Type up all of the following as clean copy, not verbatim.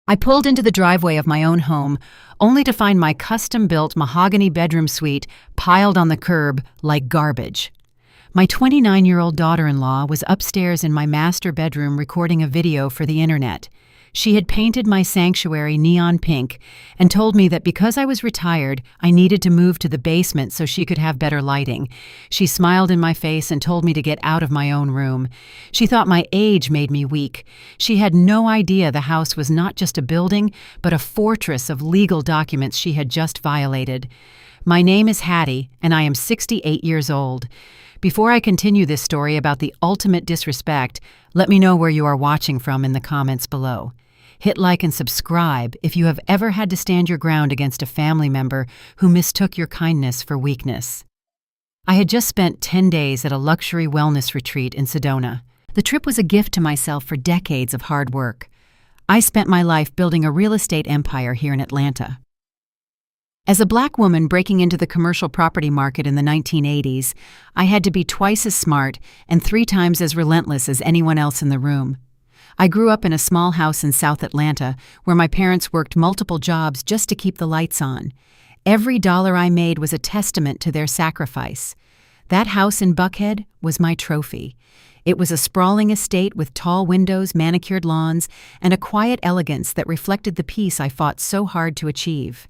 I pulled into the driveway of my own home, only to find my custom-built mahogany bedroom suite piled on the curb like garbage. My 29-year-old daughter-in-law was upstairs in my master bedroom recording a video for the internet. She had painted my sanctuary neon pink and told me that because I was retired, I needed to move to the basement so she could have better lighting. She smiled in my face and told me to get out of my own room. She thought my age made me weak. She had no idea the house was not just a building, but a fortress of legal documents she had just violated. My name is Hattie, and I am 68 years old. Before I continue this story about the ultimate disrespect, let me know where you are watching from in the comments below. Hit like and subscribe if you have ever had to stand your ground against a family member who mistook your kindness for weakness. I had just spent 10 days at a luxury wellness retreat in Sedona. The trip was a gift to myself for decades of hard work. I spent my life building a real estate empire here in Atlanta. As a black woman breaking into the commercial property market in the 1980s, I had to be twice as smart and 3 times as relentless as anyone else in the room. I grew up in a small house in South Atlanta where my parents worked multiple jobs just to keep the lights on. Every dollar I made was a testament to their sacrifice. That house in Buckhead was my trophy. It was a sprawling estate with tall windows, manicured lawns, and a quiet elegance that reflected the peace I fought so hard to achieve.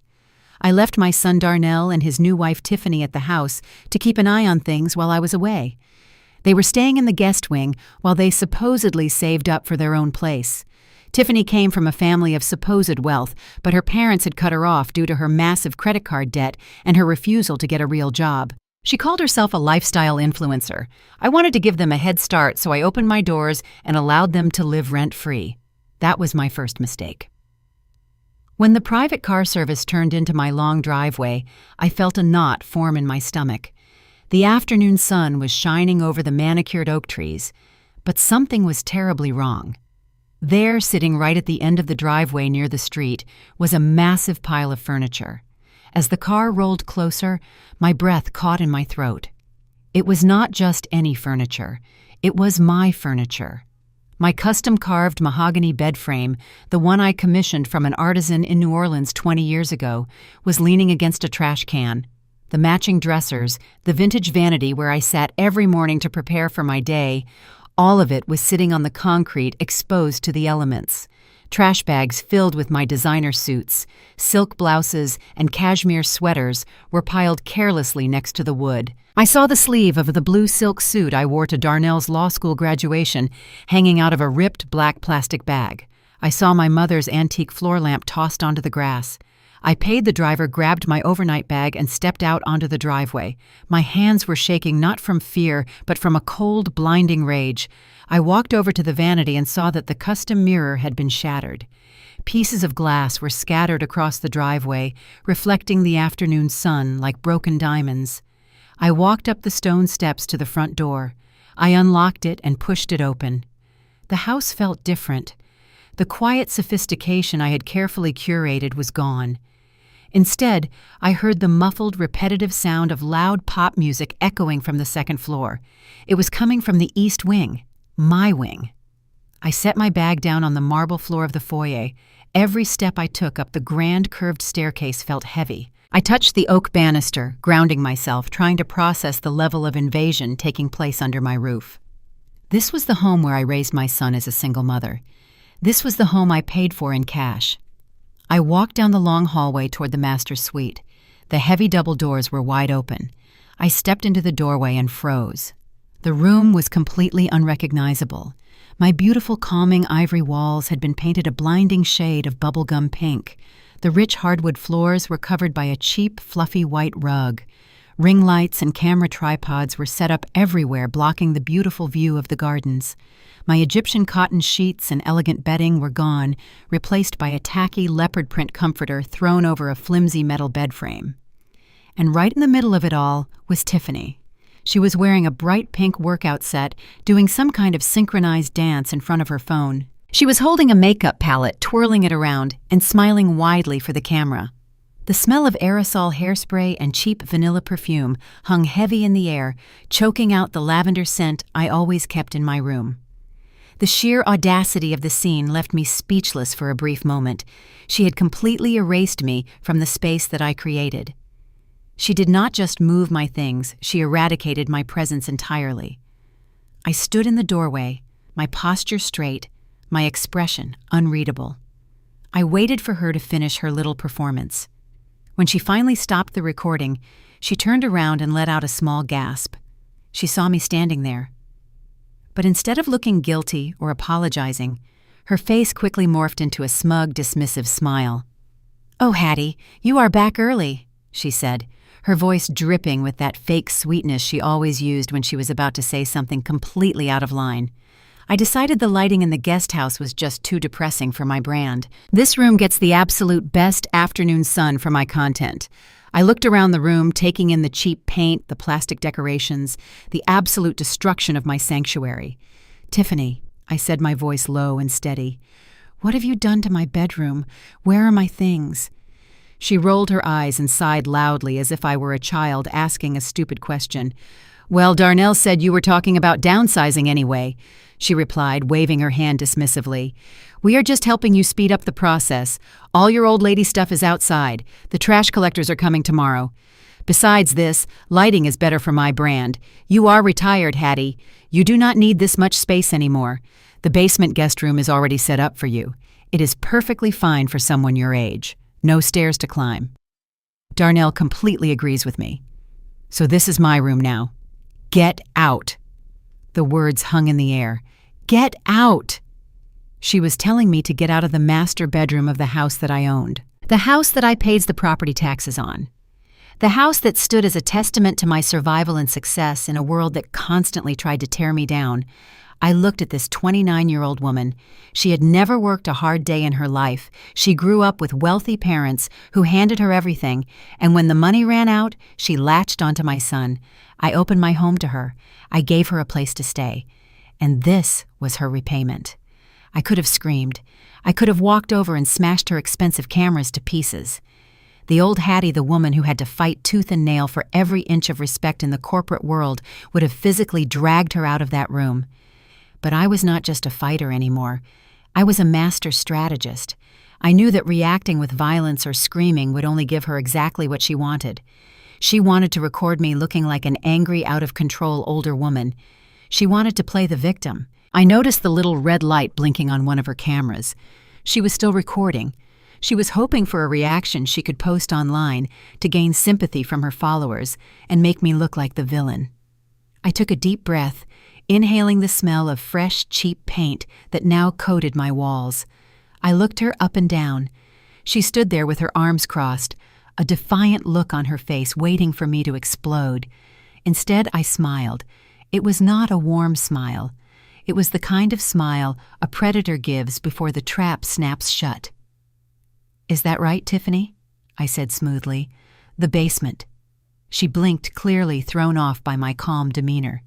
I left my son Darnell and his new wife Tiffany at the house to keep an eye on things while I was away. They were staying in the guest wing while they supposedly saved up for their own place. Tiffany came from a family of supposed wealth, but her parents had cut her off due to her massive credit card debt and her refusal to get a real job. She called herself a lifestyle influencer. I wanted to give them a head start, so I opened my doors and allowed them to live rent-free. That was my first mistake. When the private car service turned into my long driveway, I felt a knot form in my stomach. The afternoon sun was shining over the manicured oak trees, but something was terribly wrong. There, sitting right at the end of the driveway near the street, was a massive pile of furniture. As the car rolled closer, my breath caught in my throat. It was not just any furniture. It was my furniture. My custom-carved mahogany bed frame, the one I commissioned from an artisan in New Orleans 20 years ago, was leaning against a trash can. The matching dressers, the vintage vanity where I sat every morning to prepare for my day, all of it was sitting on the concrete exposed to the elements. Trash bags filled with my designer suits, silk blouses, and cashmere sweaters were piled carelessly next to the wood. I saw the sleeve of the blue silk suit I wore to Darnell's law school graduation hanging out of a ripped black plastic bag. I saw my mother's antique floor lamp tossed onto the grass. I paid the driver, grabbed my overnight bag, and stepped out onto the driveway. My hands were shaking not from fear, but from a cold, blinding rage. I walked over to the vanity and saw that the custom mirror had been shattered. Pieces of glass were scattered across the driveway, reflecting the afternoon sun like broken diamonds. I walked up the stone steps to the front door. I unlocked it and pushed it open. The house felt different. The quiet sophistication I had carefully curated was gone. Instead, I heard the muffled, repetitive sound of loud pop music echoing from the second floor. It was coming from the east wing, my wing. I set my bag down on the marble floor of the foyer. Every step I took up the grand curved staircase felt heavy. I touched the oak banister, grounding myself, trying to process the level of invasion taking place under my roof. This was the home where I raised my son as a single mother. This was the home I paid for in cash. I walked down the long hallway toward the master suite. The heavy double doors were wide open. I stepped into the doorway and froze. The room was completely unrecognizable. My beautiful, calming ivory walls had been painted a blinding shade of bubblegum pink. The rich hardwood floors were covered by a cheap, fluffy white rug. Ring lights and camera tripods were set up everywhere, blocking the beautiful view of the gardens. My Egyptian cotton sheets and elegant bedding were gone, replaced by a tacky leopard print comforter thrown over a flimsy metal bed frame. And right in the middle of it all was Tiffany. She was wearing a bright pink workout set, doing some kind of synchronized dance in front of her phone. She was holding a makeup palette, twirling it around, and smiling widely for the camera. The smell of aerosol hairspray and cheap vanilla perfume hung heavy in the air, choking out the lavender scent I always kept in my room. The sheer audacity of the scene left me speechless for a brief moment. She had completely erased me from the space that I created. She did not just move my things, she eradicated my presence entirely. I stood in the doorway, my posture straight, my expression unreadable. I waited for her to finish her little performance. When she finally stopped the recording, she turned around and let out a small gasp. She saw me standing there. But instead of looking guilty or apologizing, her face quickly morphed into a smug, dismissive smile. "Oh, Hattie, you are back early," she said, her voice dripping with that fake sweetness she always used when she was about to say something completely out of line. I decided the lighting in the guest house was just too depressing for my brand. This room gets the absolute best afternoon sun for my content. I looked around the room, taking in the cheap paint, the plastic decorations, the absolute destruction of my sanctuary. "Tiffany," I said, my voice low and steady, "what have you done to my bedroom? Where are my things?" She rolled her eyes and sighed loudly as if I were a child asking a stupid question. "Well, Darnell said you were talking about downsizing anyway," she replied, waving her hand dismissively. "We are just helping you speed up the process. All your old lady stuff is outside. The trash collectors are coming tomorrow. Besides this, lighting is better for my brand. You are retired, Hattie. You do not need this much space anymore. The basement guest room is already set up for you. It is perfectly fine for someone your age. No stairs to climb." Darnell completely agrees with me. "So this is my room now. Get out." The words hung in the air. Get out! She was telling me to get out of the master bedroom of the house that I owned. The house that I paid the property taxes on. The house that stood as a testament to my survival and success in a world that constantly tried to tear me down. I looked at this 29-year-old woman. She had never worked a hard day in her life. She grew up with wealthy parents who handed her everything, and when the money ran out, she latched onto my son. I opened my home to her. I gave her a place to stay. And this was her repayment. I could have screamed. I could have walked over and smashed her expensive cameras to pieces. The old Hattie, the woman who had to fight tooth and nail for every inch of respect in the corporate world, would have physically dragged her out of that room. But I was not just a fighter anymore. I was a master strategist. I knew that reacting with violence or screaming would only give her exactly what she wanted. She wanted to record me looking like an angry, out-of-control older woman. She wanted to play the victim. I noticed the little red light blinking on one of her cameras. She was still recording. She was hoping for a reaction she could post online to gain sympathy from her followers and make me look like the villain. I took a deep breath, inhaling the smell of fresh, cheap paint that now coated my walls. I looked her up and down. She stood there with her arms crossed, a defiant look on her face waiting for me to explode. Instead, I smiled. It was not a warm smile. It was the kind of smile a predator gives before the trap snaps shut. "Is that right, Tiffany?" I said smoothly. "The basement." She blinked, clearly thrown off by my calm demeanor.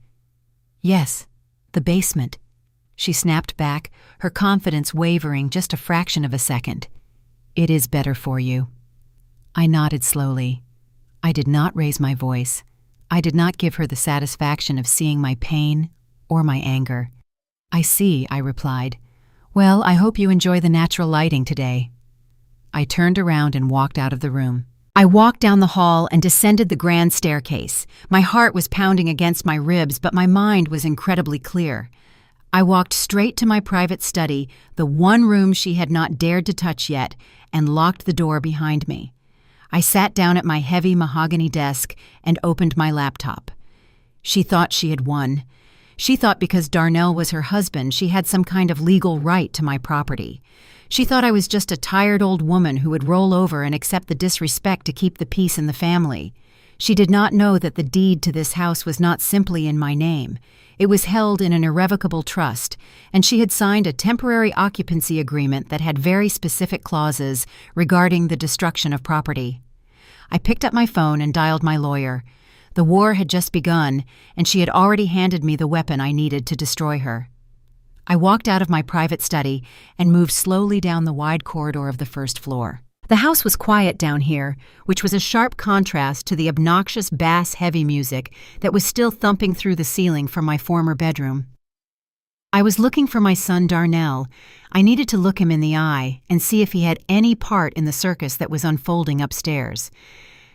"Yes, the basement," she snapped back, her confidence wavering just a fraction of a second. "It is better for you." I nodded slowly. I did not raise my voice. I did not give her the satisfaction of seeing my pain or my anger. "I see," I replied. "Well, I hope you enjoy the natural lighting today." I turned around and walked out of the room. I walked down the hall and descended the grand staircase. My heart was pounding against my ribs, but my mind was incredibly clear. I walked straight to my private study, the one room she had not dared to touch yet, and locked the door behind me. I sat down at my heavy mahogany desk and opened my laptop. She thought she had won. She thought because Darnell was her husband, she had some kind of legal right to my property. She thought I was just a tired old woman who would roll over and accept the disrespect to keep the peace in the family. She did not know that the deed to this house was not simply in my name. It was held in an irrevocable trust, and she had signed a temporary occupancy agreement that had very specific clauses regarding the destruction of property. I picked up my phone and dialed my lawyer. The war had just begun, and she had already handed me the weapon I needed to destroy her. I walked out of my private study and moved slowly down the wide corridor of the first floor. The house was quiet down here, which was a sharp contrast to the obnoxious bass-heavy music that was still thumping through the ceiling from my former bedroom. I was looking for my son Darnell. I needed to look him in the eye and see if he had any part in the circus that was unfolding upstairs.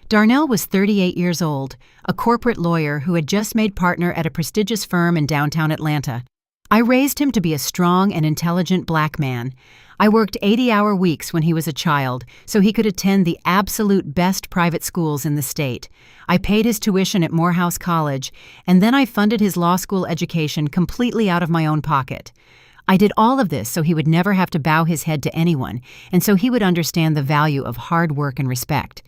Darnell was 38 years old, a corporate lawyer who had just made partner at a prestigious firm in downtown Atlanta. I raised him to be a strong and intelligent black man. I worked 80-hour weeks when he was a child so he could attend the absolute best private schools in the state. I paid his tuition at Morehouse College, and then I funded his law school education completely out of my own pocket. I did all of this so he would never have to bow his head to anyone, and so he would understand the value of hard work and respect.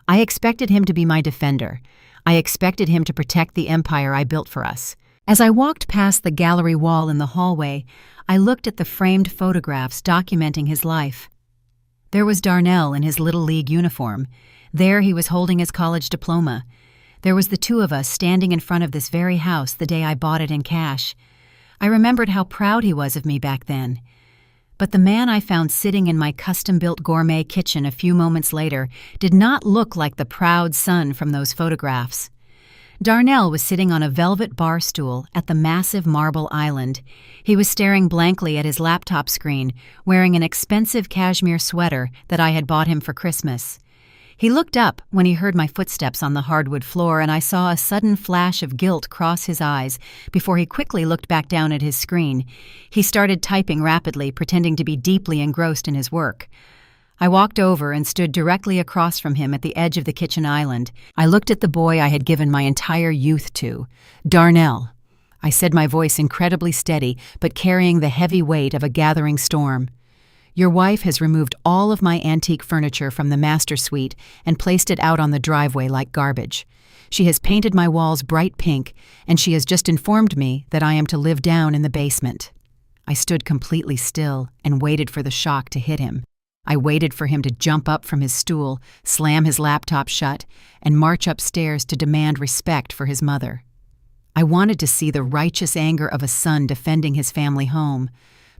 I expected him to be my defender. I expected him to protect the empire I built for us. As I walked past the gallery wall in the hallway, I looked at the framed photographs documenting his life. There was Darnell in his Little League uniform. There he was holding his college diploma. There was the two of us standing in front of this very house the day I bought it in cash. I remembered how proud he was of me back then. But the man I found sitting in my custom-built gourmet kitchen a few moments later did not look like the proud son from those photographs. Darnell was sitting on a velvet bar stool at the massive marble island. He was staring blankly at his laptop screen, wearing an expensive cashmere sweater that I had bought him for Christmas. He looked up when he heard my footsteps on the hardwood floor, and I saw a sudden flash of guilt cross his eyes before he quickly looked back down at his screen. He started typing rapidly, pretending to be deeply engrossed in his work. I walked over and stood directly across from him at the edge of the kitchen island. I looked at the boy I had given my entire youth to, Darnell. I said, my voice incredibly steady, but carrying the heavy weight of a gathering storm. Your wife has removed all of my antique furniture from the master suite and placed it out on the driveway like garbage. She has painted my walls bright pink, and she has just informed me that I am to live down in the basement. I stood completely still and waited for the shock to hit him. I waited for him to jump up from his stool, slam his laptop shut, and march upstairs to demand respect for his mother. I wanted to see the righteous anger of a son defending his family home,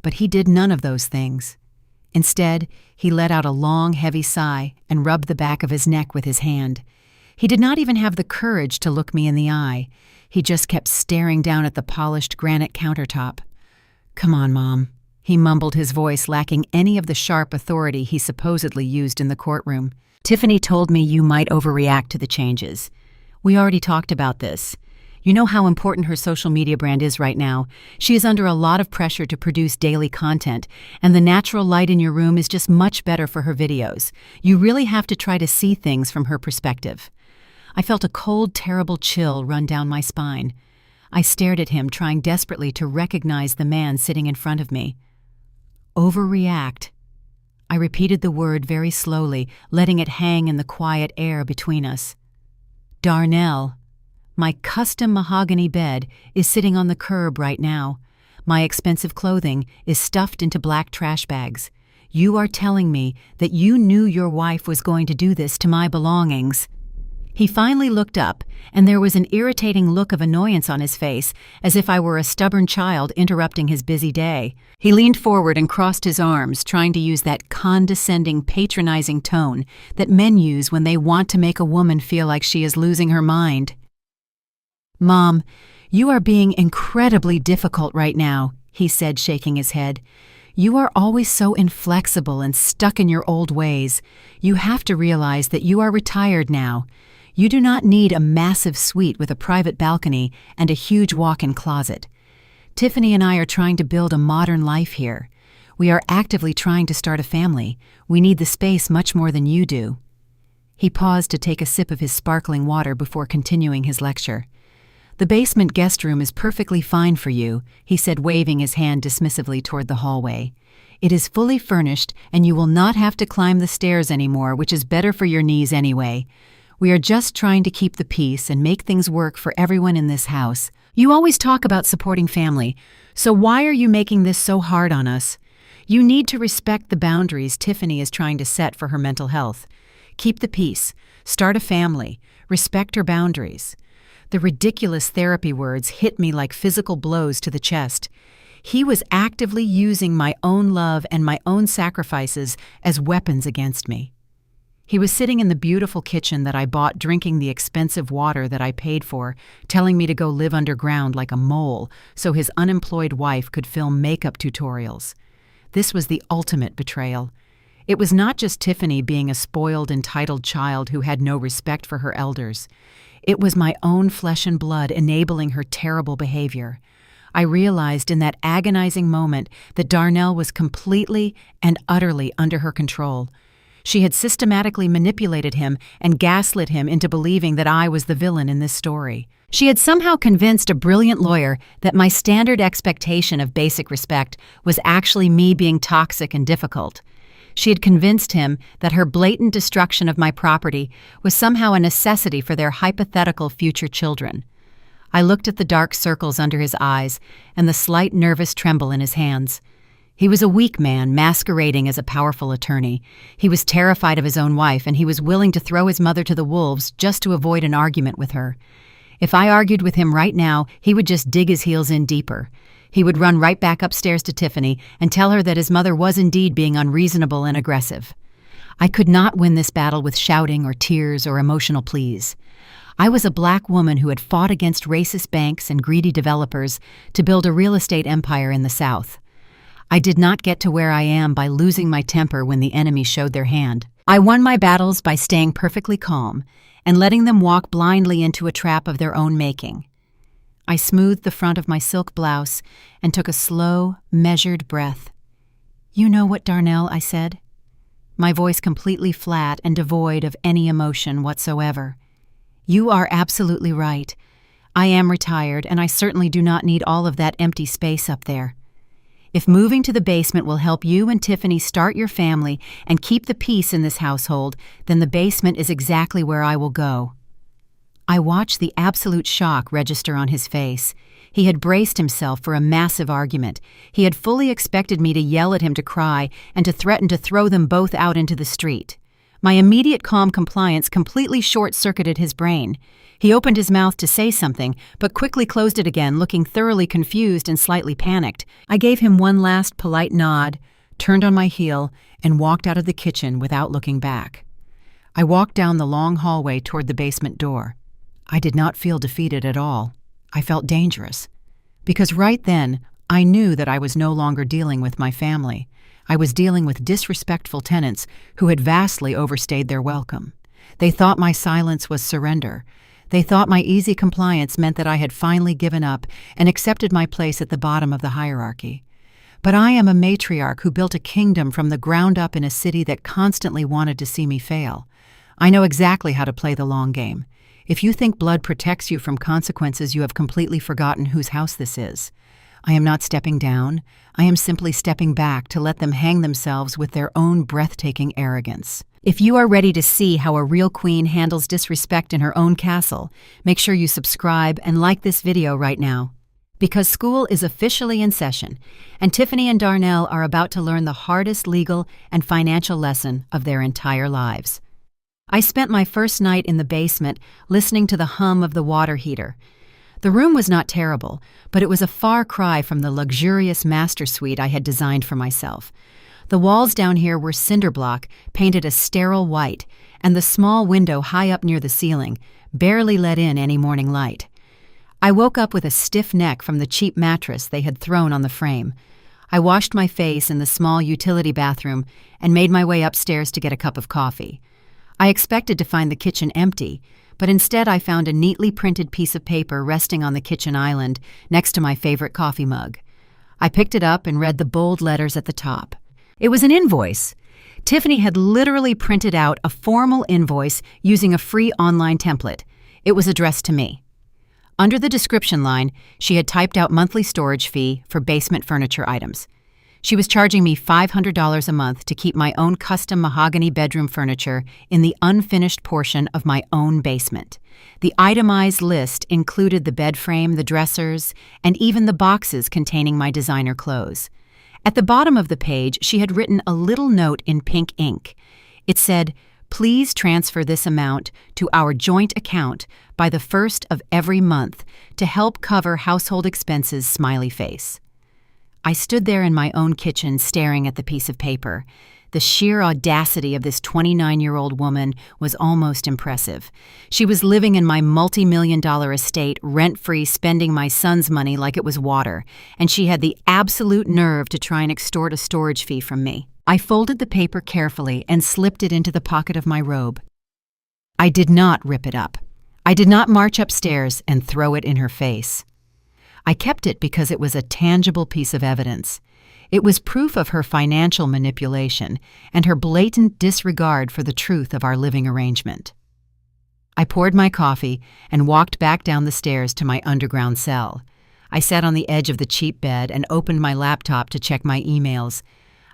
but he did none of those things. Instead, he let out a long, heavy sigh and rubbed the back of his neck with his hand. He did not even have the courage to look me in the eye. He just kept staring down at the polished granite countertop. "Come on, Mom," he mumbled, his voice lacking any of the sharp authority he supposedly used in the courtroom. "Tiffany told me you might overreact to the changes. We already talked about this. You know how important her social media brand is right now. She is under a lot of pressure to produce daily content, and the natural light in your room is just much better for her videos. You really have to try to see things from her perspective." I felt a cold, terrible chill run down my spine. I stared at him, trying desperately to recognize the man sitting in front of me. Overreact. I repeated the word very slowly, letting it hang in the quiet air between us. Darnell. My custom mahogany bed is sitting on the curb right now. My expensive clothing is stuffed into black trash bags. You are telling me that you knew your wife was going to do this to my belongings. He finally looked up, and there was an irritating look of annoyance on his face, as if I were a stubborn child interrupting his busy day. He leaned forward and crossed his arms, trying to use that condescending, patronizing tone that men use when they want to make a woman feel like she is losing her mind. "Mom, you are being incredibly difficult right now," he said, shaking his head. "You are always so inflexible and stuck in your old ways. You have to realize that you are retired now. You do not need a massive suite with a private balcony and a huge walk-in closet. Tiffany and I are trying to build a modern life here. We are actively trying to start a family. We need the space much more than you do." He paused to take a sip of his sparkling water before continuing his lecture. "The basement guest room is perfectly fine for you," he said, waving his hand dismissively toward the hallway. "It is fully furnished, and you will not have to climb the stairs anymore, which is better for your knees anyway. We are just trying to keep the peace and make things work for everyone in this house. You always talk about supporting family, so why are you making this so hard on us? You need to respect the boundaries Tiffany is trying to set for her mental health. Keep the peace, start a family, respect her boundaries." The ridiculous therapy words hit me like physical blows to the chest. He was actively using my own love and my own sacrifices as weapons against me. He was sitting in the beautiful kitchen that I bought, drinking the expensive water that I paid for, telling me to go live underground like a mole so his unemployed wife could film makeup tutorials. This was the ultimate betrayal. It was not just Tiffany being a spoiled, entitled child who had no respect for her elders. It was my own flesh and blood enabling her terrible behavior. I realized in that agonizing moment that Darnell was completely and utterly under her control. She had systematically manipulated him and gaslit him into believing that I was the villain in this story. She had somehow convinced a brilliant lawyer that my standard expectation of basic respect was actually me being toxic and difficult. She had convinced him that her blatant destruction of my property was somehow a necessity for their hypothetical future children. I looked at the dark circles under his eyes and the slight nervous tremble in his hands. He was a weak man masquerading as a powerful attorney. He was terrified of his own wife, and he was willing to throw his mother to the wolves just to avoid an argument with her. If I argued with him right now, he would just dig his heels in deeper. He would run right back upstairs to Tiffany and tell her that his mother was indeed being unreasonable and aggressive. I could not win this battle with shouting or tears or emotional pleas. I was a black woman who had fought against racist banks and greedy developers to build a real estate empire in the South. I did not get to where I am by losing my temper when the enemy showed their hand. I won my battles by staying perfectly calm and letting them walk blindly into a trap of their own making. I smoothed the front of my silk blouse and took a slow, measured breath. "You know what, Darnell," I said, my voice completely flat and devoid of any emotion whatsoever. "You are absolutely right. I am retired, and I certainly do not need all of that empty space up there. If moving to the basement will help you and Tiffany start your family and keep the peace in this household, then the basement is exactly where I will go." I watched the absolute shock register on his face. He had braced himself for a massive argument. He had fully expected me to yell at him to cry and to threaten to throw them both out into the street. My immediate calm compliance completely short-circuited his brain. He opened his mouth to say something, but quickly closed it again, looking thoroughly confused and slightly panicked. I gave him one last polite nod, turned on my heel, and walked out of the kitchen without looking back. I walked down the long hallway toward the basement door. I did not feel defeated at all. I felt dangerous. Because right then, I knew that I was no longer dealing with my family. I was dealing with disrespectful tenants who had vastly overstayed their welcome. They thought my silence was surrender. They thought my easy compliance meant that I had finally given up and accepted my place at the bottom of the hierarchy. But I am a matriarch who built a kingdom from the ground up in a city that constantly wanted to see me fail. I know exactly how to play the long game. If you think blood protects you from consequences, you have completely forgotten whose house this is. I am not stepping down. I am simply stepping back to let them hang themselves with their own breathtaking arrogance. If you are ready to see how a real queen handles disrespect in her own castle, make sure you subscribe and like this video right now. Because school is officially in session, and Tiffany and Darnell are about to learn the hardest legal and financial lesson of their entire lives. I spent my first night in the basement listening to the hum of the water heater. The room was not terrible, but it was a far cry from the luxurious master suite I had designed for myself. The walls down here were cinder block, painted a sterile white, and the small window high up near the ceiling barely let in any morning light. I woke up with a stiff neck from the cheap mattress they had thrown on the frame. I washed my face in the small utility bathroom and made my way upstairs to get a cup of coffee. I expected to find the kitchen empty, but instead I found a neatly printed piece of paper resting on the kitchen island next to my favorite coffee mug. I picked it up and read the bold letters at the top. It was an invoice. Tiffany had literally printed out a formal invoice using a free online template. It was addressed to me. Under the description line, she had typed out monthly storage fee for basement furniture items. She was charging me $500 a month to keep my own custom mahogany bedroom furniture in the unfinished portion of my own basement. The itemized list included the bed frame, the dressers, and even the boxes containing my designer clothes. At the bottom of the page, she had written a little note in pink ink. It said, "Please transfer this amount to our joint account by the 1st of every month to help cover household expenses, smiley face." I stood there in my own kitchen staring at the piece of paper. The sheer audacity of this 29-year-old woman was almost impressive. She was living in my multi-million-dollar estate, rent-free, spending my son's money like it was water, and she had the absolute nerve to try and extort a storage fee from me. I folded the paper carefully and slipped it into the pocket of my robe. I did not rip it up. I did not march upstairs and throw it in her face. I kept it because it was a tangible piece of evidence. It was proof of her financial manipulation and her blatant disregard for the truth of our living arrangement. I poured my coffee and walked back down the stairs to my underground cell. I sat on the edge of the cheap bed and opened my laptop to check my emails.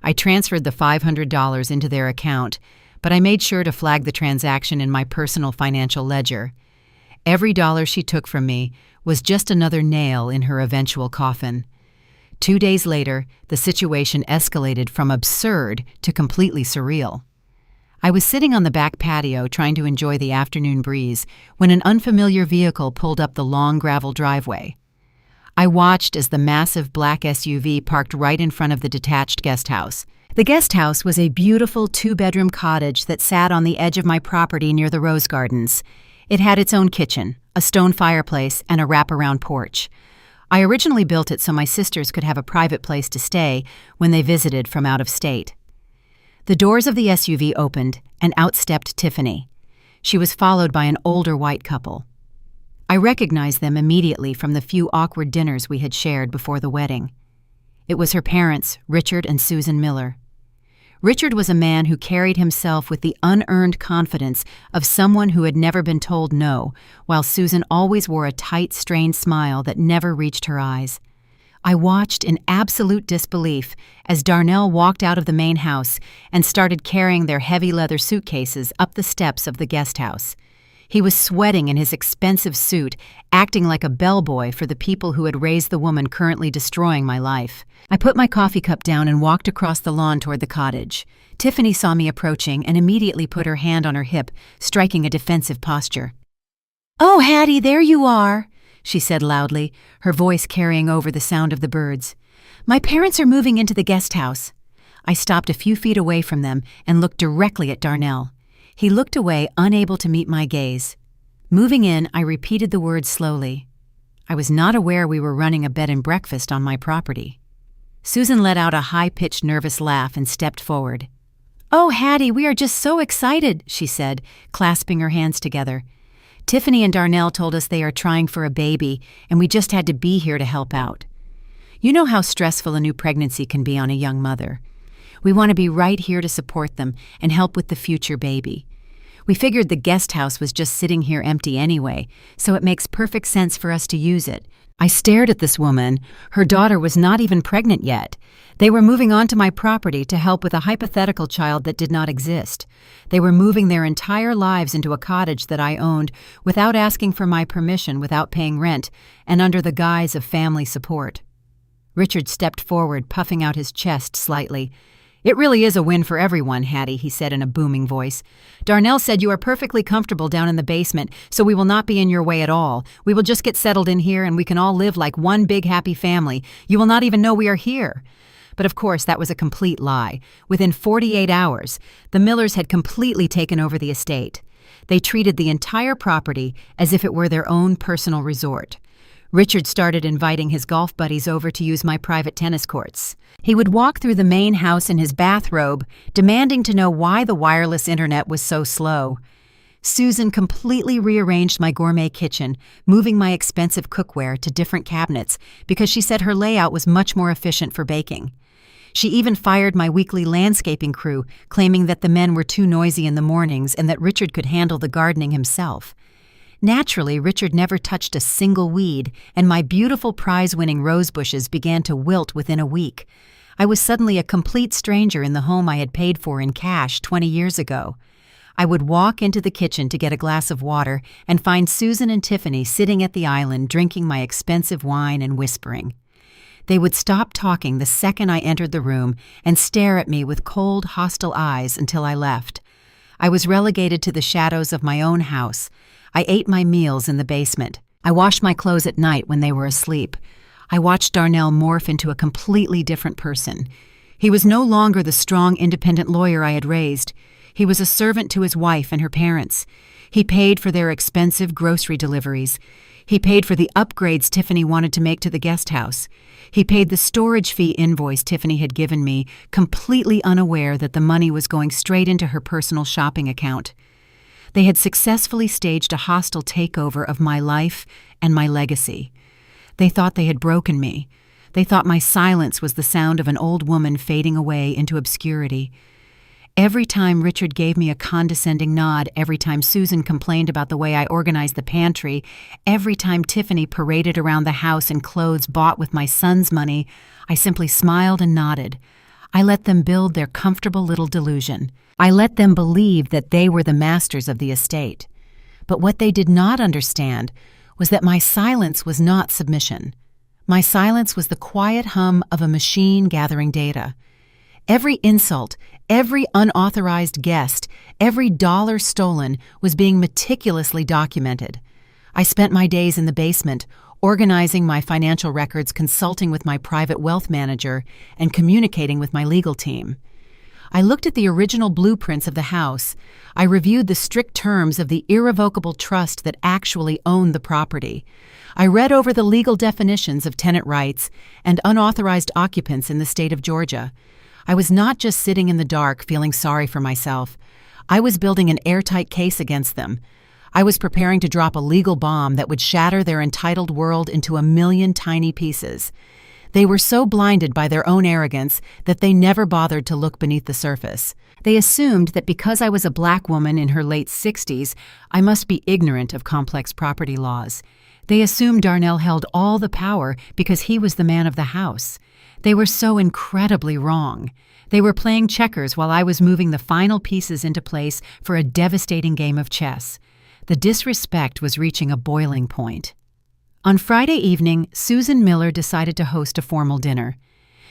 I transferred the $500 into their account, but I made sure to flag the transaction in my personal financial ledger. Every dollar she took from me was just another nail in her eventual coffin. 2 days later, the situation escalated from absurd to completely surreal. I was sitting on the back patio trying to enjoy the afternoon breeze when an unfamiliar vehicle pulled up the long gravel driveway. I watched as the massive black SUV parked right in front of the detached guest house. The guest house was a beautiful 2-bedroom cottage that sat on the edge of my property near the rose gardens. It had its own kitchen, a stone fireplace, and a wraparound porch. I originally built it so my sisters could have a private place to stay when they visited from out of state. The doors of the SUV opened, and out stepped Tiffany. She was followed by an older white couple. I recognized them immediately from the few awkward dinners we had shared before the wedding. It was her parents, Richard and Susan Miller. Richard was a man who carried himself with the unearned confidence of someone who had never been told no, while Susan always wore a tight, strained smile that never reached her eyes. I watched in absolute disbelief as Darnell walked out of the main house and started carrying their heavy leather suitcases up the steps of the guest house. He was sweating in his expensive suit, acting like a bellboy for the people who had raised the woman currently destroying my life. I put my coffee cup down and walked across the lawn toward the cottage. Tiffany saw me approaching and immediately put her hand on her hip, striking a defensive posture. "Oh, Hattie, there you are," she said loudly, her voice carrying over the sound of the birds. "My parents are moving into the guest house." I stopped a few feet away from them and looked directly at Darnell. He looked away, unable to meet my gaze. Moving in, I repeated the words slowly. I was not aware we were running a bed and breakfast on my property. Susan let out a high-pitched, nervous laugh and stepped forward. "Oh, Hattie, we are just so excited," she said, clasping her hands together. "Tiffany and Darnell told us they are trying for a baby, and we just had to be here to help out. You know how stressful a new pregnancy can be on a young mother. We want to be right here to support them and help with the future baby. We figured the guest house was just sitting here empty anyway, so it makes perfect sense for us to use it." I stared at this woman. Her daughter was not even pregnant yet. They were moving onto my property to help with a hypothetical child that did not exist. They were moving their entire lives into a cottage that I owned without asking for my permission, without paying rent, and under the guise of family support. Richard stepped forward, puffing out his chest slightly. "It really is a win for everyone, Hattie," he said in a booming voice. "Darnell said you are perfectly comfortable down in the basement, so we will not be in your way at all. We will just get settled in here and we can all live like one big happy family. You will not even know we are here." But of course, that was a complete lie. Within 48 hours, the Millers had completely taken over the estate. They treated the entire property as if it were their own personal resort. Richard started inviting his golf buddies over to use my private tennis courts. He would walk through the main house in his bathrobe, demanding to know why the wireless internet was so slow. Susan completely rearranged my gourmet kitchen, moving my expensive cookware to different cabinets because she said her layout was much more efficient for baking. She even fired my weekly landscaping crew, claiming that the men were too noisy in the mornings and that Richard could handle the gardening himself. Naturally, Richard never touched a single weed, and my beautiful prize-winning rose bushes began to wilt within a week. I was suddenly a complete stranger in the home I had paid for in cash 20 years ago. I would walk into the kitchen to get a glass of water and find Susan and Tiffany sitting at the island drinking my expensive wine and whispering. They would stop talking the second I entered the room and stare at me with cold, hostile eyes until I left. I was relegated to the shadows of my own house. I ate my meals in the basement. I washed my clothes at night when they were asleep. I watched Darnell morph into a completely different person. He was no longer the strong, independent lawyer I had raised. He was a servant to his wife and her parents. He paid for their expensive grocery deliveries. He paid for the upgrades Tiffany wanted to make to the guest house. He paid the storage fee invoice Tiffany had given me, completely unaware that the money was going straight into her personal shopping account. They had successfully staged a hostile takeover of my life and my legacy. They thought they had broken me. They thought my silence was the sound of an old woman fading away into obscurity. Every time Richard gave me a condescending nod, every time Susan complained about the way I organized the pantry, every time Tiffany paraded around the house in clothes bought with my son's money, I simply smiled and nodded. I let them build their comfortable little delusion. I let them believe that they were the masters of the estate. But what they did not understand was that my silence was not submission. My silence was the quiet hum of a machine gathering data. Every insult, every unauthorized guest, every dollar stolen was being meticulously documented. I spent my days in the basement, organizing my financial records, consulting with my private wealth manager, and communicating with my legal team. I looked at the original blueprints of the house. I reviewed the strict terms of the irrevocable trust that actually owned the property. I read over the legal definitions of tenant rights and unauthorized occupants in the state of Georgia. I was not just sitting in the dark feeling sorry for myself. I was building an airtight case against them. I was preparing to drop a legal bomb that would shatter their entitled world into 1,000,000 tiny pieces. They were so blinded by their own arrogance that they never bothered to look beneath the surface. They assumed that because I was a black woman in her late 60s, I must be ignorant of complex property laws. They assumed Darnell held all the power because he was the man of the house. They were so incredibly wrong. They were playing checkers while I was moving the final pieces into place for a devastating game of chess. The disrespect was reaching a boiling point. On Friday evening, Susan Miller decided to host a formal dinner.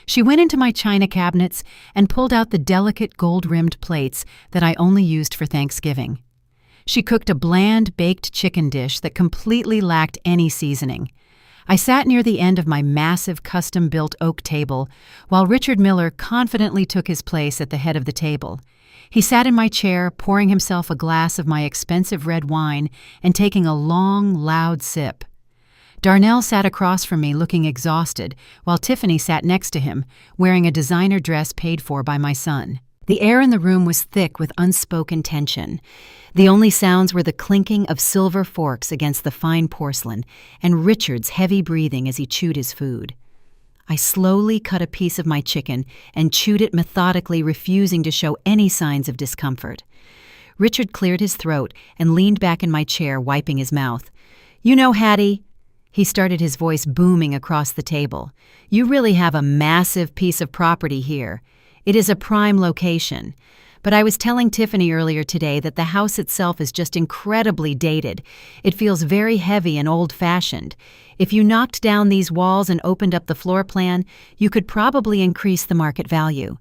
She went into my china cabinets and pulled out the delicate gold-rimmed plates that I only used for Thanksgiving. She cooked a bland, baked chicken dish that completely lacked any seasoning. I sat near the end of my massive, custom-built oak table, while Richard Miller confidently took his place at the head of the table. He sat in my chair, pouring himself a glass of my expensive red wine and taking a long, loud sip. Darnell sat across from me looking exhausted, while Tiffany sat next to him, wearing a designer dress paid for by my son. The air in the room was thick with unspoken tension. The only sounds were the clinking of silver forks against the fine porcelain and Richard's heavy breathing as he chewed his food. I slowly cut a piece of my chicken and chewed it methodically, refusing to show any signs of discomfort. Richard cleared his throat and leaned back in my chair, wiping his mouth. "You know, Hattie," he started, his voice booming across the table, "you really have a massive piece of property here. It is a prime location. But I was telling Tiffany earlier today that the house itself is just incredibly dated. It feels very heavy and old-fashioned. If you knocked down these walls and opened up the floor plan, you could probably increase the market value.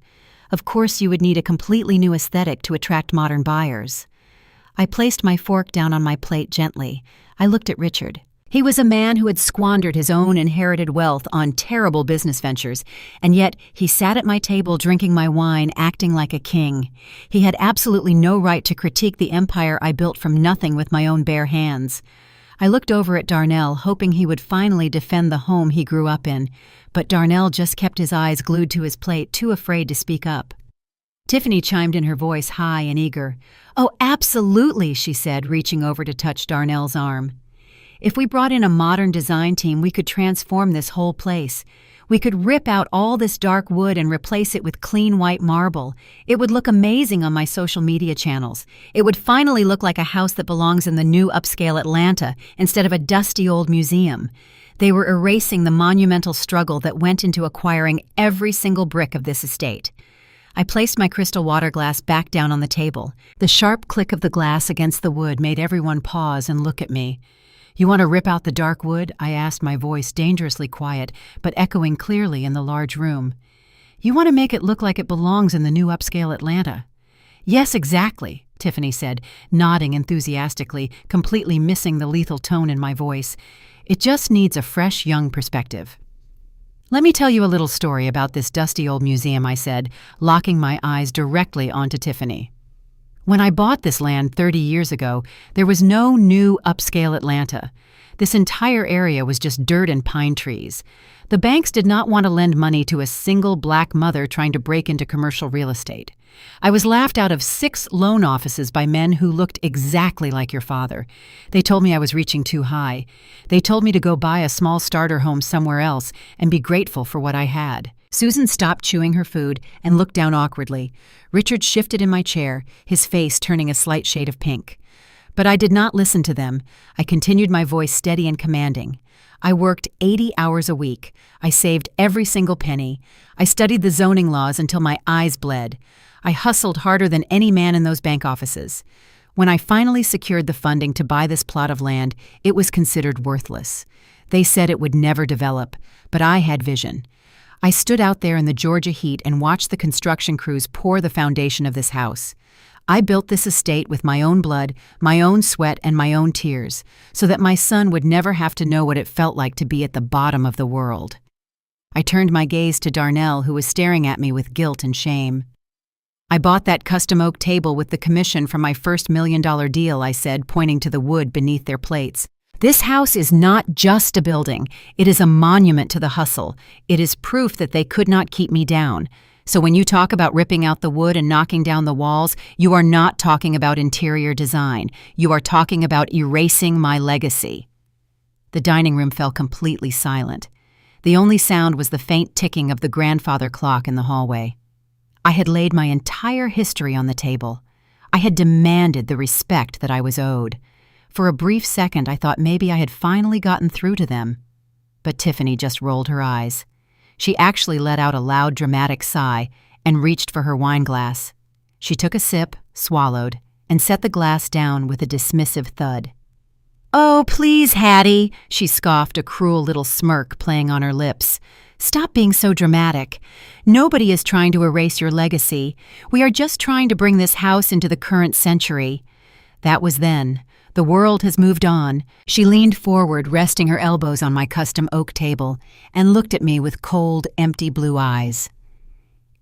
Of course, you would need a completely new aesthetic to attract modern buyers." I placed my fork down on my plate gently. I looked at Richard. He was a man who had squandered his own inherited wealth on terrible business ventures, and yet he sat at my table drinking my wine, acting like a king. He had absolutely no right to critique the empire I built from nothing with my own bare hands. I looked over at Darnell, hoping he would finally defend the home he grew up in, but Darnell just kept his eyes glued to his plate, too afraid to speak up. Tiffany chimed in, her voice high and eager. "Oh, absolutely," she said, reaching over to touch Darnell's arm. "If we brought in a modern design team, we could transform this whole place. We could rip out all this dark wood and replace it with clean white marble. It would look amazing on my social media channels. It would finally look like a house that belongs in the new upscale Atlanta instead of a dusty old museum." They were erasing the monumental struggle that went into acquiring every single brick of this estate. I placed my crystal water glass back down on the table. The sharp click of the glass against the wood made everyone pause and look at me. "You want to rip out the dark wood?" I asked, my voice dangerously quiet, but echoing clearly in the large room. "You want to make it look like it belongs in the new upscale Atlanta?" "Yes, exactly," Tiffany said, nodding enthusiastically, completely missing the lethal tone in my voice. "It just needs a fresh, young perspective." "Let me tell you a little story about this dusty old museum," I said, locking my eyes directly onto Tiffany. "When I bought this land 30 years ago, there was no new upscale Atlanta. This entire area was just dirt and pine trees. The banks did not want to lend money to a single black mother trying to break into commercial real estate. I was laughed out of 6 loan offices by men who looked exactly like your father. They told me I was reaching too high. They told me to go buy a small starter home somewhere else and be grateful for what I had." Susan stopped chewing her food and looked down awkwardly. Richard shifted in my chair, his face turning a slight shade of pink. But I did not listen to them. I continued, my voice steady and commanding. I worked 80 hours a week. I saved every single penny. I studied the zoning laws until my eyes bled. I hustled harder than any man in those bank offices. When I finally secured the funding to buy this plot of land, it was considered worthless. They said it would never develop, but I had vision. I stood out there in the Georgia heat and watched the construction crews pour the foundation of this house. I built this estate with my own blood, my own sweat, and my own tears, so that my son would never have to know what it felt like to be at the bottom of the world. I turned my gaze to Darnell, who was staring at me with guilt and shame. "I bought that custom oak table with the commission from my first $1 million deal," I said, pointing to the wood beneath their plates. "This house is not just a building. It is a monument to the hustle. It is proof that they could not keep me down. So when you talk about ripping out the wood and knocking down the walls, you are not talking about interior design. You are talking about erasing my legacy." The dining room fell completely silent. The only sound was the faint ticking of the grandfather clock in the hallway. I had laid my entire history on the table. I had demanded the respect that I was owed. For a brief second, I thought maybe I had finally gotten through to them. But Tiffany just rolled her eyes. She actually let out a loud, dramatic sigh and reached for her wine glass. She took a sip, swallowed, and set the glass down with a dismissive thud. "Oh, please, Hattie," she scoffed, a cruel little smirk playing on her lips. "Stop being so dramatic. Nobody is trying to erase your legacy. We are just trying to bring this house into the current century." That was then. The world has moved on. She leaned forward, resting her elbows on my custom oak table, and looked at me with cold, empty blue eyes.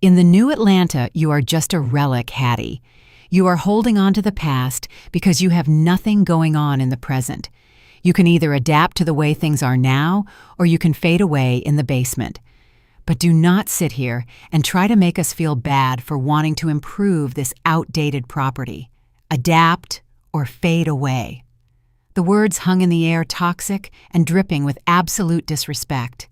"In the new Atlanta, you are just a relic, Hattie. You are holding on to the past because you have nothing going on in the present. You can either adapt to the way things are now, or you can fade away in the basement. But do not sit here and try to make us feel bad for wanting to improve this outdated property. Adapt or fade away." The words hung in the air, toxic and dripping with absolute disrespect.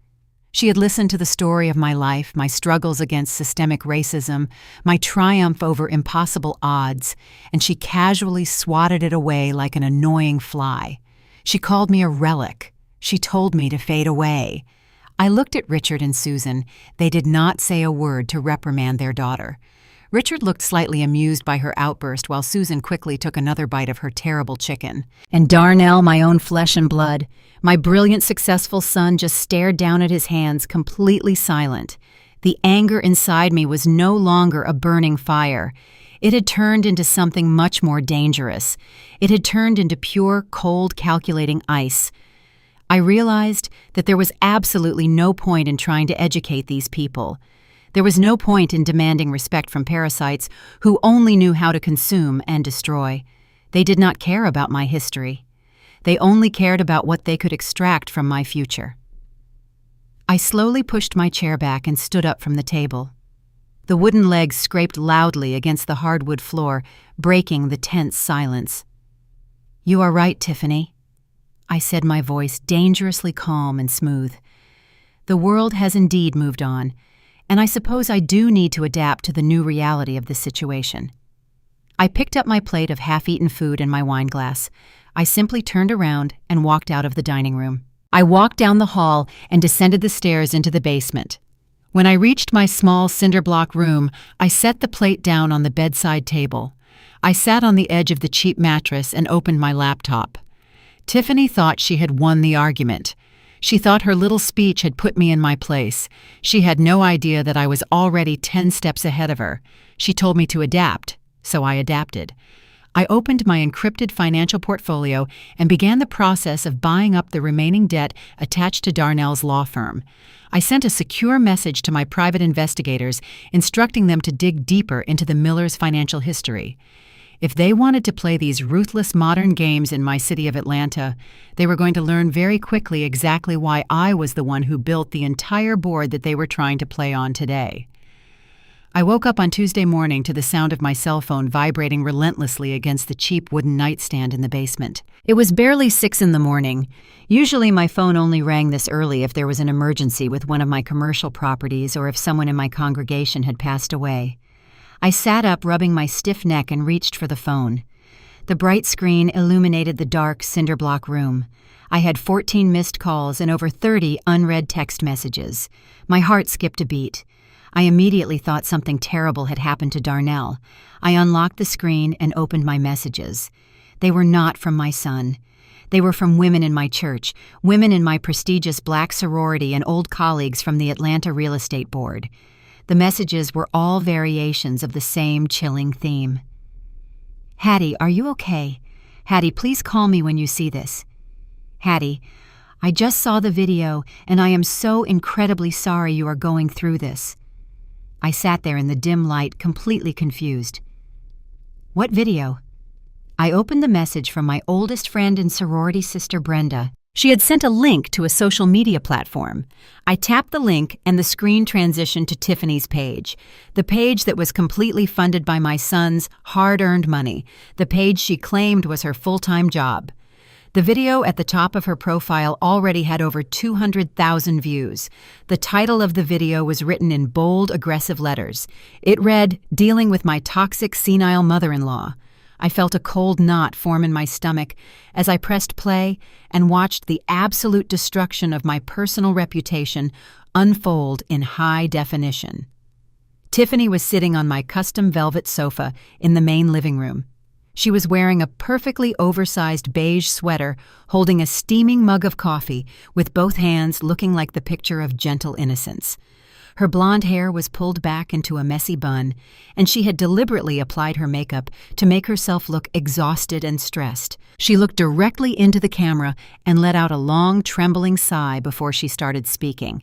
She had listened to the story of my life, my struggles against systemic racism, my triumph over impossible odds, and she casually swatted it away like an annoying fly. She called me a relic. She told me to fade away. I looked at Richard and Susan. They did not say a word to reprimand their daughter. Richard looked slightly amused by her outburst while Susan quickly took another bite of her terrible chicken. And Darnell, my own flesh and blood, my brilliant, successful son, just stared down at his hands, completely silent. The anger inside me was no longer a burning fire. It had turned into something much more dangerous. It had turned into pure, cold, calculating ice. I realized that there was absolutely no point in trying to educate these people. There was no point in demanding respect from parasites who only knew how to consume and destroy. They did not care about my history. They only cared about what they could extract from my future. I slowly pushed my chair back and stood up from the table. The wooden legs scraped loudly against the hardwood floor, breaking the tense silence. "You are right, Tiffany," I said, my voice dangerously calm and smooth. "The world has indeed moved on, and I suppose I do need to adapt to the new reality of this situation." I picked up my plate of half-eaten food and my wine glass. I simply turned around and walked out of the dining room. I walked down the hall and descended the stairs into the basement. When I reached my small cinder-block room, I set the plate down on the bedside table. I sat on the edge of the cheap mattress and opened my laptop. Tiffany thought she had won the argument. She thought her little speech had put me in my place. She had no idea that I was already 10 steps ahead of her. She told me to adapt, so I adapted. I opened my encrypted financial portfolio and began the process of buying up the remaining debt attached to Darnell's law firm. I sent a secure message to my private investigators instructing them to dig deeper into the Millers' financial history. If they wanted to play these ruthless modern games in my city of Atlanta, they were going to learn very quickly exactly why I was the one who built the entire board that they were trying to play on today. I woke up on Tuesday morning to the sound of my cell phone vibrating relentlessly against the cheap wooden nightstand in the basement. It was barely 6 in the morning. Usually my phone only rang this early if there was an emergency with one of my commercial properties or if someone in my congregation had passed away. I sat up, rubbing my stiff neck, and reached for the phone. The bright screen illuminated the dark, cinder-block room. I had 14 missed calls and over 30 unread text messages. My heart skipped a beat. I immediately thought something terrible had happened to Darnell. I unlocked the screen and opened my messages. They were not from my son. They were from women in my church, women in my prestigious black sorority, and old colleagues from the Atlanta Real Estate Board. The messages were all variations of the same chilling theme. Hattie, are you okay? Hattie, please call me when you see this. Hattie, I just saw the video, and I am so incredibly sorry you are going through this. I sat there in the dim light, completely confused. What video? I opened the message from my oldest friend and sorority sister, Brenda. She had sent a link to a social media platform. I tapped the link and the screen transitioned to Tiffany's page, the page that was completely funded by my son's hard-earned money, the page she claimed was her full-time job. The video at the top of her profile already had over 200,000 views. The title of the video was written in bold, aggressive letters. It read, "Dealing with my toxic, senile mother-in-law." I felt a cold knot form in my stomach as I pressed play and watched the absolute destruction of my personal reputation unfold in high definition. Tiffany was sitting on my custom velvet sofa in the main living room. She was wearing a perfectly oversized beige sweater, holding a steaming mug of coffee, with both hands looking like the picture of gentle innocence. Her blonde hair was pulled back into a messy bun, and she had deliberately applied her makeup to make herself look exhausted and stressed. She looked directly into the camera and let out a long, trembling sigh before she started speaking.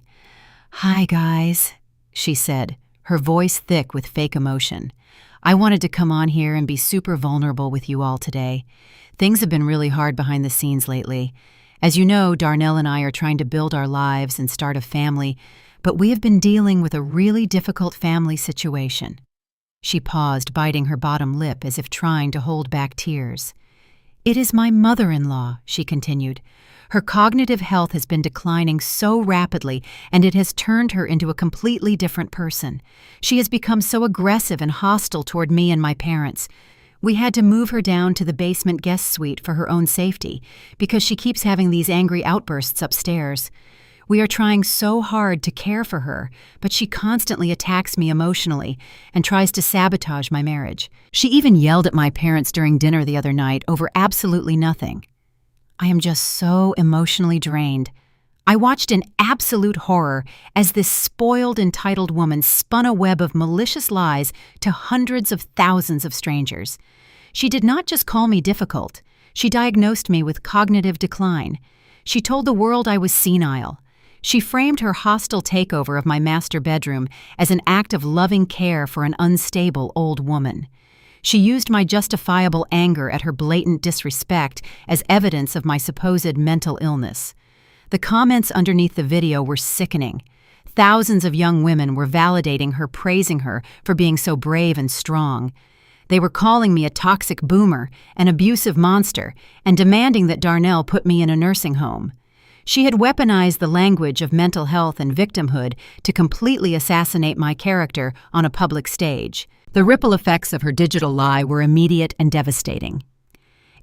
"Hi, guys," she said, her voice thick with fake emotion. "I wanted to come on here and be super vulnerable with you all today. Things have been really hard behind the scenes lately. As you know, Darnell and I are trying to build our lives and start a family, but we have been dealing with a really difficult family situation." She paused, biting her bottom lip as if trying to hold back tears. "It is my mother-in-law," she continued. "Her cognitive health has been declining so rapidly, and it has turned her into a completely different person. She has become so aggressive and hostile toward me and my parents. We had to move her down to the basement guest suite for her own safety, because she keeps having these angry outbursts upstairs. We are trying so hard to care for her, but she constantly attacks me emotionally and tries to sabotage my marriage. She even yelled at my parents during dinner the other night over absolutely nothing. I am just so emotionally drained. I watched in absolute horror as this spoiled, entitled woman spun a web of malicious lies to hundreds of thousands of strangers. She did not just call me difficult. She diagnosed me with cognitive decline. She told the world I was senile. She framed her hostile takeover of my master bedroom as an act of loving care for an unstable old woman. She used my justifiable anger at her blatant disrespect as evidence of my supposed mental illness. The comments underneath the video were sickening. Thousands of young women were validating her, praising her for being so brave and strong. They were calling me a toxic boomer, an abusive monster, and demanding that Darnell put me in a nursing home. She had weaponized the language of mental health and victimhood to completely assassinate my character on a public stage. The ripple effects of her digital lie were immediate and devastating.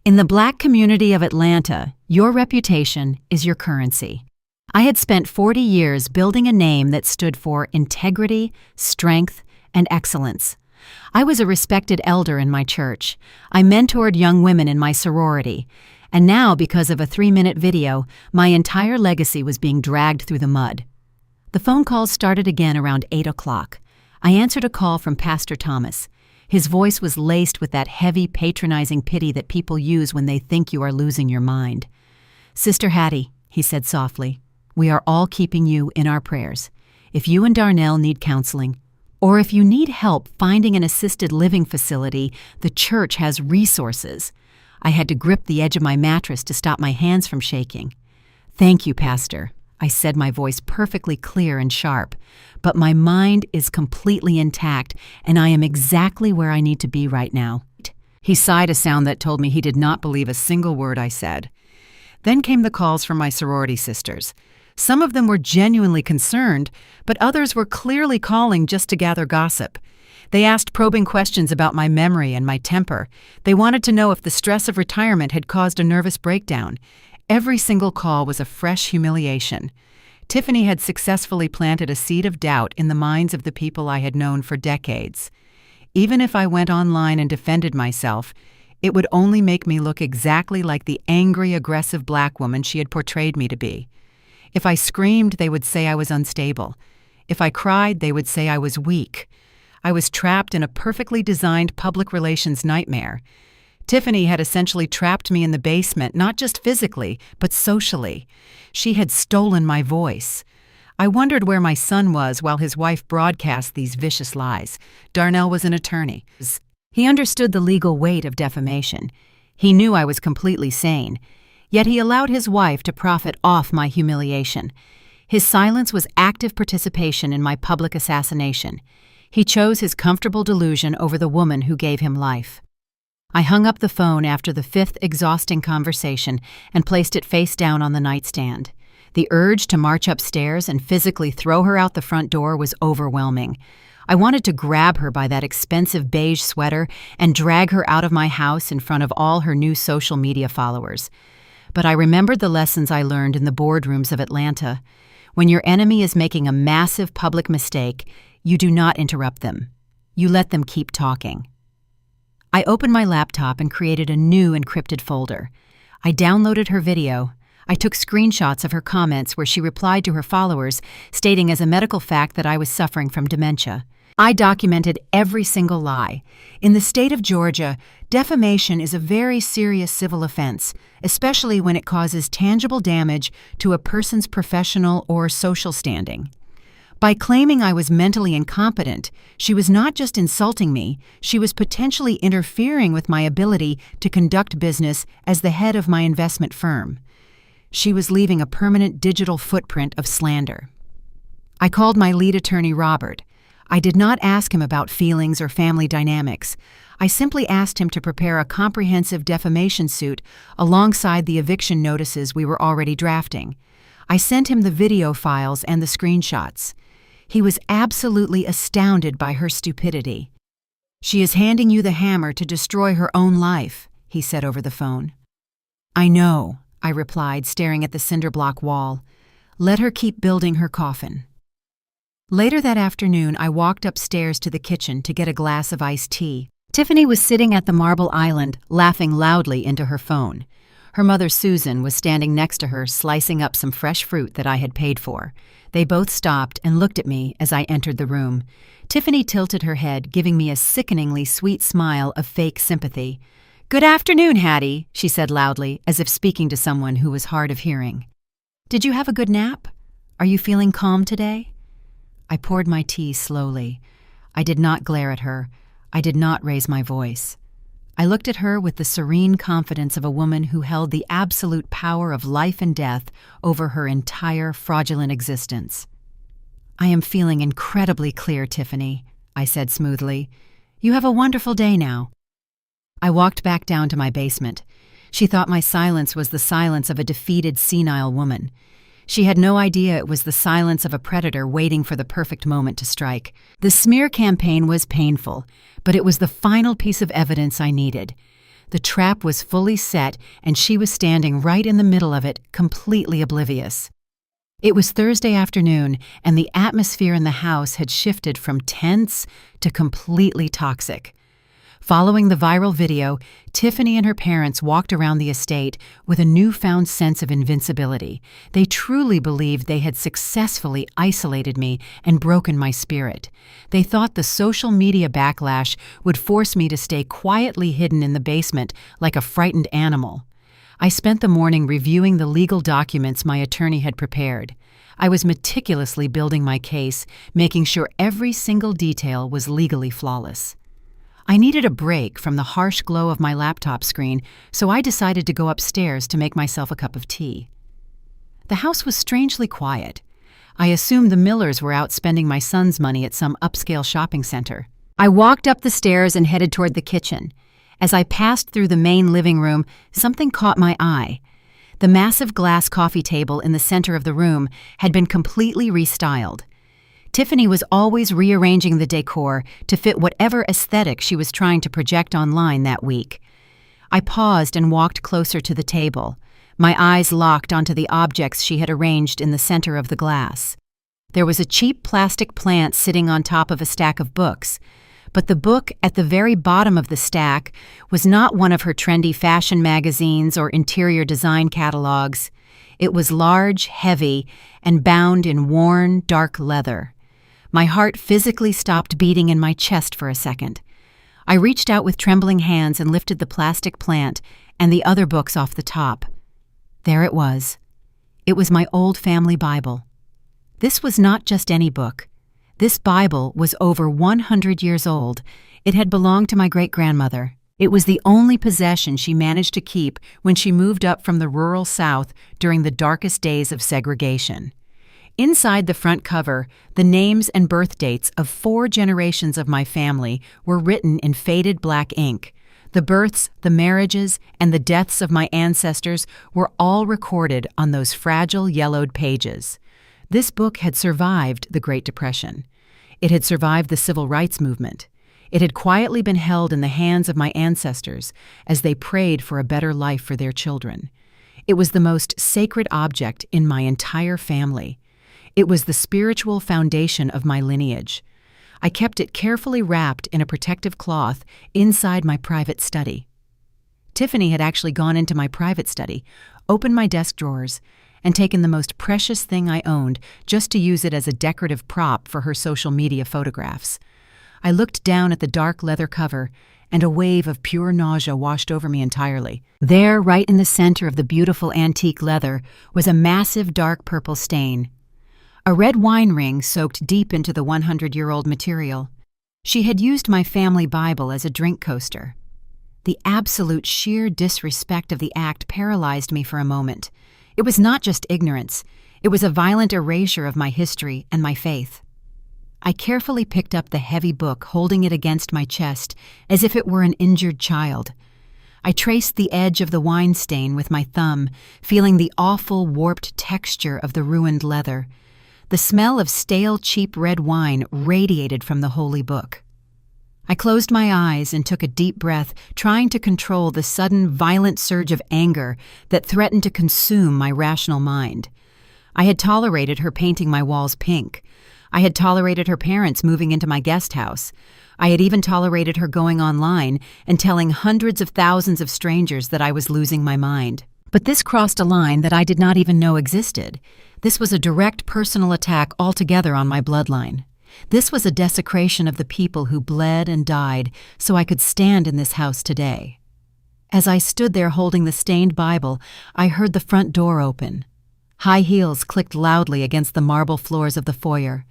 In the Black community of Atlanta, your reputation is your currency. I had spent 40 years building a name that stood for integrity, strength, and excellence. I was a respected elder in my church. I mentored young women in my sorority. And now, because of a 3-minute video, my entire legacy was being dragged through the mud. The phone calls started again around 8 o'clock. I answered a call from Pastor Thomas. His voice was laced with that heavy, patronizing pity that people use when they think you are losing your mind. "Sister Hattie," he said softly, "we are all keeping you in our prayers. If you and Darnell need counseling, or if you need help finding an assisted living facility, the church has resources." I had to grip the edge of my mattress to stop my hands from shaking. "Thank you, Pastor," I said, my voice perfectly clear and sharp. "But my mind is completely intact, and I am exactly where I need to be right now." He sighed, a sound that told me he did not believe a single word I said. Then came the calls from my sorority sisters. Some of them were genuinely concerned, but others were clearly calling just to gather gossip. They asked probing questions about my memory and my temper. They wanted to know if the stress of retirement had caused a nervous breakdown. Every single call was a fresh humiliation. Tiffany had successfully planted a seed of doubt in the minds of the people I had known for decades. Even if I went online and defended myself, it would only make me look exactly like the angry, aggressive black woman she had portrayed me to be. If I screamed, they would say I was unstable. If I cried, they would say I was weak. I was trapped in a perfectly designed public relations nightmare. Tiffany had essentially trapped me in the basement, not just physically, but socially. She had stolen my voice. I wondered where my son was while his wife broadcast these vicious lies. Darnell was an attorney. He understood the legal weight of defamation. He knew I was completely sane. Yet he allowed his wife to profit off my humiliation. His silence was active participation in my public assassination. He chose his comfortable delusion over the woman who gave him life. I hung up the phone after the fifth exhausting conversation and placed it face down on the nightstand. The urge to march upstairs and physically throw her out the front door was overwhelming. I wanted to grab her by that expensive beige sweater and drag her out of my house in front of all her new social media followers. But I remembered the lessons I learned in the boardrooms of Atlanta. When your enemy is making a massive public mistake, you do not interrupt them. You let them keep talking. I opened my laptop and created a new encrypted folder. I downloaded her video. I took screenshots of her comments where she replied to her followers, stating as a medical fact that I was suffering from dementia. I documented every single lie. In the state of Georgia, defamation is a very serious civil offense, especially when it causes tangible damage to a person's professional or social standing. By claiming I was mentally incompetent, she was not just insulting me, she was potentially interfering with my ability to conduct business as the head of my investment firm. She was leaving a permanent digital footprint of slander. I called my lead attorney, Robert. I did not ask him about feelings or family dynamics. I simply asked him to prepare a comprehensive defamation suit alongside the eviction notices we were already drafting. I sent him the video files and the screenshots. He was absolutely astounded by her stupidity. "She is handing you the hammer to destroy her own life," he said over the phone. "I know," I replied, staring at the cinder block wall. "Let her keep building her coffin." Later that afternoon, I walked upstairs to the kitchen to get a glass of iced tea. Tiffany was sitting at the marble island, laughing loudly into her phone. Her mother, Susan, was standing next to her, slicing up some fresh fruit that I had paid for. They both stopped and looked at me as I entered the room. Tiffany tilted her head, giving me a sickeningly sweet smile of fake sympathy. "Good afternoon, Hattie," she said loudly, as if speaking to someone who was hard of hearing. "Did you have a good nap? Are you feeling calm today?" I poured my tea slowly. I did not glare at her. I did not raise my voice. I looked at her with the serene confidence of a woman who held the absolute power of life and death over her entire fraudulent existence. "I am feeling incredibly clear, Tiffany," I said smoothly. "You have a wonderful day now." I walked back down to my basement. She thought my silence was the silence of a defeated, senile woman. She had no idea it was the silence of a predator waiting for the perfect moment to strike. The smear campaign was painful, but it was the final piece of evidence I needed. The trap was fully set, and she was standing right in the middle of it, completely oblivious. It was Thursday afternoon, and the atmosphere in the house had shifted from tense to completely toxic. Following the viral video, Tiffany and her parents walked around the estate with a newfound sense of invincibility. They truly believed they had successfully isolated me and broken my spirit. They thought the social media backlash would force me to stay quietly hidden in the basement like a frightened animal. I spent the morning reviewing the legal documents my attorney had prepared. I was meticulously building my case, making sure every single detail was legally flawless. I needed a break from the harsh glow of my laptop screen, so I decided to go upstairs to make myself a cup of tea. The house was strangely quiet. I assumed the Millers were out spending my son's money at some upscale shopping center. I walked up the stairs and headed toward the kitchen. As I passed through the main living room, something caught my eye. The massive glass coffee table in the center of the room had been completely restyled. Tiffany was always rearranging the decor to fit whatever aesthetic she was trying to project online that week. I paused and walked closer to the table. My eyes locked onto the objects she had arranged in the center of the glass. There was a cheap plastic plant sitting on top of a stack of books, but the book at the very bottom of the stack was not one of her trendy fashion magazines or interior design catalogs. It was large, heavy, and bound in worn, dark leather. My heart physically stopped beating in my chest for a second. I reached out with trembling hands and lifted the plastic plant and the other books off the top. There it was. It was my old family Bible. This was not just any book. This Bible was over 100 years old. It had belonged to my great-grandmother. It was the only possession she managed to keep when she moved up from the rural South during the darkest days of segregation. Inside the front cover, the names and birth dates of 4 generations of my family were written in faded black ink. The births, the marriages, and the deaths of my ancestors were all recorded on those fragile yellowed pages. This book had survived the Great Depression. It had survived the Civil Rights Movement. It had quietly been held in the hands of my ancestors as they prayed for a better life for their children. It was the most sacred object in my entire family. It was the spiritual foundation of my lineage. I kept it carefully wrapped in a protective cloth inside my private study. Tiffany had actually gone into my private study, opened my desk drawers, and taken the most precious thing I owned just to use it as a decorative prop for her social media photographs. I looked down at the dark leather cover, and a wave of pure nausea washed over me entirely. There, right in the center of the beautiful antique leather, was a massive dark purple stain. A red wine ring soaked deep into the 100-year-old material. She had used my family Bible as a drink coaster. The absolute sheer disrespect of the act paralyzed me for a moment. It was not just ignorance. It was a violent erasure of my history and my faith. I carefully picked up the heavy book, holding it against my chest as if it were an injured child. I traced the edge of the wine stain with my thumb, feeling the awful, warped texture of the ruined leather. The smell of stale, cheap red wine radiated from the holy book. I closed my eyes and took a deep breath, trying to control the sudden, violent surge of anger that threatened to consume my rational mind. I had tolerated her painting my walls pink. I had tolerated her parents moving into my guest house. I had even tolerated her going online and telling hundreds of thousands of strangers that I was losing my mind. But this crossed a line that I did not even know existed. This was a direct personal attack altogether on my bloodline. This was a desecration of the people who bled and died so I could stand in this house today. As I stood there holding the stained Bible, I heard the front door open. High heels clicked loudly against the marble floors of the foyer.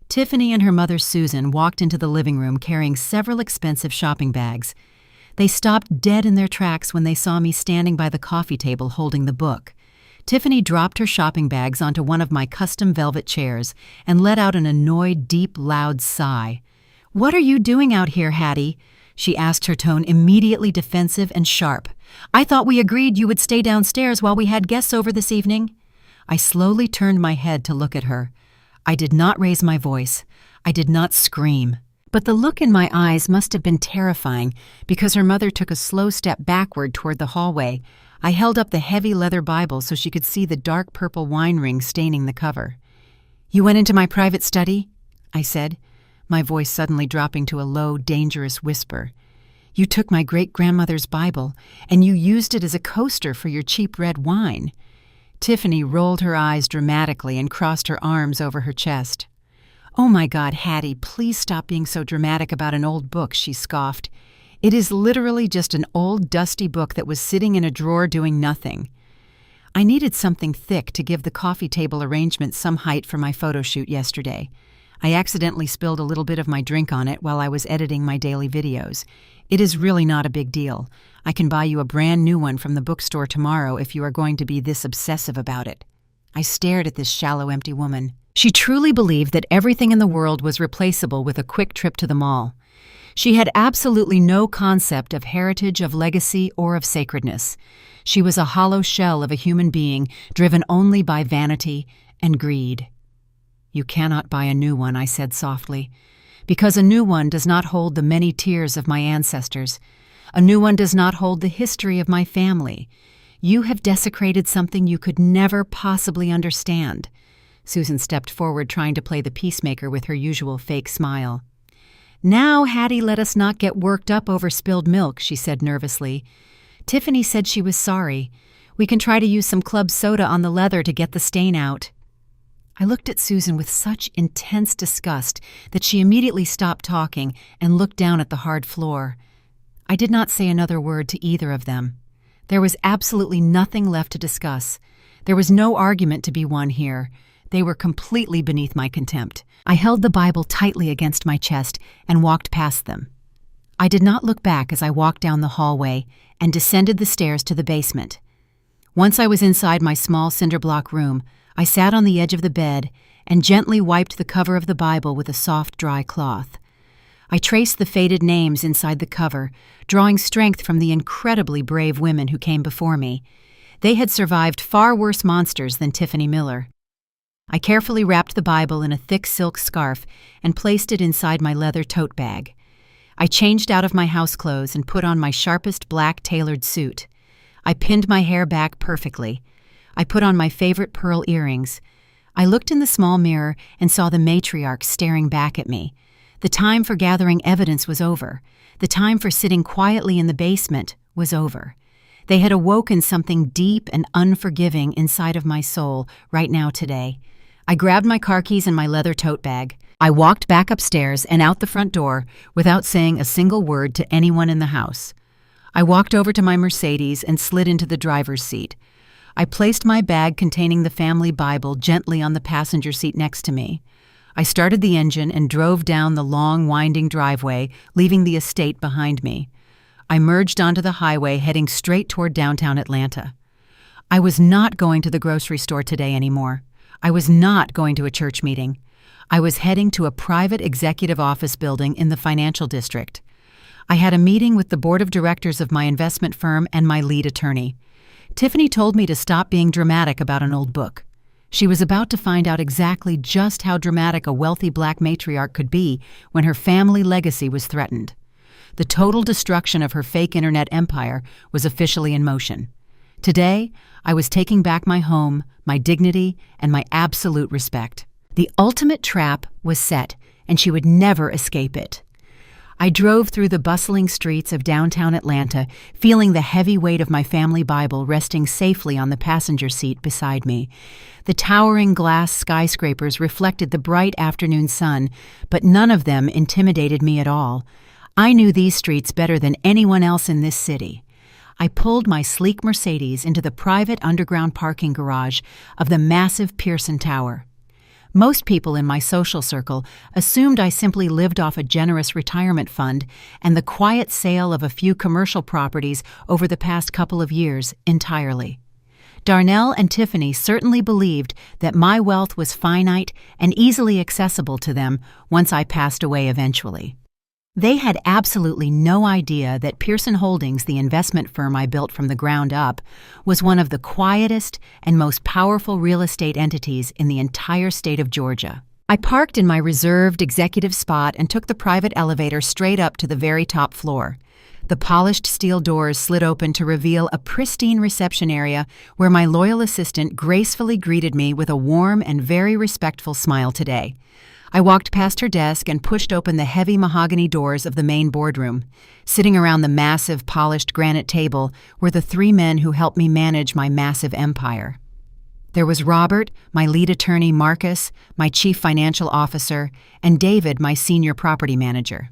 Tiffany and her mother Susan walked into the living room carrying several expensive shopping bags. They stopped dead in their tracks when they saw me standing by the coffee table holding the book. Tiffany dropped her shopping bags onto one of my custom velvet chairs and let out an annoyed, deep, loud sigh. "What are you doing out here, Hattie?" she asked, her tone immediately defensive and sharp. "I thought we agreed you would stay downstairs while we had guests over this evening." I slowly turned my head to look at her. I did not raise my voice. I did not scream. But the look in my eyes must have been terrifying because her mother took a slow step backward toward the hallway. I held up the heavy leather Bible so she could see the dark purple wine ring staining the cover. "You went into my private study?" I said, my voice suddenly dropping to a low, dangerous whisper. You took my great-grandmother's Bible, and you used it as a coaster for your cheap red wine." Tiffany rolled her eyes dramatically and crossed her arms over her chest. "Oh my God, Hattie, please stop being so dramatic about an old book," she scoffed. "It is literally just an old, dusty book that was sitting in a drawer doing nothing." I needed something thick to give the coffee table arrangement some height for my photo shoot yesterday. I accidentally spilled a little bit of my drink on it while I was editing my daily videos. It is really not a big deal. I can buy you a brand new one from the bookstore tomorrow if you are going to be this obsessive about it. I stared at this shallow, empty woman. She truly believed that everything in the world was replaceable with a quick trip to the mall. She had absolutely no concept of heritage, of legacy, or of sacredness. She was a hollow shell of a human being driven only by vanity and greed. "You cannot buy a new one," I said softly, "because a new one does not hold the many tears of my ancestors. A new one does not hold the history of my family. You have desecrated something you could never possibly understand." Susan stepped forward, trying to play the peacemaker with her usual fake smile. "Now, Hattie, let us not get worked up over spilled milk," she said nervously. "Tiffany said she was sorry. We can try to use some club soda on the leather to get the stain out." I looked at Susan with such intense disgust that she immediately stopped talking and looked down at the hard floor. I did not say another word to either of them. There was absolutely nothing left to discuss. There was no argument to be won here. They were completely beneath my contempt. I held the Bible tightly against my chest and walked past them. I did not look back as I walked down the hallway and descended the stairs to the basement. Once I was inside my small cinder-block room, I sat on the edge of the bed and gently wiped the cover of the Bible with a soft, dry cloth. I traced the faded names inside the cover, drawing strength from the incredibly brave women who came before me. They had survived far worse monsters than Tiffany Miller. I carefully wrapped the Bible in a thick silk scarf and placed it inside my leather tote bag. I changed out of my house clothes and put on my sharpest black tailored suit. I pinned my hair back perfectly. I put on my favorite pearl earrings. I looked in the small mirror and saw the matriarch staring back at me. The time for gathering evidence was over. The time for sitting quietly in the basement was over. They had awoken something deep and unforgiving inside of my soul right now today. I grabbed my car keys and my leather tote bag. I walked back upstairs and out the front door without saying a single word to anyone in the house. I walked over to my Mercedes and slid into the driver's seat. I placed my bag containing the family Bible gently on the passenger seat next to me. I started the engine and drove down the long, winding driveway, leaving the estate behind me. I merged onto the highway, heading straight toward downtown Atlanta. I was not going to the grocery store today anymore. I was not going to a church meeting. I was heading to a private executive office building in the financial district. I had a meeting with the board of directors of my investment firm and my lead attorney. Tiffany told me to stop being dramatic about an old book. She was about to find out exactly just how dramatic a wealthy black matriarch could be when her family legacy was threatened. The total destruction of her fake internet empire was officially in motion. Today, I was taking back my home, my dignity, and my absolute respect. The ultimate trap was set, and she would never escape it. I drove through the bustling streets of downtown Atlanta, feeling the heavy weight of my family Bible resting safely on the passenger seat beside me. The towering glass skyscrapers reflected the bright afternoon sun, but none of them intimidated me at all. I knew these streets better than anyone else in this city. I pulled my sleek Mercedes into the private underground parking garage of the massive Pearson Tower. Most people in my social circle assumed I simply lived off a generous retirement fund and the quiet sale of a few commercial properties over the past couple of years entirely. Darnell and Tiffany certainly believed that my wealth was finite and easily accessible to them once I passed away eventually. They had absolutely no idea that Pearson Holdings, the investment firm I built from the ground up, was one of the quietest and most powerful real estate entities in the entire state of Georgia. I parked in my reserved executive spot and took the private elevator straight up to the very top floor. The polished steel doors slid open to reveal a pristine reception area where my loyal assistant gracefully greeted me with a warm and very respectful smile today. I walked past her desk and pushed open the heavy mahogany doors of the main boardroom. Sitting around the massive, polished granite table were the three men who helped me manage my massive empire. There was Robert, my lead attorney Marcus, my chief financial officer, and David, my senior property manager.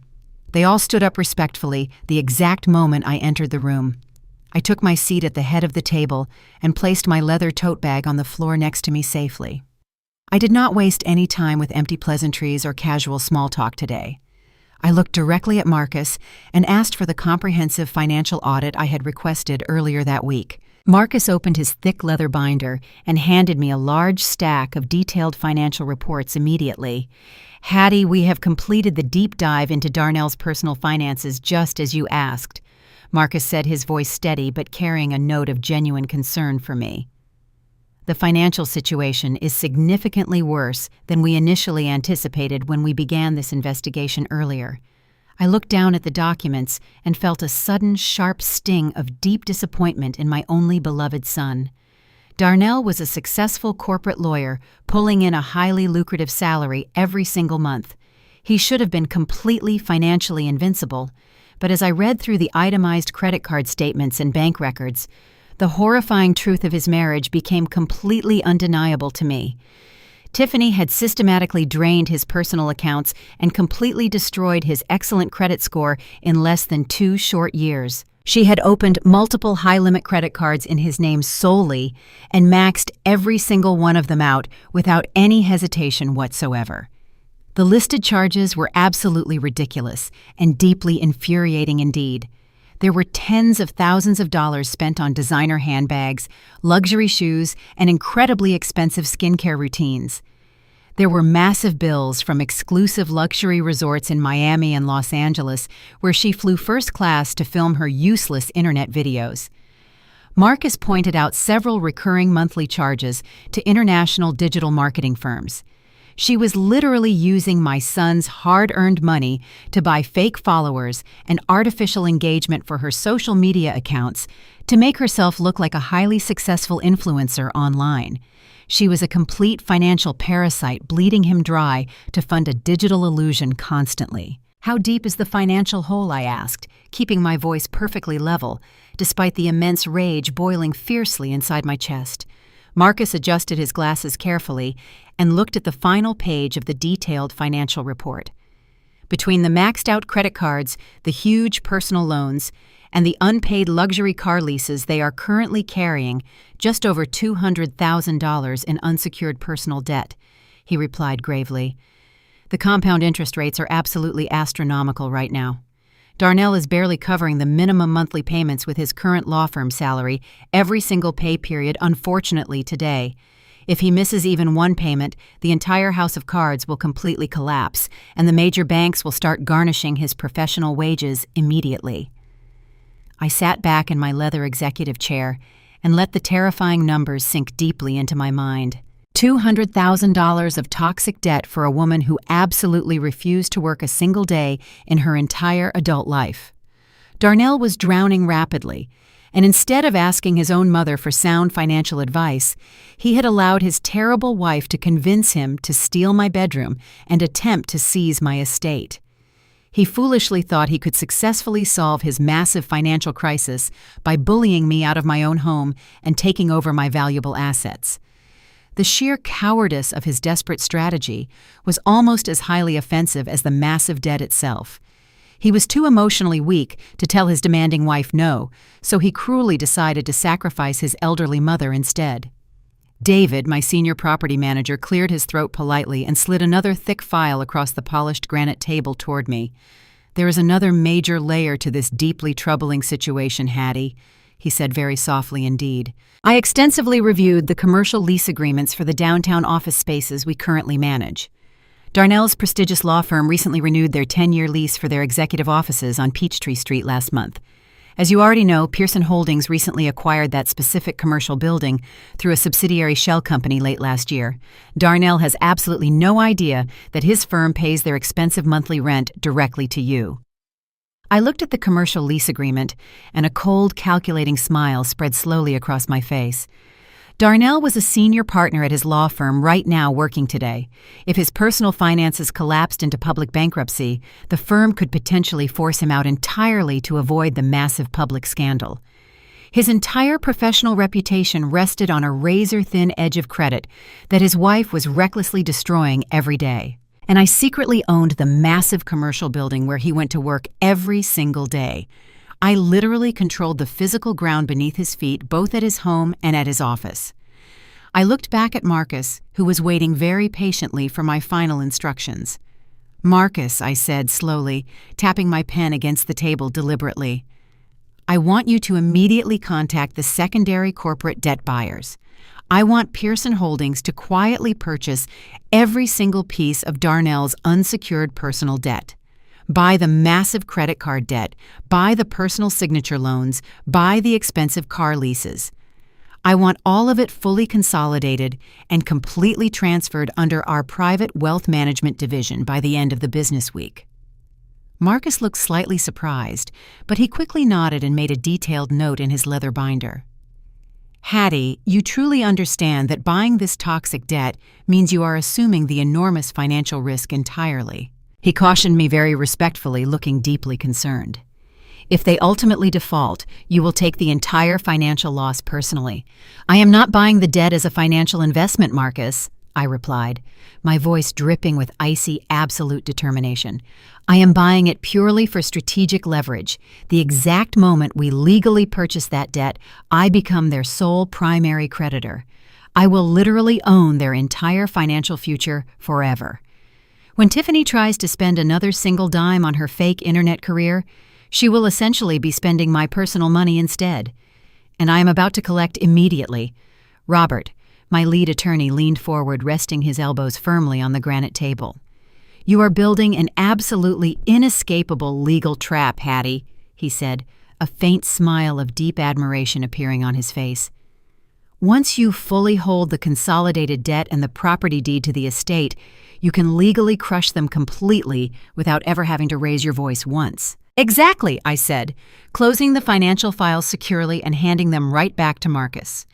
They all stood up respectfully the exact moment I entered the room. I took my seat at the head of the table and placed my leather tote bag on the floor next to me safely. I did not waste any time with empty pleasantries or casual small talk today. I looked directly at Marcus and asked for the comprehensive financial audit I had requested earlier that week. Marcus opened his thick leather binder and handed me a large stack of detailed financial reports immediately. "Hattie, we have completed the deep dive into Darnell's personal finances just as you asked," Marcus said, his voice steady but carrying a note of genuine concern for me. "The financial situation is significantly worse than we initially anticipated when we began this investigation earlier." I looked down at the documents and felt a sudden, sharp sting of deep disappointment in my only beloved son. Darnell was a successful corporate lawyer, pulling in a highly lucrative salary every single month. He should have been completely financially invincible, but as I read through the itemized credit card statements and bank records, the horrifying truth of his marriage became completely undeniable to me. Tiffany had systematically drained his personal accounts and completely destroyed his excellent credit score in less than 2 short years. She had opened multiple high-limit credit cards in his name solely and maxed every single one of them out without any hesitation whatsoever. The listed charges were absolutely ridiculous and deeply infuriating indeed. There were tens of thousands of dollars spent on designer handbags, luxury shoes, and incredibly expensive skincare routines. There were massive bills from exclusive luxury resorts in Miami and Los Angeles, where she flew first class to film her useless internet videos. Marcus pointed out several recurring monthly charges to international digital marketing firms. She was literally using my son's hard-earned money to buy fake followers and artificial engagement for her social media accounts to make herself look like a highly successful influencer online. She was a complete financial parasite, bleeding him dry to fund a digital illusion constantly. "How deep is the financial hole?" I asked, keeping my voice perfectly level, despite the immense rage boiling fiercely inside my chest. Marcus adjusted his glasses carefully and looked at the final page of the detailed financial report. Between the maxed-out credit cards, the huge personal loans, and the unpaid luxury car leases they are currently carrying just over $200,000 in unsecured personal debt, he replied gravely. "The compound interest rates are absolutely astronomical right now. Darnell is barely covering the minimum monthly payments with his current law firm salary every single pay period, unfortunately, today. If he misses even one payment, the entire house of cards will completely collapse, and the major banks will start garnishing his professional wages immediately." I sat back in my leather executive chair and let the terrifying numbers sink deeply into my mind. $200,000 of toxic debt for a woman who absolutely refused to work a single day in her entire adult life. Darnell was drowning rapidly, and instead of asking his own mother for sound financial advice, he had allowed his terrible wife to convince him to steal my bedroom and attempt to seize my estate. He foolishly thought he could successfully solve his massive financial crisis by bullying me out of my own home and taking over my valuable assets. The sheer cowardice of his desperate strategy was almost as highly offensive as the massive debt itself. He was too emotionally weak to tell his demanding wife no, so he cruelly decided to sacrifice his elderly mother instead. David, my senior property manager, cleared his throat politely and slid another thick file across the polished granite table toward me. "There is another major layer to this deeply troubling situation, Hattie," he said very softly indeed. "I extensively reviewed the commercial lease agreements for the downtown office spaces we currently manage. Darnell's prestigious law firm recently renewed their 10-year lease for their executive offices on Peachtree Street last month. As you already know, Pearson Holdings recently acquired that specific commercial building through a subsidiary shell company late last year. Darnell has absolutely no idea that his firm pays their expensive monthly rent directly to you." I looked at the commercial lease agreement, and a cold, calculating smile spread slowly across my face. Darnell was a senior partner at his law firm right now working today. If his personal finances collapsed into public bankruptcy, the firm could potentially force him out entirely to avoid the massive public scandal. His entire professional reputation rested on a razor-thin edge of credit that his wife was recklessly destroying every day. And I secretly owned the massive commercial building where he went to work every single day. I literally controlled the physical ground beneath his feet, both at his home and at his office. I looked back at Marcus, who was waiting very patiently for my final instructions. "Marcus," I said slowly, tapping my pen against the table deliberately, "I want you to immediately contact the secondary corporate debt buyers. I want Pearson Holdings to quietly purchase every single piece of Darnell's unsecured personal debt. Buy the massive credit card debt, buy the personal signature loans, buy the expensive car leases. I want all of it fully consolidated and completely transferred under our private wealth management division by the end of the business week." Marcus looked slightly surprised, but he quickly nodded and made a detailed note in his leather binder. "Hattie, you truly understand that buying this toxic debt means you are assuming the enormous financial risk entirely." He cautioned me very respectfully, looking deeply concerned. "If they ultimately default, you will take the entire financial loss personally." "I am not buying the debt as a financial investment, Marcus," I replied, my voice dripping with icy, absolute determination. "I am buying it purely for strategic leverage. The exact moment we legally purchase that debt, I become their sole primary creditor. I will literally own their entire financial future forever. When Tiffany tries to spend another single dime on her fake internet career, she will essentially be spending my personal money instead. And I am about to collect immediately." Robert, my lead attorney, leaned forward, resting his elbows firmly on the granite table. "You are building an absolutely inescapable legal trap, Hattie," he said, a faint smile of deep admiration appearing on his face. "Once you fully hold the consolidated debt and the property deed to the estate, you can legally crush them completely without ever having to raise your voice once." "Exactly," I said, closing the financial files securely and handing them right back to Marcus.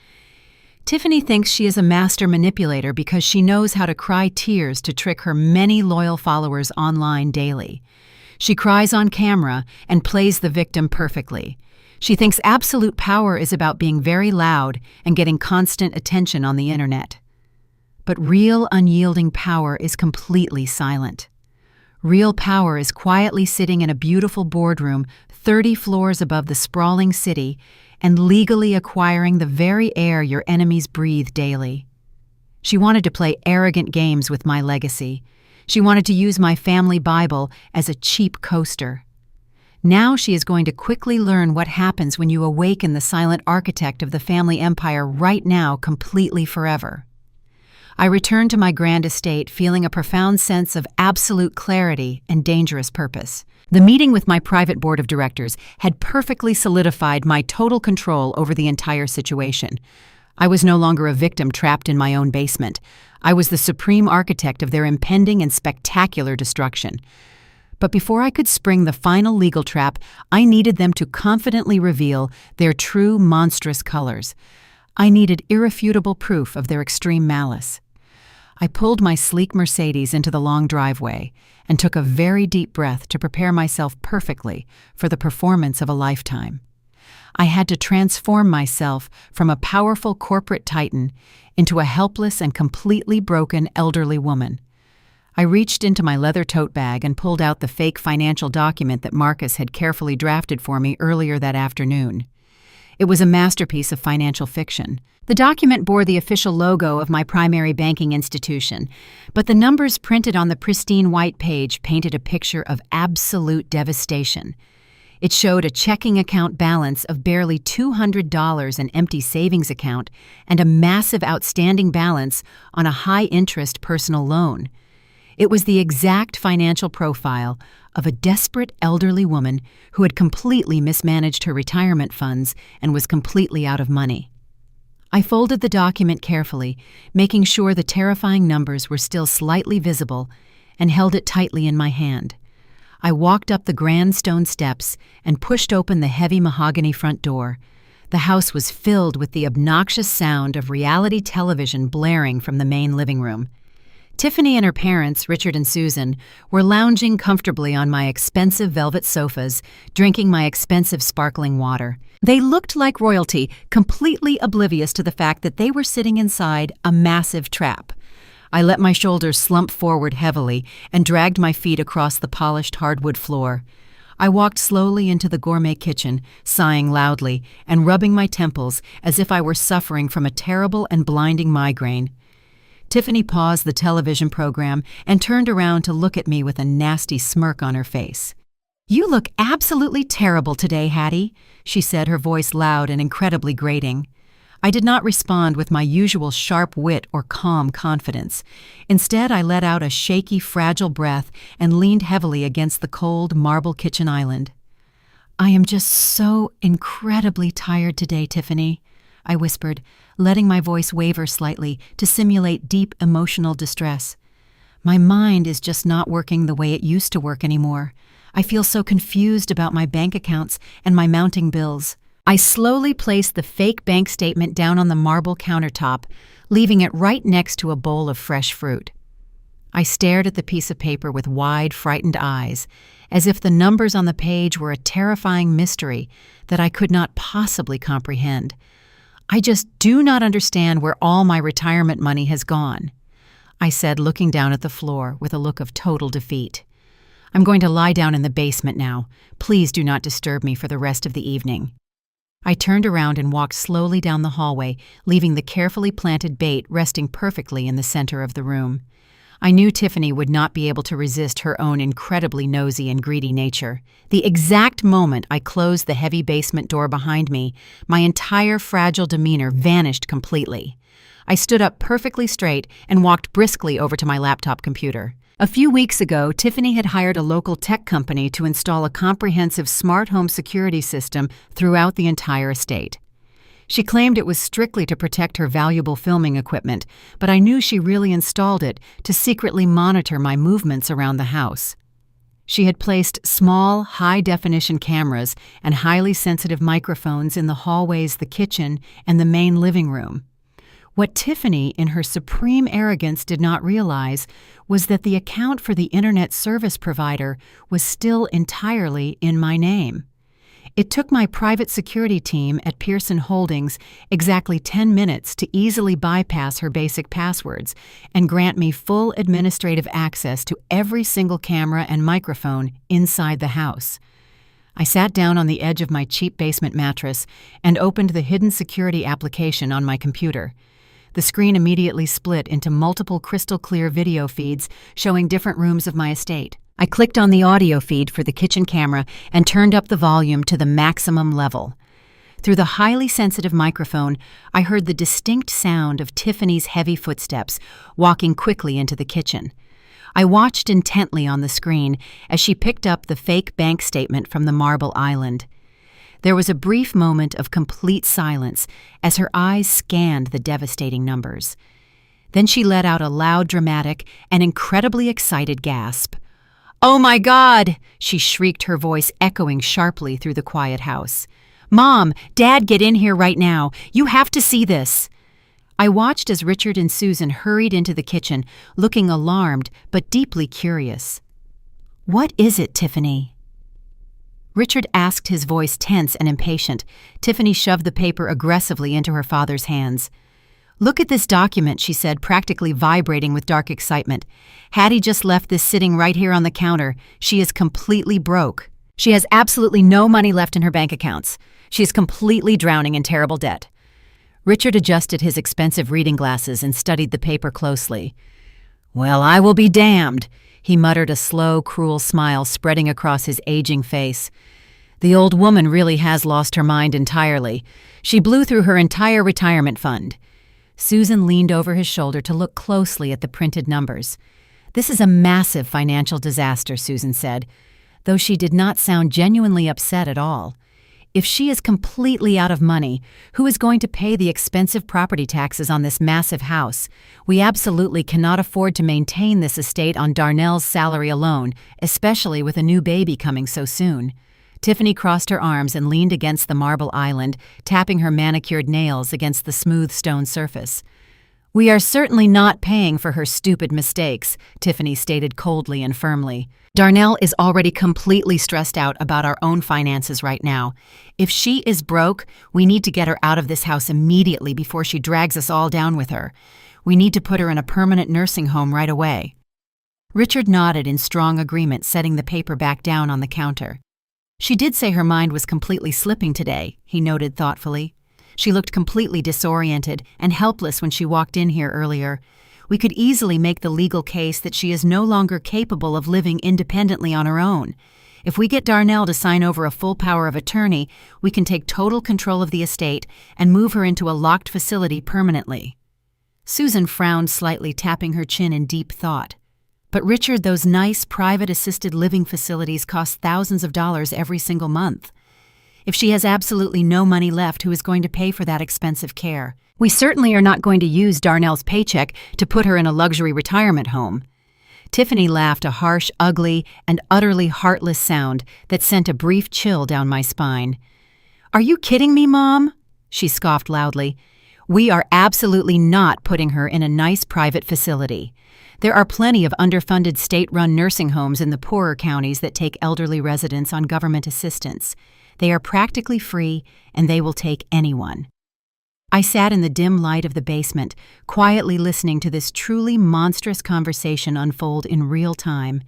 "Tiffany thinks she is a master manipulator because she knows how to cry tears to trick her many loyal followers online daily. She cries on camera and plays the victim perfectly. She thinks absolute power is about being very loud and getting constant attention on the internet. But real unyielding power is completely silent. Real power is quietly sitting in a beautiful boardroom 30 floors above the sprawling city and legally acquiring the very air your enemies breathe daily. She wanted to play arrogant games with my legacy. She wanted to use my family Bible as a cheap coaster. Now she is going to quickly learn what happens when you awaken the silent architect of the family empire right now completely forever." I returned to my grand estate feeling a profound sense of absolute clarity and dangerous purpose. The meeting with my private board of directors had perfectly solidified my total control over the entire situation. I was no longer a victim trapped in my own basement. I was the supreme architect of their impending and spectacular destruction. But before I could spring the final legal trap, I needed them to confidently reveal their true monstrous colors. I needed irrefutable proof of their extreme malice. I pulled my sleek Mercedes into the long driveway and took a very deep breath to prepare myself perfectly for the performance of a lifetime. I had to transform myself from a powerful corporate titan into a helpless and completely broken elderly woman. I reached into my leather tote bag and pulled out the fake financial document that Marcus had carefully drafted for me earlier that afternoon. It was a masterpiece of financial fiction. The document bore the official logo of my primary banking institution, but the numbers printed on the pristine white page painted a picture of absolute devastation. It showed a checking account balance of barely $200, an empty savings account, and a massive outstanding balance on a high-interest personal loan. It was the exact financial profile of a desperate elderly woman who had completely mismanaged her retirement funds and was completely out of money. I folded the document carefully, making sure the terrifying numbers were still slightly visible, and held it tightly in my hand. I walked up the grand stone steps and pushed open the heavy mahogany front door. The house was filled with the obnoxious sound of reality television blaring from the main living room. Tiffany and her parents, Richard and Susan, were lounging comfortably on my expensive velvet sofas, drinking my expensive sparkling water. They looked like royalty, completely oblivious to the fact that they were sitting inside a massive trap. I let my shoulders slump forward heavily and dragged my feet across the polished hardwood floor. I walked slowly into the gourmet kitchen, sighing loudly and rubbing my temples as if I were suffering from a terrible and blinding migraine. Tiffany paused the television program and turned around to look at me with a nasty smirk on her face. "You look absolutely terrible today, Hattie," she said, her voice loud and incredibly grating. I did not respond with my usual sharp wit or calm confidence. Instead, I let out a shaky, fragile breath and leaned heavily against the cold marble kitchen island. "I am just so incredibly tired today, Tiffany," I whispered, letting my voice waver slightly to simulate deep emotional distress. "My mind is just not working the way it used to work anymore. I feel so confused about my bank accounts and my mounting bills." I slowly placed the fake bank statement down on the marble countertop, leaving it right next to a bowl of fresh fruit. I stared at the piece of paper with wide, frightened eyes, as if the numbers on the page were a terrifying mystery that I could not possibly comprehend. "I just do not understand where all my retirement money has gone," I said, looking down at the floor with a look of total defeat. "I'm going to lie down in the basement now. Please do not disturb me for the rest of the evening." I turned around and walked slowly down the hallway, leaving the carefully planted bait resting perfectly in the center of the room. I knew Tiffany would not be able to resist her own incredibly nosy and greedy nature. The exact moment I closed the heavy basement door behind me, my entire fragile demeanor vanished completely. I stood up perfectly straight and walked briskly over to my laptop computer. A few weeks ago, Tiffany had hired a local tech company to install a comprehensive smart home security system throughout the entire estate. She claimed it was strictly to protect her valuable filming equipment, but I knew she really installed it to secretly monitor my movements around the house. She had placed small, high-definition cameras and highly sensitive microphones in the hallways, the kitchen, and the main living room. What Tiffany, in her supreme arrogance, did not realize was that the account for the internet service provider was still entirely in my name. It took my private security team at Pearson Holdings exactly 10 minutes to easily bypass her basic passwords and grant me full administrative access to every single camera and microphone inside the house. I sat down on the edge of my cheap basement mattress and opened the hidden security application on my computer. The screen immediately split into multiple crystal-clear video feeds showing different rooms of my estate. I clicked on the audio feed for the kitchen camera and turned up the volume to the maximum level. Through the highly sensitive microphone, I heard the distinct sound of Tiffany's heavy footsteps walking quickly into the kitchen. I watched intently on the screen as she picked up the fake bank statement from the marble island. There was a brief moment of complete silence as her eyes scanned the devastating numbers. Then she let out a loud, dramatic, and incredibly excited gasp. "Oh my God!" she shrieked, her voice echoing sharply through the quiet house. "Mom, Dad, get in here right now. You have to see this." I watched as Richard and Susan hurried into the kitchen, looking alarmed but deeply curious. "What is it, Tiffany?" Richard asked, his voice tense and impatient. Tiffany shoved the paper aggressively into her father's hands. "Look at this document," she said, practically vibrating with dark excitement. "Hattie just left this sitting right here on the counter. She is completely broke. She has absolutely no money left in her bank accounts. She is completely drowning in terrible debt." Richard adjusted his expensive reading glasses and studied the paper closely. "Well, I will be damned," he muttered, a slow, cruel smile spreading across his aging face. "The old woman really has lost her mind entirely. She blew through her entire retirement fund." Susan leaned over his shoulder to look closely at the printed numbers. "This is a massive financial disaster," Susan said, though she did not sound genuinely upset at all. "If she is completely out of money, who is going to pay the expensive property taxes on this massive house? We absolutely cannot afford to maintain this estate on Darnell's salary alone, especially with a new baby coming so soon." Tiffany crossed her arms and leaned against the marble island, tapping her manicured nails against the smooth stone surface. "We are certainly not paying for her stupid mistakes," Tiffany stated coldly and firmly. "Darnell is already completely stressed out about our own finances right now. If she is broke, we need to get her out of this house immediately before she drags us all down with her. We need to put her in a permanent nursing home right away." Richard nodded in strong agreement, setting the paper back down on the counter. "She did say her mind was completely slipping today," he noted thoughtfully. "She looked completely disoriented and helpless when she walked in here earlier. We could easily make the legal case that she is no longer capable of living independently on her own. If we get Darnell to sign over a full power of attorney, we can take total control of the estate and move her into a locked facility permanently." Susan frowned slightly, tapping her chin in deep thought. "But Richard, those nice private assisted living facilities cost thousands of dollars every single month. If she has absolutely no money left, who is going to pay for that expensive care? We certainly are not going to use Darnell's paycheck to put her in a luxury retirement home." Tiffany laughed, a harsh, ugly, and utterly heartless sound that sent a brief chill down my spine. "Are you kidding me, Mom?" she scoffed loudly. "We are absolutely not putting her in a nice private facility. There are plenty of underfunded state-run nursing homes in the poorer counties that take elderly residents on government assistance. They are practically free, and they will take anyone." I sat in the dim light of the basement, quietly listening to this truly monstrous conversation unfold in real time.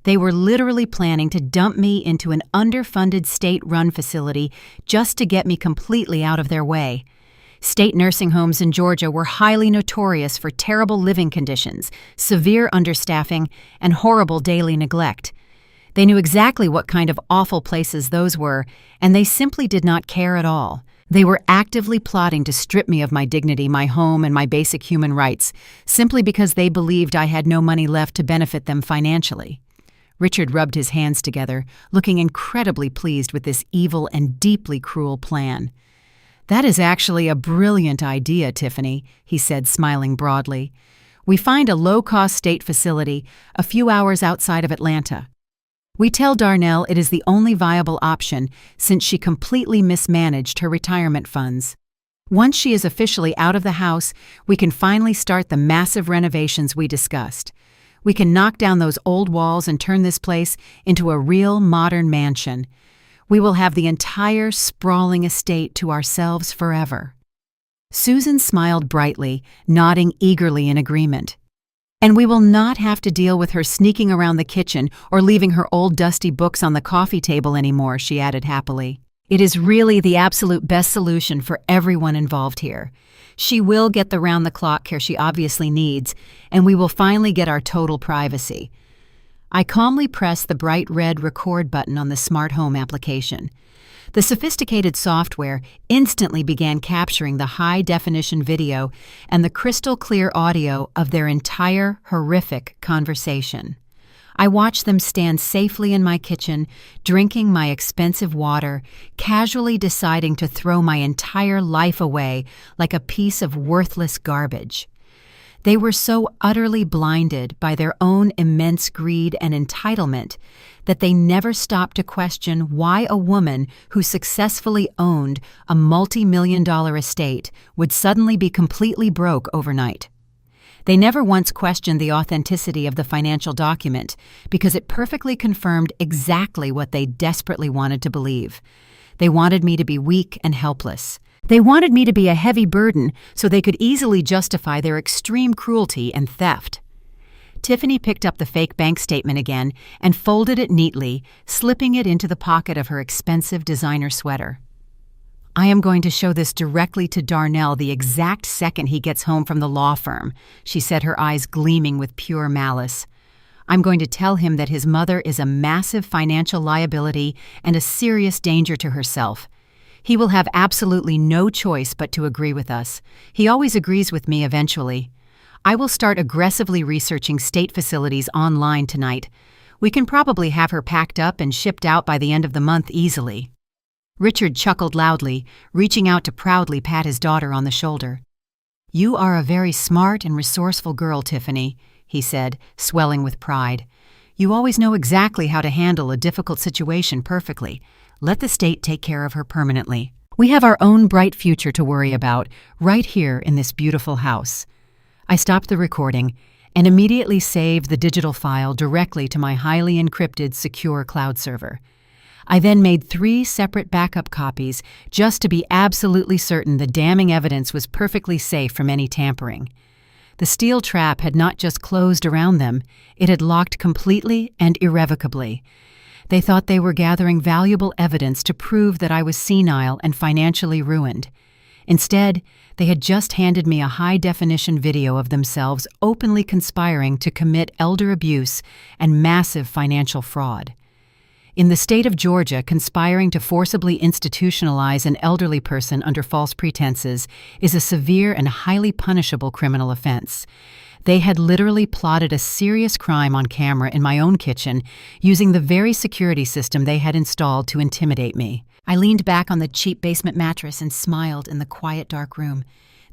They were literally planning to dump me into an underfunded state-run facility just to get me completely out of their way. State nursing homes in Georgia were highly notorious for terrible living conditions, severe understaffing, and horrible daily neglect. They knew exactly what kind of awful places those were, and they simply did not care at all. They were actively plotting to strip me of my dignity, my home, and my basic human rights, simply because they believed I had no money left to benefit them financially. Richard rubbed his hands together, looking incredibly pleased with this evil and deeply cruel plan. "That is actually a brilliant idea, Tiffany," he said, smiling broadly. "We find a low-cost state facility a few hours outside of Atlanta. We tell Darnell it is the only viable option since she completely mismanaged her retirement funds. Once she is officially out of the house, we can finally start the massive renovations we discussed. We can knock down those old walls and turn this place into a real modern mansion. We will have the entire sprawling estate to ourselves forever." Susan smiled brightly, nodding eagerly in agreement. "And we will not have to deal with her sneaking around the kitchen or leaving her old dusty books on the coffee table anymore," she added happily. "It is really the absolute best solution for everyone involved here. She will get the round-the-clock care she obviously needs, and we will finally get our total privacy." I calmly pressed the bright red record button on the smart home application. The sophisticated software instantly began capturing the high-definition video and the crystal-clear audio of their entire horrific conversation. I watched them stand safely in my kitchen, drinking my expensive water, casually deciding to throw my entire life away like a piece of worthless garbage. They were so utterly blinded by their own immense greed and entitlement that they never stopped to question why a woman who successfully owned a multi-million-dollar estate would suddenly be completely broke overnight. They never once questioned the authenticity of the financial document because it perfectly confirmed exactly what they desperately wanted to believe. They wanted me to be weak and helpless. They wanted me to be a heavy burden so they could easily justify their extreme cruelty and theft. Tiffany picked up the fake bank statement again and folded it neatly, slipping it into the pocket of her expensive designer sweater. "I am going to show this directly to Darnell the exact second he gets home from the law firm," she said, her eyes gleaming with pure malice. "I'm going to tell him that his mother is a massive financial liability and a serious danger to herself. He will have absolutely no choice but to agree with us. He always agrees with me eventually. I will start aggressively researching state facilities online tonight. We can probably have her packed up and shipped out by the end of the month easily." Richard chuckled loudly, reaching out to proudly pat his daughter on the shoulder. "You are a very smart and resourceful girl, Tiffany," he said, swelling with pride. "You always know exactly how to handle a difficult situation perfectly. Let the state take care of her permanently. We have our own bright future to worry about right here in this beautiful house." I stopped the recording and immediately saved the digital file directly to my highly encrypted, secure cloud server. I then made 3 separate backup copies just to be absolutely certain the damning evidence was perfectly safe from any tampering. The steel trap had not just closed around them, it had locked completely and irrevocably. They thought they were gathering valuable evidence to prove that I was senile and financially ruined. Instead, they had just handed me a high-definition video of themselves openly conspiring to commit elder abuse and massive financial fraud. In the state of Georgia, conspiring to forcibly institutionalize an elderly person under false pretenses is a severe and highly punishable criminal offense. They had literally plotted a serious crime on camera in my own kitchen, using the very security system they had installed to intimidate me. I leaned back on the cheap basement mattress and smiled in the quiet, dark room.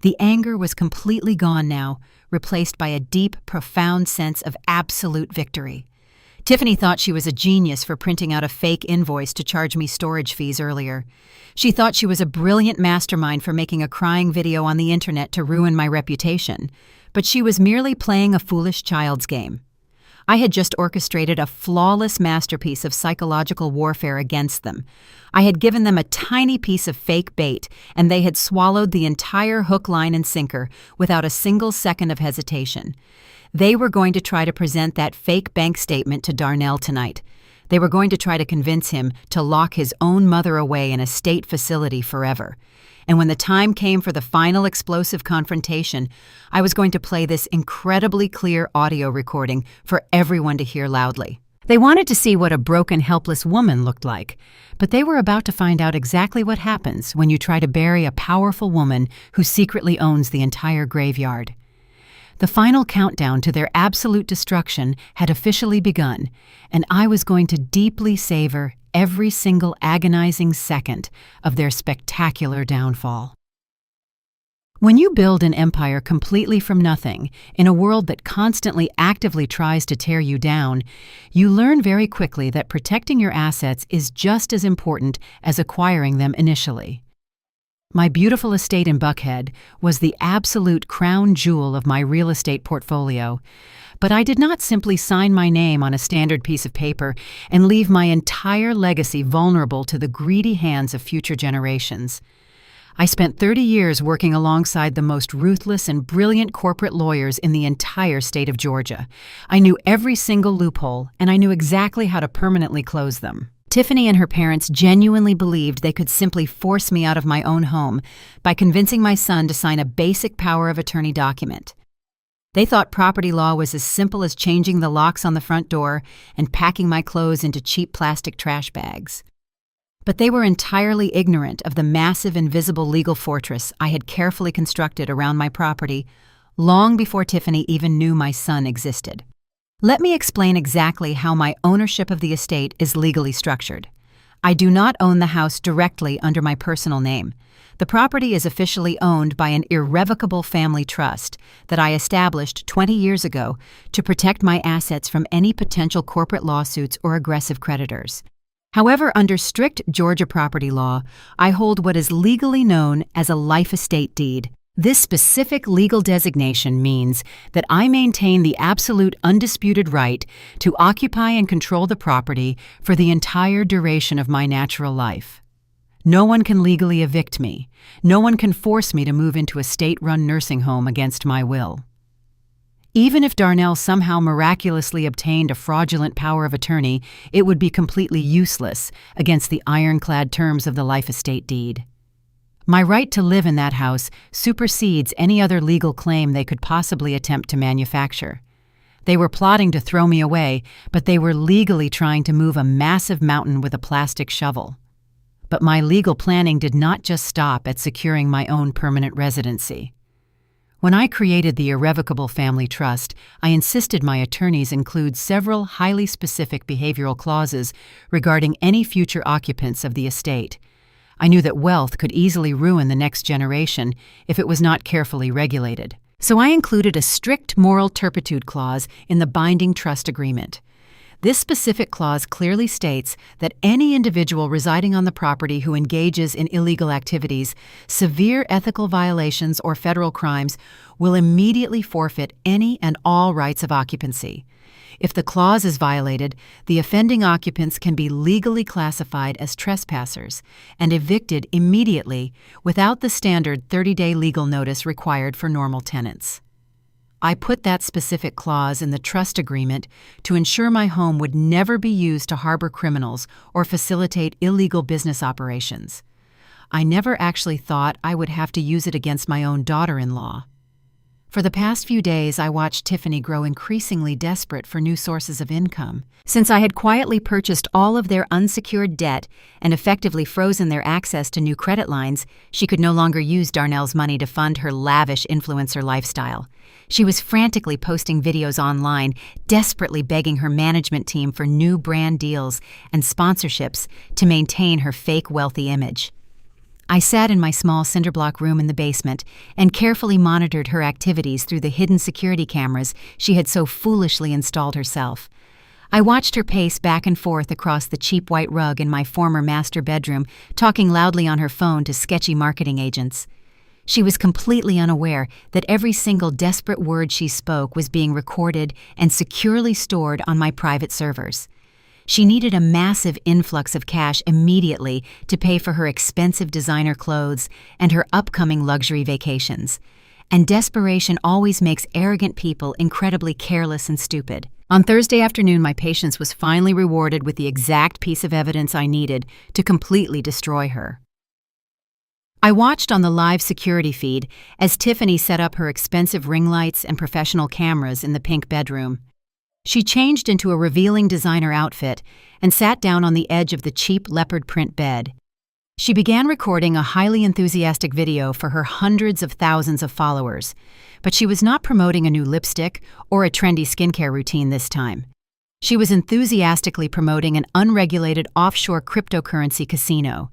The anger was completely gone now, replaced by a deep, profound sense of absolute victory. Tiffany thought she was a genius for printing out a fake invoice to charge me storage fees earlier. She thought she was a brilliant mastermind for making a crying video on the internet to ruin my reputation, but she was merely playing a foolish child's game. I had just orchestrated a flawless masterpiece of psychological warfare against them. I had given them a tiny piece of fake bait, and they had swallowed the entire hook, line, and sinker without a single second of hesitation. They were going to try to present that fake bank statement to Darnell tonight. They were going to try to convince him to lock his own mother away in a state facility forever. And when the time came for the final explosive confrontation, I was going to play this incredibly clear audio recording for everyone to hear loudly. They wanted to see what a broken, helpless woman looked like, but they were about to find out exactly what happens when you try to bury a powerful woman who secretly owns the entire graveyard. The final countdown to their absolute destruction had officially begun, and I was going to deeply savor every single agonizing second of their spectacular downfall. When you build an empire completely from nothing, in a world that constantly actively tries to tear you down, you learn very quickly that protecting your assets is just as important as acquiring them initially. My beautiful estate in Buckhead was the absolute crown jewel of my real estate portfolio, but I did not simply sign my name on a standard piece of paper and leave my entire legacy vulnerable to the greedy hands of future generations. I spent 30 years working alongside the most ruthless and brilliant corporate lawyers in the entire state of Georgia. I knew every single loophole, and I knew exactly how to permanently close them. Tiffany and her parents genuinely believed they could simply force me out of my own home by convincing my son to sign a basic power of attorney document. They thought property law was as simple as changing the locks on the front door and packing my clothes into cheap plastic trash bags. But they were entirely ignorant of the massive invisible legal fortress I had carefully constructed around my property long before Tiffany even knew my son existed. Let me explain exactly how my ownership of the estate is legally structured. I do not own the house directly under my personal name. The property is officially owned by an irrevocable family trust that I established 20 years ago to protect my assets from any potential corporate lawsuits or aggressive creditors. However, under strict Georgia property law, I hold what is legally known as a life estate deed. This specific legal designation means that I maintain the absolute undisputed right to occupy and control the property for the entire duration of my natural life. No one can legally evict me. No one can force me to move into a state-run nursing home against my will. Even if Darnell somehow miraculously obtained a fraudulent power of attorney, it would be completely useless against the ironclad terms of the life estate deed. My right to live in that house supersedes any other legal claim they could possibly attempt to manufacture. They were plotting to throw me away, but they were legally trying to move a massive mountain with a plastic shovel. But my legal planning did not just stop at securing my own permanent residency. When I created the Irrevocable Family Trust, I insisted my attorneys include several highly specific behavioral clauses regarding any future occupants of the estate. I knew that wealth could easily ruin the next generation if it was not carefully regulated. So I included a strict moral turpitude clause in the binding trust agreement. This specific clause clearly states that any individual residing on the property who engages in illegal activities, severe ethical violations, or federal crimes will immediately forfeit any and all rights of occupancy. If the clause is violated, the offending occupants can be legally classified as trespassers and evicted immediately without the standard 30-day legal notice required for normal tenants. I put that specific clause in the trust agreement to ensure my home would never be used to harbor criminals or facilitate illegal business operations. I never actually thought I would have to use it against my own daughter-in-law. For the past few days, I watched Tiffany grow increasingly desperate for new sources of income. Since I had quietly purchased all of their unsecured debt and effectively frozen their access to new credit lines, she could no longer use Darnell's money to fund her lavish influencer lifestyle. She was frantically posting videos online, desperately begging her management team for new brand deals and sponsorships to maintain her fake wealthy image. I sat in my small cinder-block room in the basement and carefully monitored her activities through the hidden security cameras she had so foolishly installed herself. I watched her pace back and forth across the cheap white rug in my former master bedroom, talking loudly on her phone to sketchy marketing agents. She was completely unaware that every single desperate word she spoke was being recorded and securely stored on my private servers. She needed a massive influx of cash immediately to pay for her expensive designer clothes and her upcoming luxury vacations. And desperation always makes arrogant people incredibly careless and stupid. On Thursday afternoon, my patience was finally rewarded with the exact piece of evidence I needed to completely destroy her. I watched on the live security feed as Tiffany set up her expensive ring lights and professional cameras in the pink bedroom. She changed into a revealing designer outfit and sat down on the edge of the cheap leopard print bed. She began recording a highly enthusiastic video for her hundreds of thousands of followers, but she was not promoting a new lipstick or a trendy skincare routine this time. She was enthusiastically promoting an unregulated offshore cryptocurrency casino.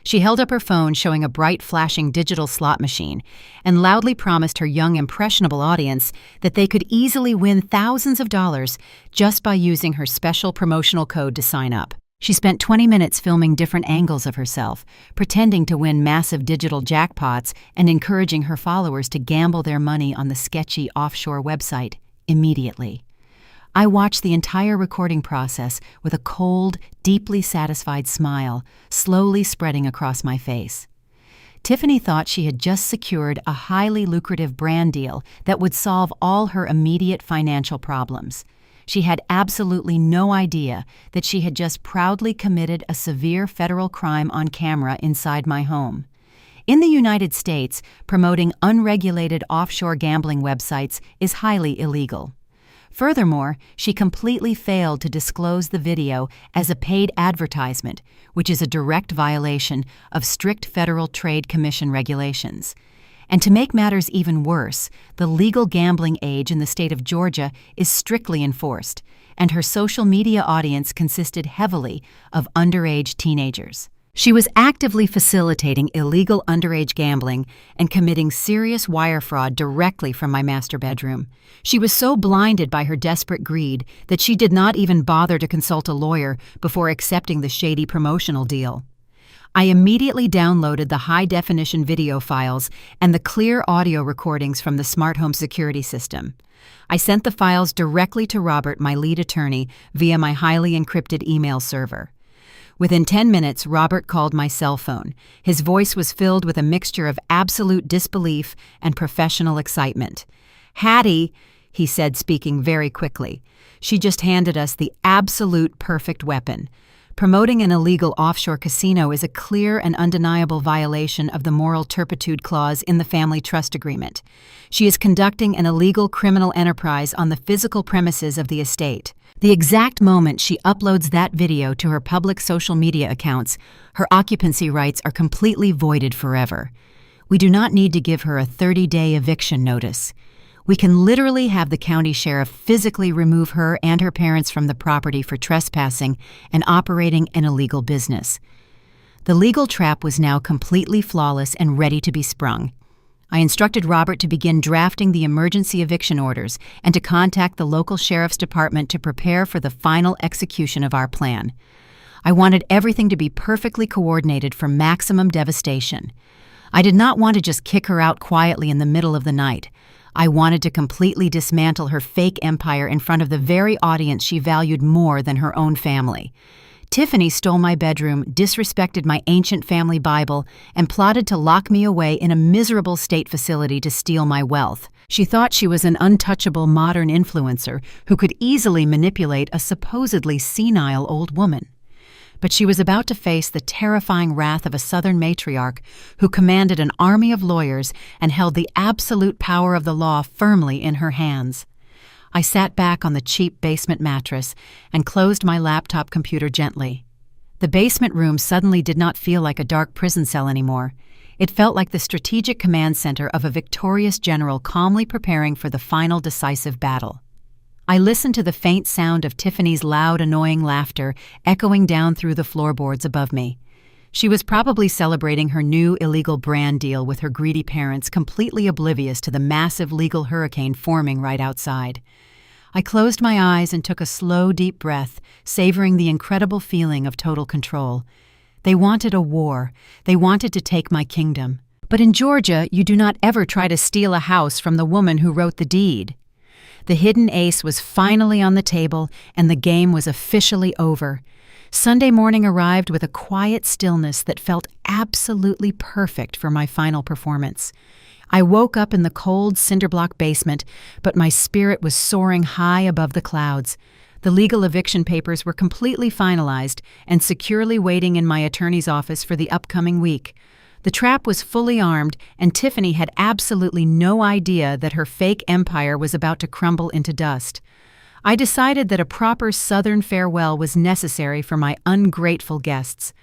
She held up her phone showing a bright flashing digital slot machine and loudly promised her young impressionable audience that they could easily win thousands of dollars just by using her special promotional code to sign up. She spent 20 minutes filming different angles of herself, pretending to win massive digital jackpots and encouraging her followers to gamble their money on the sketchy offshore website immediately. I watched the entire recording process with a cold, deeply satisfied smile slowly spreading across my face. Tiffany thought she had just secured a highly lucrative brand deal that would solve all her immediate financial problems. She had absolutely no idea that she had just proudly committed a severe federal crime on camera inside my home. In the United States, promoting unregulated offshore gambling websites is highly illegal. Furthermore, she completely failed to disclose the video as a paid advertisement, which is a direct violation of strict Federal Trade Commission regulations. And to make matters even worse, the legal gambling age in the state of Georgia is strictly enforced, and her social media audience consisted heavily of underage teenagers. She was actively facilitating illegal underage gambling and committing serious wire fraud directly from my master bedroom. She was so blinded by her desperate greed that she did not even bother to consult a lawyer before accepting the shady promotional deal. I immediately downloaded the high-definition video files and the clear audio recordings from the smart home security system. I sent the files directly to Robert, my lead attorney, via my highly encrypted email server. Within 10 minutes, Robert called my cell phone. His voice was filled with a mixture of absolute disbelief and professional excitement. "Hattie," he said, speaking very quickly, "she just handed us the absolute perfect weapon. Promoting an illegal offshore casino is a clear and undeniable violation of the moral turpitude clause in the family trust agreement. She is conducting an illegal criminal enterprise on the physical premises of the estate. The exact moment she uploads that video to her public social media accounts, her occupancy rights are completely voided forever. We do not need to give her a 30-day eviction notice. We can literally have the county sheriff physically remove her and her parents from the property for trespassing and operating an illegal business." The legal trap was now completely flawless and ready to be sprung. I instructed Robert to begin drafting the emergency eviction orders and to contact the local sheriff's department to prepare for the final execution of our plan. I wanted everything to be perfectly coordinated for maximum devastation. I did not want to just kick her out quietly in the middle of the night. I wanted to completely dismantle her fake empire in front of the very audience she valued more than her own family. Tiffany stole my bedroom, disrespected my ancient family Bible, and plotted to lock me away in a miserable state facility to steal my wealth. She thought she was an untouchable modern influencer who could easily manipulate a supposedly senile old woman. But she was about to face the terrifying wrath of a Southern matriarch who commanded an army of lawyers and held the absolute power of the law firmly in her hands. I sat back on the cheap basement mattress and closed my laptop computer gently. The basement room suddenly did not feel like a dark prison cell anymore. It felt like the strategic command center of a victorious general calmly preparing for the final decisive battle. I listened to the faint sound of Tiffany's loud, annoying laughter echoing down through the floorboards above me. She was probably celebrating her new illegal brand deal with her greedy parents, completely oblivious to the massive legal hurricane forming right outside. I closed my eyes and took a slow, deep breath, savoring the incredible feeling of total control. They wanted a war. They wanted to take my kingdom. But in Georgia, you do not ever try to steal a house from the woman who wrote the deed. The hidden ace was finally on the table, and the game was officially over. Sunday morning arrived with a quiet stillness that felt absolutely perfect for my final performance. I woke up in the cold cinderblock basement, but my spirit was soaring high above the clouds. The legal eviction papers were completely finalized and securely waiting in my attorney's office for the upcoming week. The trap was fully armed, and Tiffany had absolutely no idea that her fake empire was about to crumble into dust. I decided that a proper Southern farewell was necessary for my ungrateful guests.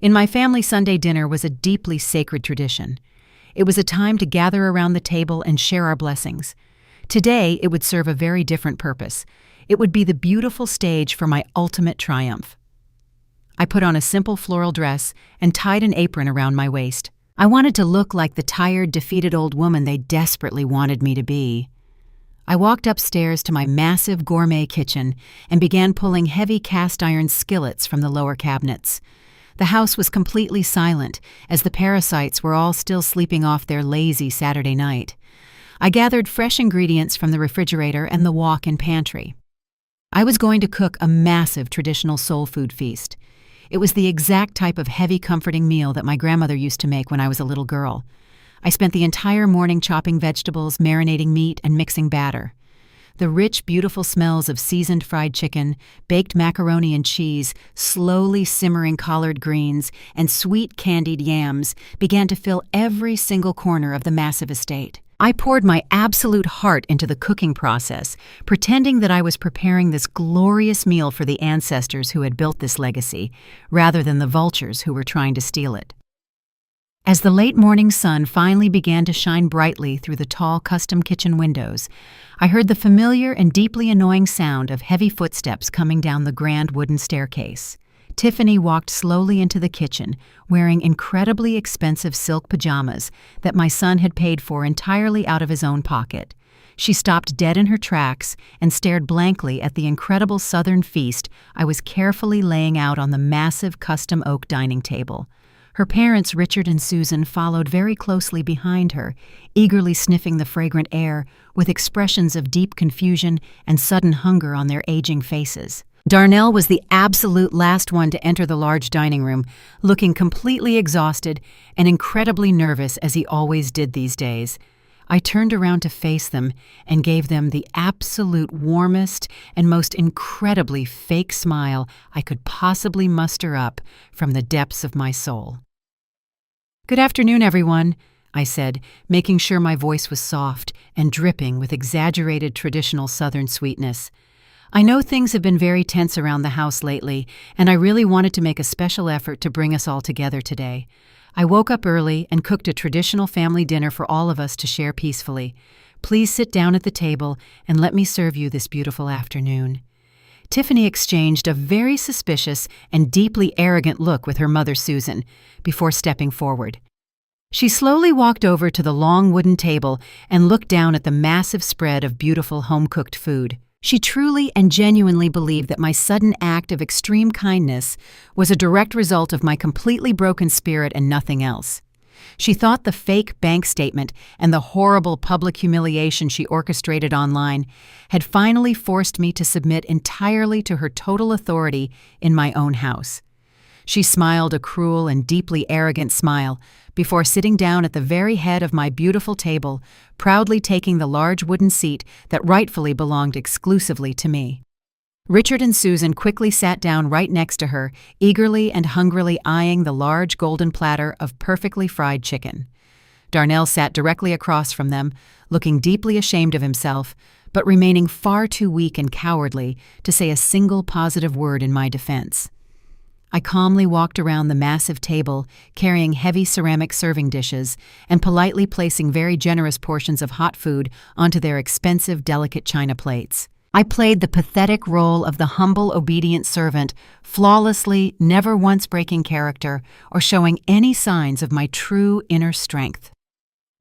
In my family Sunday dinner was a deeply sacred tradition. It was a time to gather around the table and share our blessings. Today, it would serve a very different purpose. It would be the beautiful stage for my ultimate triumph. I put on a simple floral dress and tied an apron around my waist. I wanted to look like the tired, defeated old woman they desperately wanted me to be. I walked upstairs to my massive gourmet kitchen and began pulling heavy cast-iron skillets from the lower cabinets. The house was completely silent, as the parasites were all still sleeping off their lazy Saturday night. I gathered fresh ingredients from the refrigerator and the walk-in pantry. I was going to cook a massive traditional soul food feast. It was the exact type of heavy, comforting meal that my grandmother used to make when I was a little girl. I spent the entire morning chopping vegetables, marinating meat, and mixing batter. The rich, beautiful smells of seasoned fried chicken, baked macaroni and cheese, slowly simmering collard greens, and sweet candied yams began to fill every single corner of the massive estate. I poured my absolute heart into the cooking process, pretending that I was preparing this glorious meal for the ancestors who had built this legacy, rather than the vultures who were trying to steal it. As the late morning sun finally began to shine brightly through the tall custom kitchen windows, I heard the familiar and deeply annoying sound of heavy footsteps coming down the grand wooden staircase. Tiffany walked slowly into the kitchen, wearing incredibly expensive silk pajamas that my son had paid for entirely out of his own pocket. She stopped dead in her tracks and stared blankly at the incredible Southern feast I was carefully laying out on the massive custom oak dining table. Her parents, Richard and Susan, followed very closely behind her, eagerly sniffing the fragrant air, with expressions of deep confusion and sudden hunger on their aging faces. Darnell was the absolute last one to enter the large dining room, looking completely exhausted and incredibly nervous as he always did these days. I turned around to face them and gave them the absolute warmest and most incredibly fake smile I could possibly muster up from the depths of my soul. "Good afternoon, everyone," I said, making sure my voice was soft and dripping with exaggerated traditional Southern sweetness. I know things have been very tense around the house lately, and I really wanted to make a special effort to bring us all together today. I woke up early and cooked a traditional family dinner for all of us to share peacefully. Please sit down at the table and let me serve you this beautiful afternoon. Tiffany exchanged a very suspicious and deeply arrogant look with her mother, Susan, before stepping forward. She slowly walked over to the long wooden table and looked down at the massive spread of beautiful home-cooked food. She truly and genuinely believed that my sudden act of extreme kindness was a direct result of my completely broken spirit and nothing else. She thought the fake bank statement and the horrible public humiliation she orchestrated online had finally forced me to submit entirely to her total authority in my own house. She smiled a cruel and deeply arrogant smile before sitting down at the very head of my beautiful table, proudly taking the large wooden seat that rightfully belonged exclusively to me. Richard and Susan quickly sat down right next to her, eagerly and hungrily eyeing the large golden platter of perfectly fried chicken. Darnell sat directly across from them, looking deeply ashamed of himself, but remaining far too weak and cowardly to say a single positive word in my defense. I calmly walked around the massive table, carrying heavy ceramic serving dishes and politely placing very generous portions of hot food onto their expensive, delicate china plates. I played the pathetic role of the humble, obedient servant, flawlessly, never once breaking character or showing any signs of my true inner strength.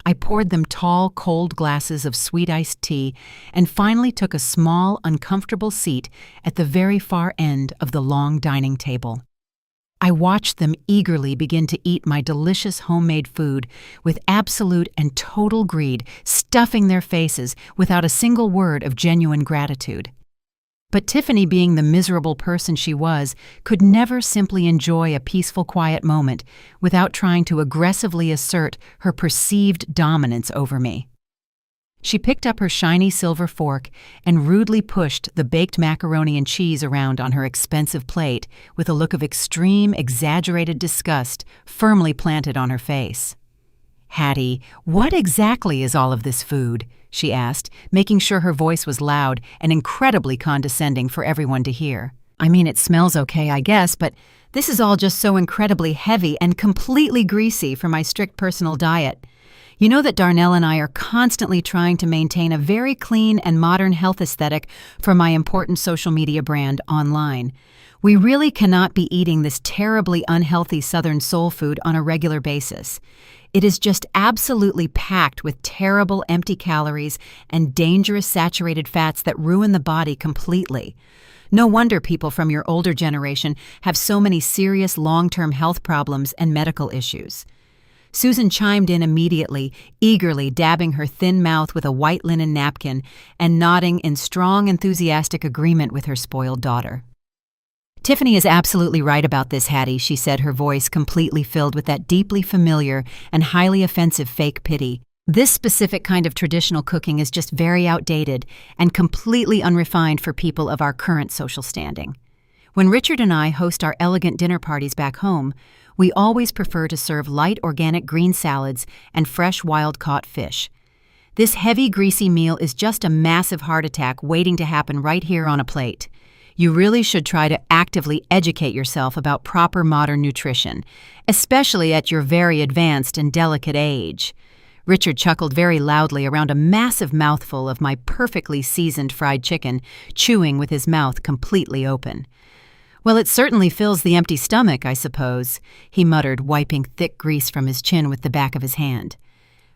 I poured them tall, cold glasses of sweet iced tea and finally took a small, uncomfortable seat at the very far end of the long dining table. I watched them eagerly begin to eat my delicious homemade food with absolute and total greed, stuffing their faces without a single word of genuine gratitude. But Tiffany, being the miserable person she was, could never simply enjoy a peaceful, quiet moment without trying to aggressively assert her perceived dominance over me. She picked up her shiny silver fork and rudely pushed the baked macaroni and cheese around on her expensive plate with a look of extreme, exaggerated disgust firmly planted on her face. "Hattie, what exactly is all of this food?" she asked, making sure her voice was loud and incredibly condescending for everyone to hear. "I mean, it smells okay, I guess, but this is all just so incredibly heavy and completely greasy for my strict personal diet. You know that Darnell and I are constantly trying to maintain a very clean and modern health aesthetic for my important social media brand online. We really cannot be eating this terribly unhealthy Southern soul food on a regular basis. It is just absolutely packed with terrible empty calories and dangerous saturated fats that ruin the body completely. No wonder people from your older generation have so many serious long-term health problems and medical issues." Susan chimed in immediately, eagerly dabbing her thin mouth with a white linen napkin and nodding in strong, enthusiastic agreement with her spoiled daughter. "Tiffany is absolutely right about this, Hattie," she said, her voice completely filled with that deeply familiar and highly offensive fake pity. "This specific kind of traditional cooking is just very outdated and completely unrefined for people of our current social standing. When Richard and I host our elegant dinner parties back home, we always prefer to serve light organic green salads and fresh wild-caught fish. This heavy, greasy meal is just a massive heart attack waiting to happen right here on a plate. You really should try to actively educate yourself about proper modern nutrition, especially at your very advanced and delicate age." Richard chuckled very loudly around a massive mouthful of my perfectly seasoned fried chicken, chewing with his mouth completely open. "Well, it certainly fills the empty stomach, I suppose," he muttered, wiping thick grease from his chin with the back of his hand.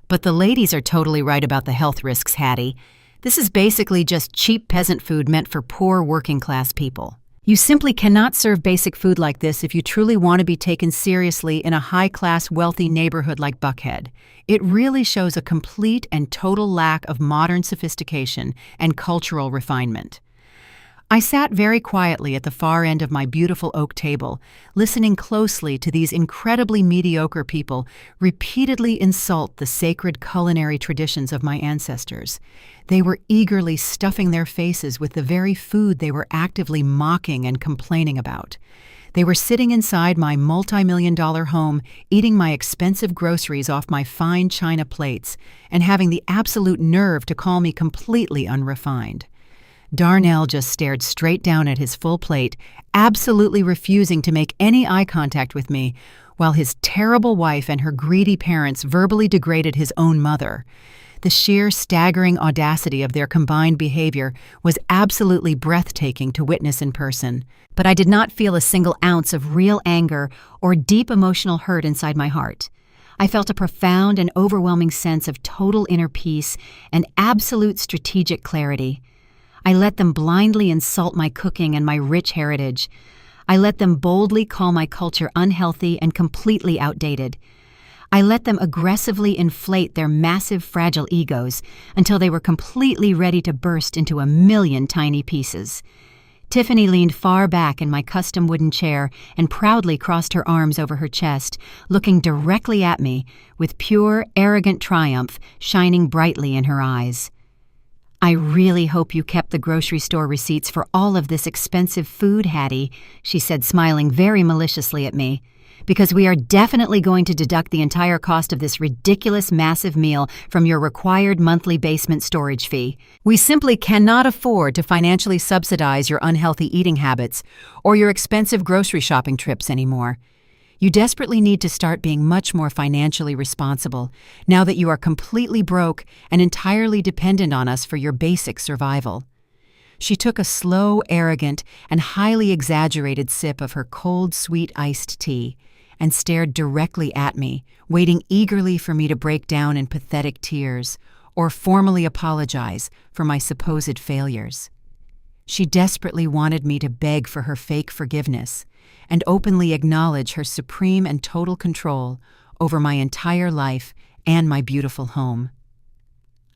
"But the ladies are totally right about the health risks, Hattie. This is basically just cheap peasant food meant for poor working-class people. You simply cannot serve basic food like this if you truly want to be taken seriously in a high-class, wealthy neighborhood like Buckhead. It really shows a complete and total lack of modern sophistication and cultural refinement." I sat very quietly at the far end of my beautiful oak table, listening closely to these incredibly mediocre people repeatedly insult the sacred culinary traditions of my ancestors. They were eagerly stuffing their faces with the very food they were actively mocking and complaining about. They were sitting inside my multi-million-dollar home, eating my expensive groceries off my fine china plates, and having the absolute nerve to call me completely unrefined. Darnell just stared straight down at his full plate, absolutely refusing to make any eye contact with me, while his terrible wife and her greedy parents verbally degraded his own mother. The sheer staggering audacity of their combined behavior was absolutely breathtaking to witness in person, but I did not feel a single ounce of real anger or deep emotional hurt inside my heart. I felt a profound and overwhelming sense of total inner peace and absolute strategic clarity. I let them blindly insult my cooking and my rich heritage. I let them boldly call my culture unhealthy and completely outdated. I let them aggressively inflate their massive, fragile egos until they were completely ready to burst into a million tiny pieces. Tiffany leaned far back in my custom wooden chair and proudly crossed her arms over her chest, looking directly at me with pure, arrogant triumph shining brightly in her eyes. "I really hope you kept the grocery store receipts for all of this expensive food, Hattie," she said, smiling very maliciously at me, "because we are definitely going to deduct the entire cost of this ridiculous massive meal from your required monthly basement storage fee. We simply cannot afford to financially subsidize your unhealthy eating habits or your expensive grocery shopping trips anymore. You desperately need to start being much more financially responsible now that you are completely broke and entirely dependent on us for your basic survival." She took a slow, arrogant, and highly exaggerated sip of her cold, sweet iced tea and stared directly at me, waiting eagerly for me to break down in pathetic tears or formally apologize for my supposed failures. She desperately wanted me to beg for her fake forgiveness and openly acknowledge her supreme and total control over my entire life and my beautiful home.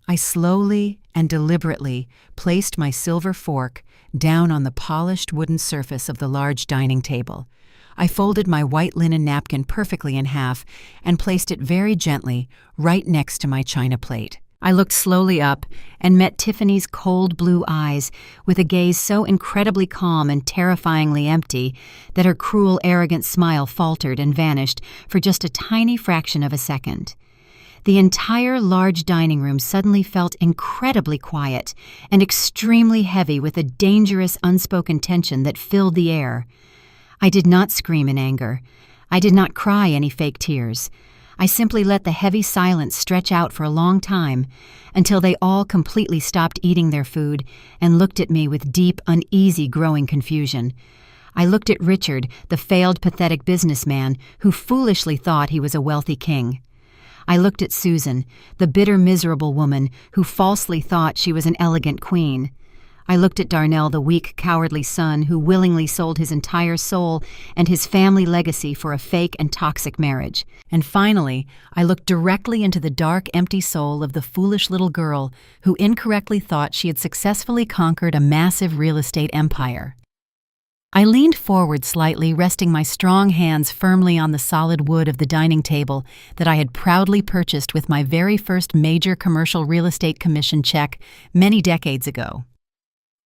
I slowly and deliberately placed my silver fork down on the polished wooden surface of the large dining table. I folded my white linen napkin perfectly in half and placed it very gently right next to my china plate. I looked slowly up and met Tiffany's cold blue eyes with a gaze so incredibly calm and terrifyingly empty that her cruel, arrogant smile faltered and vanished for just a tiny fraction of a second. The entire large dining room suddenly felt incredibly quiet and extremely heavy with a dangerous, unspoken tension that filled the air. I did not scream in anger. I did not cry any fake tears. I simply let the heavy silence stretch out for a long time until they all completely stopped eating their food and looked at me with deep, uneasy, growing confusion. I looked at Richard, the failed, pathetic businessman who foolishly thought he was a wealthy king. I looked at Susan, the bitter, miserable woman who falsely thought she was an elegant queen. I looked at Darnell, the weak, cowardly son who willingly sold his entire soul and his family legacy for a fake and toxic marriage. And finally, I looked directly into the dark, empty soul of the foolish little girl who incorrectly thought she had successfully conquered a massive real estate empire. I leaned forward slightly, resting my strong hands firmly on the solid wood of the dining table that I had proudly purchased with my very first major commercial real estate commission check many decades ago.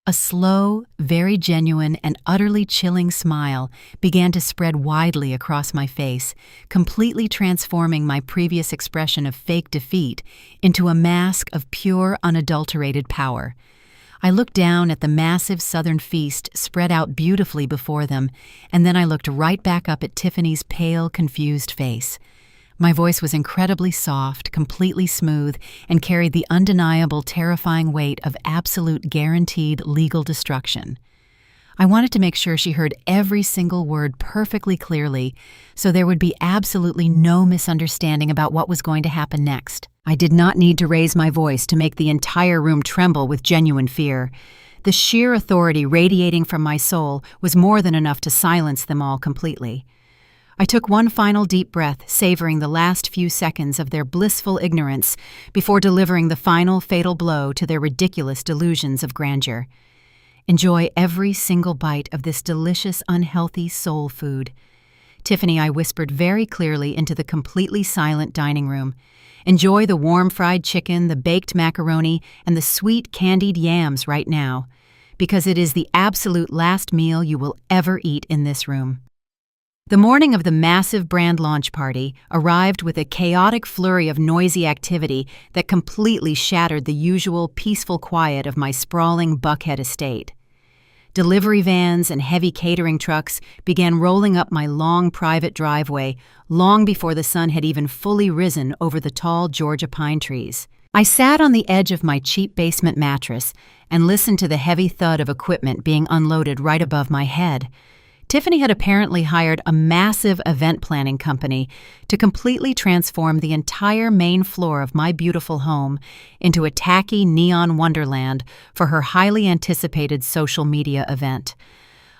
A slow, very genuine, and utterly chilling smile began to spread widely across my face, completely transforming my previous expression of fake defeat into a mask of pure, unadulterated power. I looked down at the massive southern feast spread out beautifully before them, and then I looked right back up at Tiffany's pale, confused face. My voice was incredibly soft, completely smooth, and carried the undeniable, terrifying weight of absolute, guaranteed legal destruction. I wanted to make sure she heard every single word perfectly clearly, so there would be absolutely no misunderstanding about what was going to happen next. I did not need to raise my voice to make the entire room tremble with genuine fear. The sheer authority radiating from my soul was more than enough to silence them all completely. I took one final deep breath, savoring the last few seconds of their blissful ignorance before delivering the final fatal blow to their ridiculous delusions of grandeur. Enjoy every single bite of this delicious, unhealthy soul food. Tiffany, I whispered very clearly into the completely silent dining room. Enjoy the warm fried chicken, the baked macaroni, and the sweet candied yams right now, because it is the absolute last meal you will ever eat in this room. The morning of the massive brand launch party arrived with a chaotic flurry of noisy activity that completely shattered the usual peaceful quiet of my sprawling Buckhead estate. Delivery vans and heavy catering trucks began rolling up my long private driveway long before the sun had even fully risen over the tall Georgia pine trees. I sat on the edge of my cheap basement mattress and listened to the heavy thud of equipment being unloaded right above my head. Tiffany had apparently hired a massive event planning company to completely transform the entire main floor of my beautiful home into a tacky neon wonderland for her highly anticipated social media event.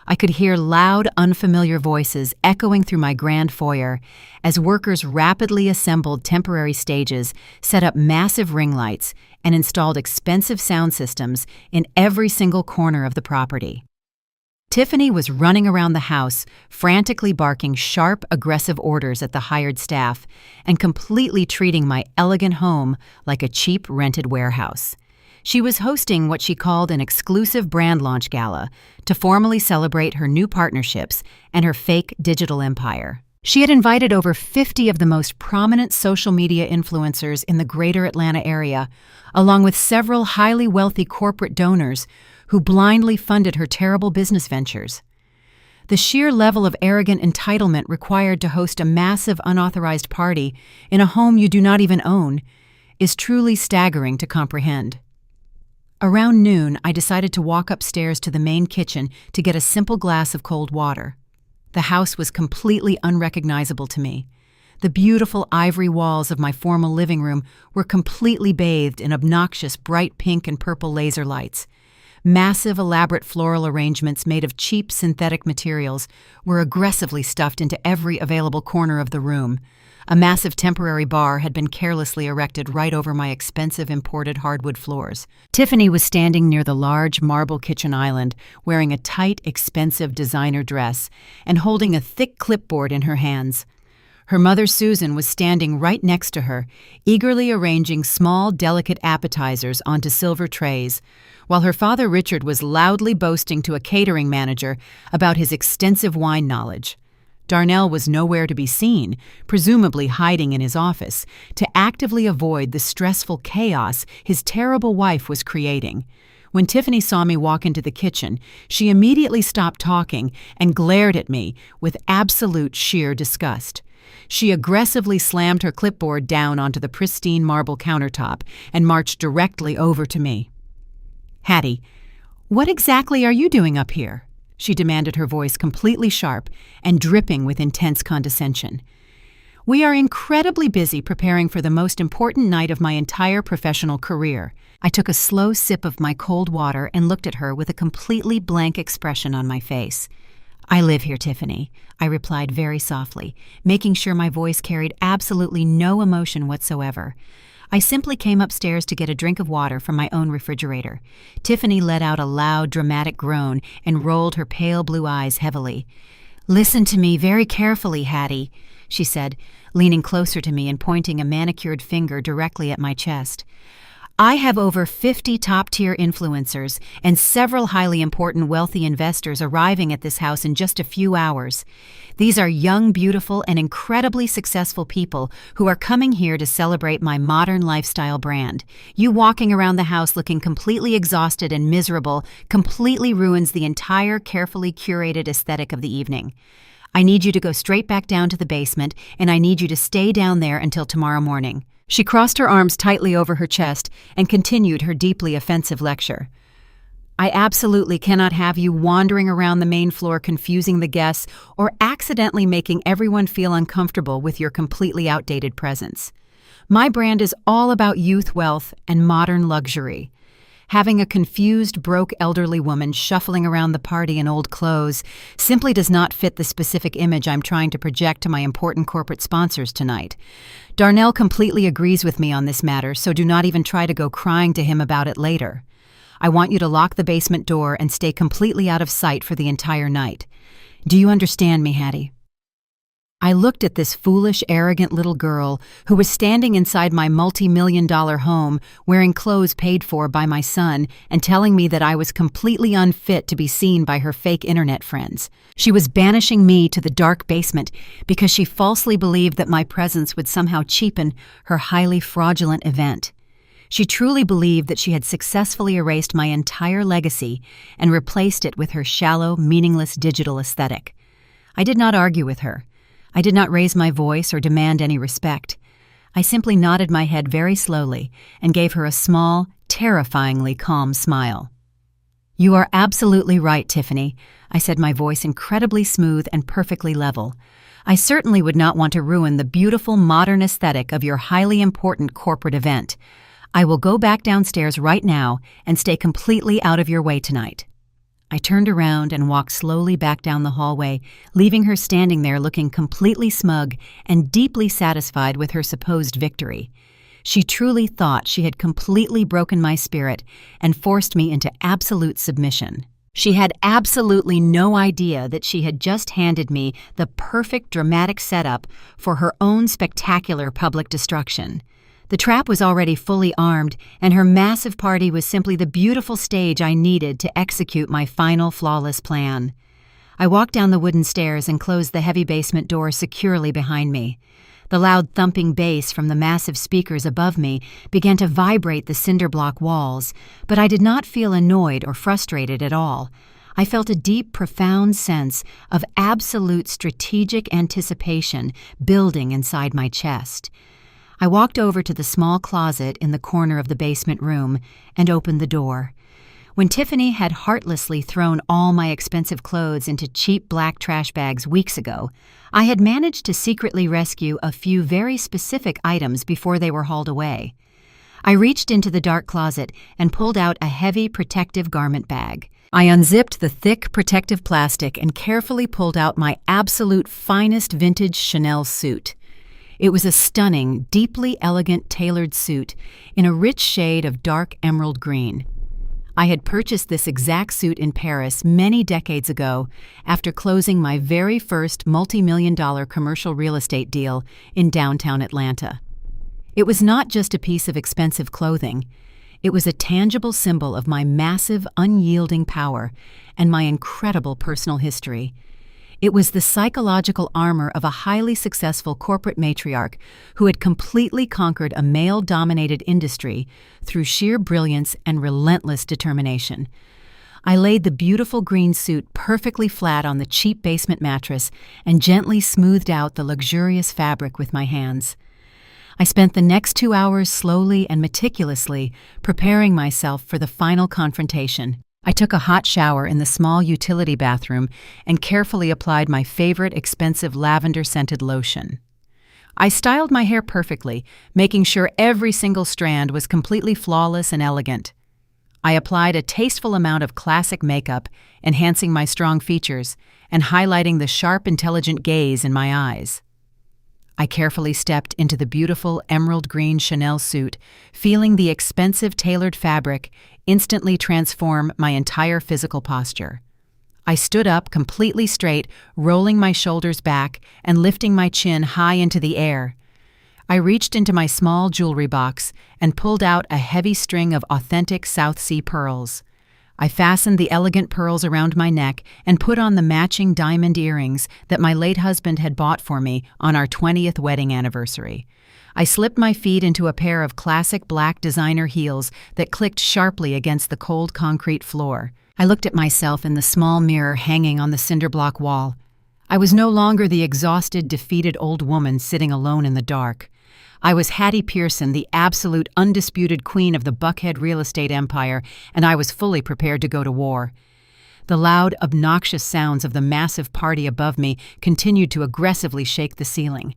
I could hear loud, unfamiliar voices echoing through my grand foyer as workers rapidly assembled temporary stages, set up massive ring lights, and installed expensive sound systems in every single corner of the property. Tiffany was running around the house, frantically barking sharp, aggressive orders at the hired staff and completely treating my elegant home like a cheap rented warehouse. She was hosting what she called an exclusive brand launch gala to formally celebrate her new partnerships and her fake digital empire. She had invited over 50 of the most prominent social media influencers in the greater Atlanta area, along with several highly wealthy corporate donors who blindly funded her terrible business ventures. The sheer level of arrogant entitlement required to host a massive unauthorized party in a home you do not even own is truly staggering to comprehend. Around noon, I decided to walk upstairs to the main kitchen to get a simple glass of cold water. The house was completely unrecognizable to me. The beautiful ivory walls of my formal living room were completely bathed in obnoxious bright pink and purple laser lights. Massive, elaborate floral arrangements made of cheap synthetic materials were aggressively stuffed into every available corner of the room. A massive temporary bar had been carelessly erected right over my expensive imported hardwood floors. Tiffany was standing near the large marble kitchen island, wearing a tight, expensive designer dress and holding a thick clipboard in her hands. Her mother, Susan, was standing right next to her, eagerly arranging small, delicate appetizers onto silver trays, while her father, Richard, was loudly boasting to a catering manager about his extensive wine knowledge. Darnell was nowhere to be seen, presumably hiding in his office, to actively avoid the stressful chaos his terrible wife was creating. When Tiffany saw me walk into the kitchen, she immediately stopped talking and glared at me with absolute sheer disgust. She aggressively slammed her clipboard down onto the pristine marble countertop and marched directly over to me. "Hattie, what exactly are you doing up here?" she demanded, her voice completely sharp and dripping with intense condescension. "We are incredibly busy preparing for the most important night of my entire professional career." I took a slow sip of my cold water and looked at her with a completely blank expression on my face. "I live here, Tiffany," I replied very softly, making sure my voice carried absolutely no emotion whatsoever. I simply came upstairs to get a drink of water from my own refrigerator. Tiffany let out a loud, dramatic groan and rolled her pale blue eyes heavily. "Listen to me very carefully, Hattie," she said, leaning closer to me and pointing a manicured finger directly at my chest. "I have over 50 top-tier influencers and several highly important wealthy investors arriving at this house in just a few hours. These are young, beautiful, and incredibly successful people who are coming here to celebrate my modern lifestyle brand. You walking around the house looking completely exhausted and miserable completely ruins the entire carefully curated aesthetic of the evening. I need you to go straight back down to the basement, and I need you to stay down there until tomorrow morning." She crossed her arms tightly over her chest and continued her deeply offensive lecture. "I absolutely cannot have you wandering around the main floor confusing the guests or accidentally making everyone feel uncomfortable with your completely outdated presence. My brand is all about youth, wealth, and modern luxury. Having a confused, broke elderly woman shuffling around the party in old clothes simply does not fit the specific image I'm trying to project to my important corporate sponsors tonight. Darnell completely agrees with me on this matter, so do not even try to go crying to him about it later. I want you to lock the basement door and stay completely out of sight for the entire night. Do you understand me, Hattie?" I looked at this foolish, arrogant little girl who was standing inside my multi-million-dollar home wearing clothes paid for by my son and telling me that I was completely unfit to be seen by her fake internet friends. She was banishing me to the dark basement because she falsely believed that my presence would somehow cheapen her highly fraudulent event. She truly believed that she had successfully erased my entire legacy and replaced it with her shallow, meaningless digital aesthetic. I did not argue with her. I did not raise my voice or demand any respect. I simply nodded my head very slowly and gave her a small, terrifyingly calm smile. "You are absolutely right, Tiffany," I said, my voice incredibly smooth and perfectly level. "I certainly would not want to ruin the beautiful modern aesthetic of your highly important corporate event. I will go back downstairs right now and stay completely out of your way tonight." I turned around and walked slowly back down the hallway, leaving her standing there looking completely smug and deeply satisfied with her supposed victory. She truly thought she had completely broken my spirit and forced me into absolute submission. She had absolutely no idea that she had just handed me the perfect dramatic setup for her own spectacular public destruction. The trap was already fully armed, and her massive party was simply the beautiful stage I needed to execute my final flawless plan. I walked down the wooden stairs and closed the heavy basement door securely behind me. The loud thumping bass from the massive speakers above me began to vibrate the cinder block walls, but I did not feel annoyed or frustrated at all. I felt a deep, profound sense of absolute strategic anticipation building inside my chest. I walked over to the small closet in the corner of the basement room and opened the door. When Tiffany had heartlessly thrown all my expensive clothes into cheap black trash bags weeks ago, I had managed to secretly rescue a few very specific items before they were hauled away. I reached into the dark closet and pulled out a heavy protective garment bag. I unzipped the thick protective plastic and carefully pulled out my absolute finest vintage Chanel suit. It was a stunning, deeply elegant tailored suit in a rich shade of dark emerald green. I had purchased this exact suit in Paris many decades ago after closing my very first multi-million-dollar commercial real estate deal in downtown Atlanta. It was not just a piece of expensive clothing. It was a tangible symbol of my massive, unyielding power and my incredible personal history. It was the psychological armor of a highly successful corporate matriarch who had completely conquered a male-dominated industry through sheer brilliance and relentless determination. I laid the beautiful green suit perfectly flat on the cheap basement mattress and gently smoothed out the luxurious fabric with my hands. I spent the next 2 hours slowly and meticulously preparing myself for the final confrontation. I took a hot shower in the small utility bathroom and carefully applied my favorite expensive lavender-scented lotion. I styled my hair perfectly, making sure every single strand was completely flawless and elegant. I applied a tasteful amount of classic makeup, enhancing my strong features and highlighting the sharp, intelligent gaze in my eyes. I carefully stepped into the beautiful emerald green Chanel suit, feeling the expensive tailored fabric instantly transform my entire physical posture. I stood up completely straight, rolling my shoulders back and lifting my chin high into the air. I reached into my small jewelry box and pulled out a heavy string of authentic South Sea pearls. I fastened the elegant pearls around my neck and put on the matching diamond earrings that my late husband had bought for me on our 20th wedding anniversary. I slipped my feet into a pair of classic black designer heels that clicked sharply against the cold concrete floor. I looked at myself in the small mirror hanging on the cinder block wall. I was no longer the exhausted, defeated old woman sitting alone in the dark. I was Hattie Pearson, the absolute undisputed queen of the Buckhead real estate empire, and I was fully prepared to go to war. The loud, obnoxious sounds of the massive party above me continued to aggressively shake the ceiling.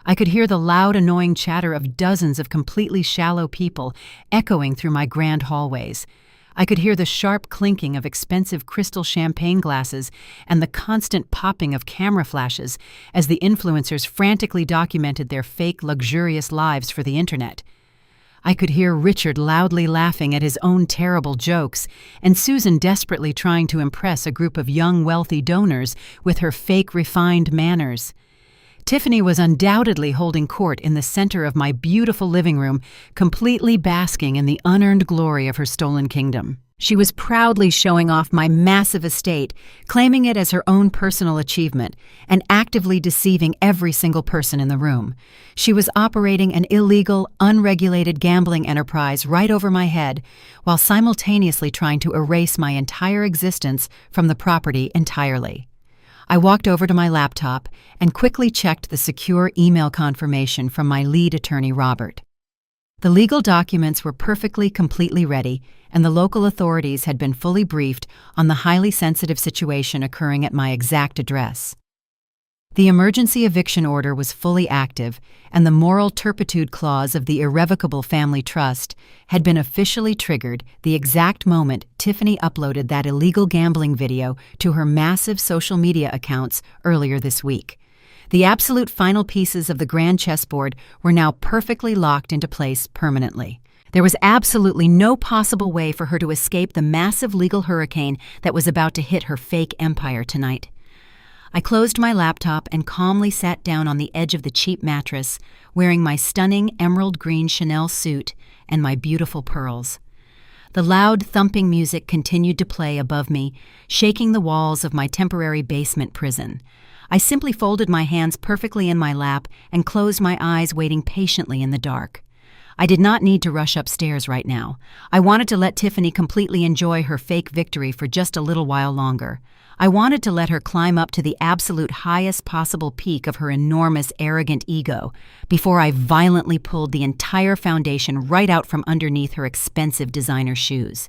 I could hear the loud, annoying chatter of dozens of completely shallow people echoing through my grand hallways. I could hear the sharp clinking of expensive crystal champagne glasses and the constant popping of camera flashes as the influencers frantically documented their fake, luxurious lives for the internet. I could hear Richard loudly laughing at his own terrible jokes and Susan desperately trying to impress a group of young, wealthy donors with her fake, refined manners. Tiffany was undoubtedly holding court in the center of my beautiful living room, completely basking in the unearned glory of her stolen kingdom. She was proudly showing off my massive estate, claiming it as her own personal achievement, and actively deceiving every single person in the room. She was operating an illegal, unregulated gambling enterprise right over my head, while simultaneously trying to erase my entire existence from the property entirely. I walked over to my laptop and quickly checked the secure email confirmation from my lead attorney, Robert. The legal documents were perfectly, completely ready, and the local authorities had been fully briefed on the highly sensitive situation occurring at my exact address. The emergency eviction order was fully active, and the moral turpitude clause of the irrevocable family trust had been officially triggered the exact moment Tiffany uploaded that illegal gambling video to her massive social media accounts earlier this week. The absolute final pieces of the grand chessboard were now perfectly locked into place permanently. There was absolutely no possible way for her to escape the massive legal hurricane that was about to hit her fake empire tonight. I closed my laptop and calmly sat down on the edge of the cheap mattress, wearing my stunning emerald green Chanel suit and my beautiful pearls. The loud, thumping music continued to play above me, shaking the walls of my temporary basement prison. I simply folded my hands perfectly in my lap and closed my eyes, waiting patiently in the dark. I did not need to rush upstairs right now. I wanted to let Tiffany completely enjoy her fake victory for just a little while longer. I wanted to let her climb up to the absolute highest possible peak of her enormous, arrogant ego before I violently pulled the entire foundation right out from underneath her expensive designer shoes.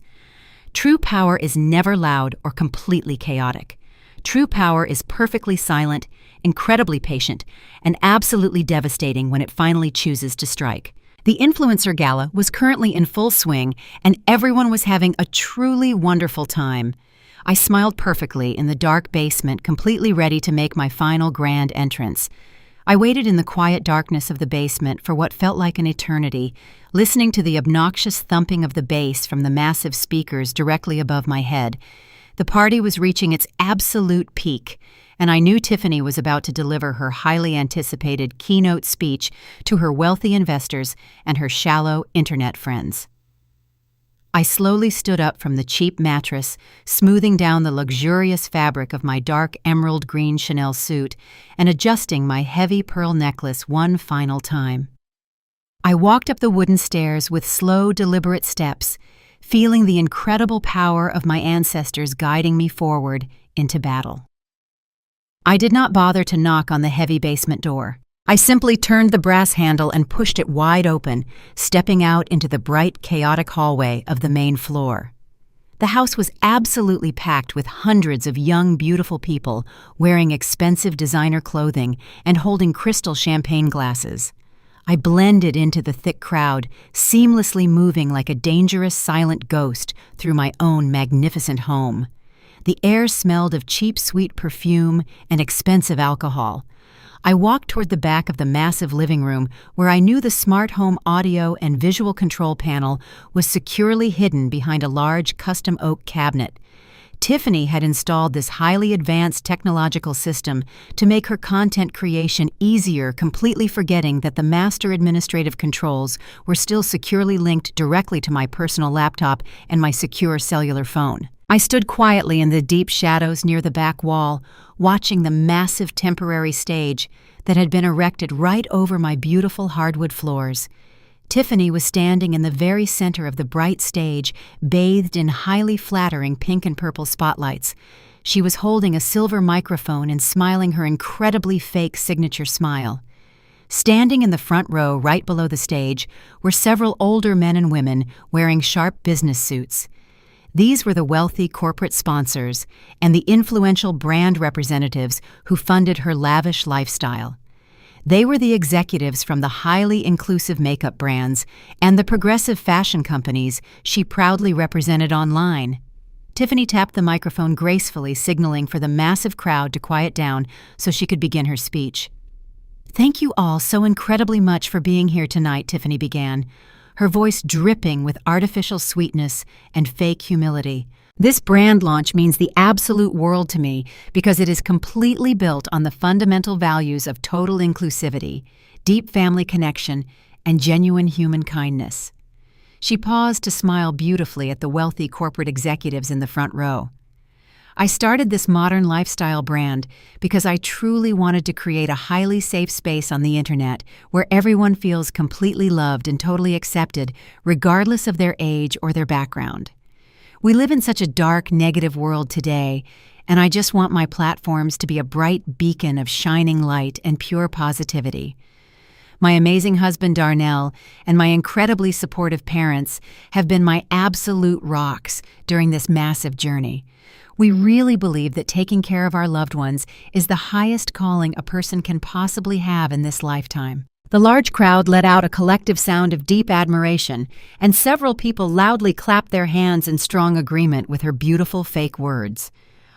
True power is never loud or completely chaotic. True power is perfectly silent, incredibly patient, and absolutely devastating when it finally chooses to strike. The influencer gala was currently in full swing, and everyone was having a truly wonderful time. I smiled perfectly in the dark basement, completely ready to make my final grand entrance. I waited in the quiet darkness of the basement for what felt like an eternity, listening to the obnoxious thumping of the bass from the massive speakers directly above my head. The party was reaching its absolute peak, and I knew Tiffany was about to deliver her highly anticipated keynote speech to her wealthy investors and her shallow internet friends. I slowly stood up from the cheap mattress, smoothing down the luxurious fabric of my dark emerald green Chanel suit and adjusting my heavy pearl necklace one final time. I walked up the wooden stairs with slow, deliberate steps, feeling the incredible power of my ancestors guiding me forward into battle. I did not bother to knock on the heavy basement door. I simply turned the brass handle and pushed it wide open, stepping out into the bright, chaotic hallway of the main floor. The house was absolutely packed with hundreds of young, beautiful people wearing expensive designer clothing and holding crystal champagne glasses. I blended into the thick crowd, seamlessly moving like a dangerous, silent ghost through my own magnificent home. The air smelled of cheap, sweet perfume and expensive alcohol. I walked toward the back of the massive living room where I knew the smart home audio and visual control panel was securely hidden behind a large custom oak cabinet. Tiffany had installed this highly advanced technological system to make her content creation easier, completely forgetting that the master administrative controls were still securely linked directly to my personal laptop and my secure cellular phone. I stood quietly in the deep shadows near the back wall, watching the massive temporary stage that had been erected right over my beautiful hardwood floors. Tiffany was standing in the very center of the bright stage, bathed in highly flattering pink and purple spotlights. She was holding a silver microphone and smiling her incredibly fake signature smile. Standing in the front row right below the stage were several older men and women wearing sharp business suits. These were the wealthy corporate sponsors and the influential brand representatives who funded her lavish lifestyle. They were the executives from the highly inclusive makeup brands and the progressive fashion companies she proudly represented online. Tiffany tapped the microphone gracefully, signaling for the massive crowd to quiet down so she could begin her speech. "Thank you all so incredibly much for being here tonight," Tiffany began, her voice dripping with artificial sweetness and fake humility. "This brand launch means the absolute world to me because it is completely built on the fundamental values of total inclusivity, deep family connection, and genuine human kindness." She paused to smile beautifully at the wealthy corporate executives in the front row. "I started this modern lifestyle brand because I truly wanted to create a highly safe space on the internet where everyone feels completely loved and totally accepted, regardless of their age or their background. We live in such a dark, negative world today, and I just want my platforms to be a bright beacon of shining light and pure positivity. My amazing husband Darnell and my incredibly supportive parents have been my absolute rocks during this massive journey. We really believe that taking care of our loved ones is the highest calling a person can possibly have in this lifetime. The large crowd let out a collective sound of deep admiration, and several people loudly clapped their hands in strong agreement with her beautiful fake words.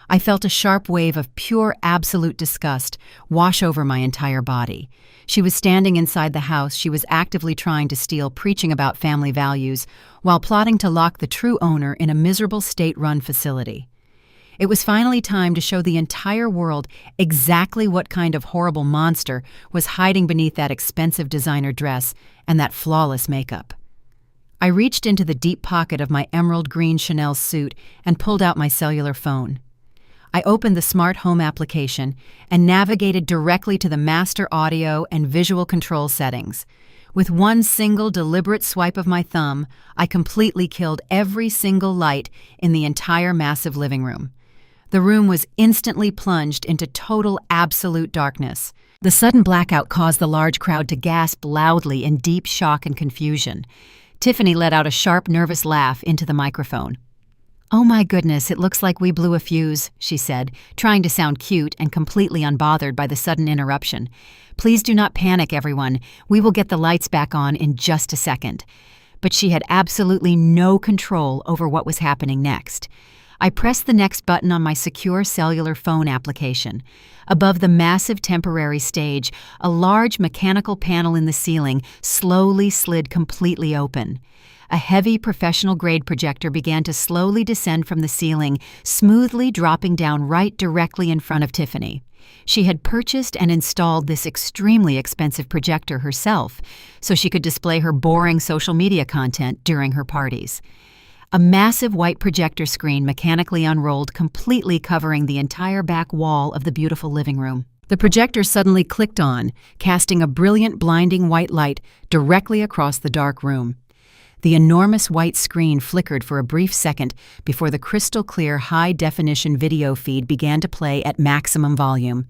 I felt a sharp wave of pure absolute disgust wash over my entire body. She was standing inside the house she was actively trying to steal, preaching about family values, while plotting to lock the true owner in a miserable state-run facility. It was finally time to show the entire world exactly what kind of horrible monster was hiding beneath that expensive designer dress and that flawless makeup. I reached into the deep pocket of my emerald green Chanel suit and pulled out my cellular phone. I opened the smart home application and navigated directly to the master audio and visual control settings. With one single deliberate swipe of my thumb, I completely killed every single light in the entire massive living room. The room was instantly plunged into total absolute darkness. The sudden blackout caused the large crowd to gasp loudly in deep shock and confusion. Tiffany let out a sharp, nervous laugh into the microphone. "Oh my goodness, it looks like we blew a fuse," she said, trying to sound cute and completely unbothered by the sudden interruption. "Please do not panic, everyone. We will get the lights back on in just a second." But she had absolutely no control over what was happening next. I pressed the next button on my secure cellular phone application. Above the massive temporary stage, a large mechanical panel in the ceiling slowly slid completely open. A heavy professional-grade projector began to slowly descend from the ceiling, smoothly dropping down right directly in front of Tiffany. She had purchased and installed this extremely expensive projector herself, so she could display her boring social media content during her parties. A massive white projector screen mechanically unrolled, completely covering the entire back wall of the beautiful living room. The projector suddenly clicked on, casting a brilliant, blinding white light directly across the dark room. The enormous white screen flickered for a brief second before the crystal-clear, high-definition video feed began to play at maximum volume.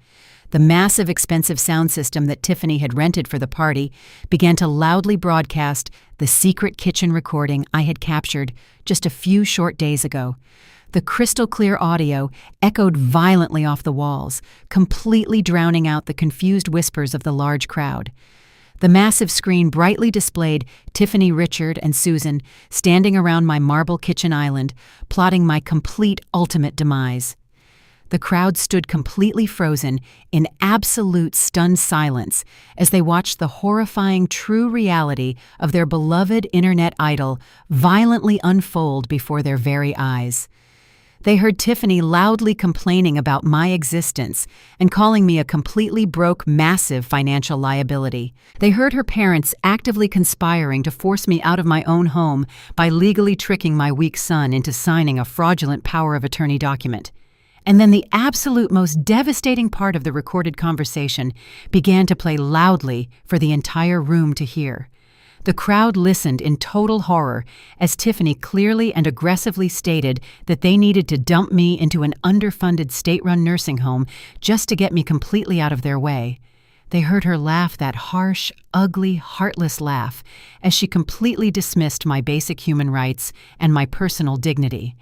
The massive, expensive sound system that Tiffany had rented for the party began to loudly broadcast the secret kitchen recording I had captured just a few short days ago. The crystal-clear audio echoed violently off the walls, completely drowning out the confused whispers of the large crowd. The massive screen brightly displayed Tiffany, Richard, and Susan standing around my marble kitchen island, plotting my complete ultimate demise. The crowd stood completely frozen in absolute stunned silence as they watched the horrifying true reality of their beloved internet idol violently unfold before their very eyes. They heard Tiffany loudly complaining about my existence and calling me a completely broke, massive financial liability. They heard her parents actively conspiring to force me out of my own home by legally tricking my weak son into signing a fraudulent power of attorney document. And then the absolute most devastating part of the recorded conversation began to play loudly for the entire room to hear. The crowd listened in total horror as Tiffany clearly and aggressively stated that they needed to dump me into an underfunded state-run nursing home just to get me completely out of their way. They heard her laugh that harsh, ugly, heartless laugh as she completely dismissed my basic human rights and my personal dignity.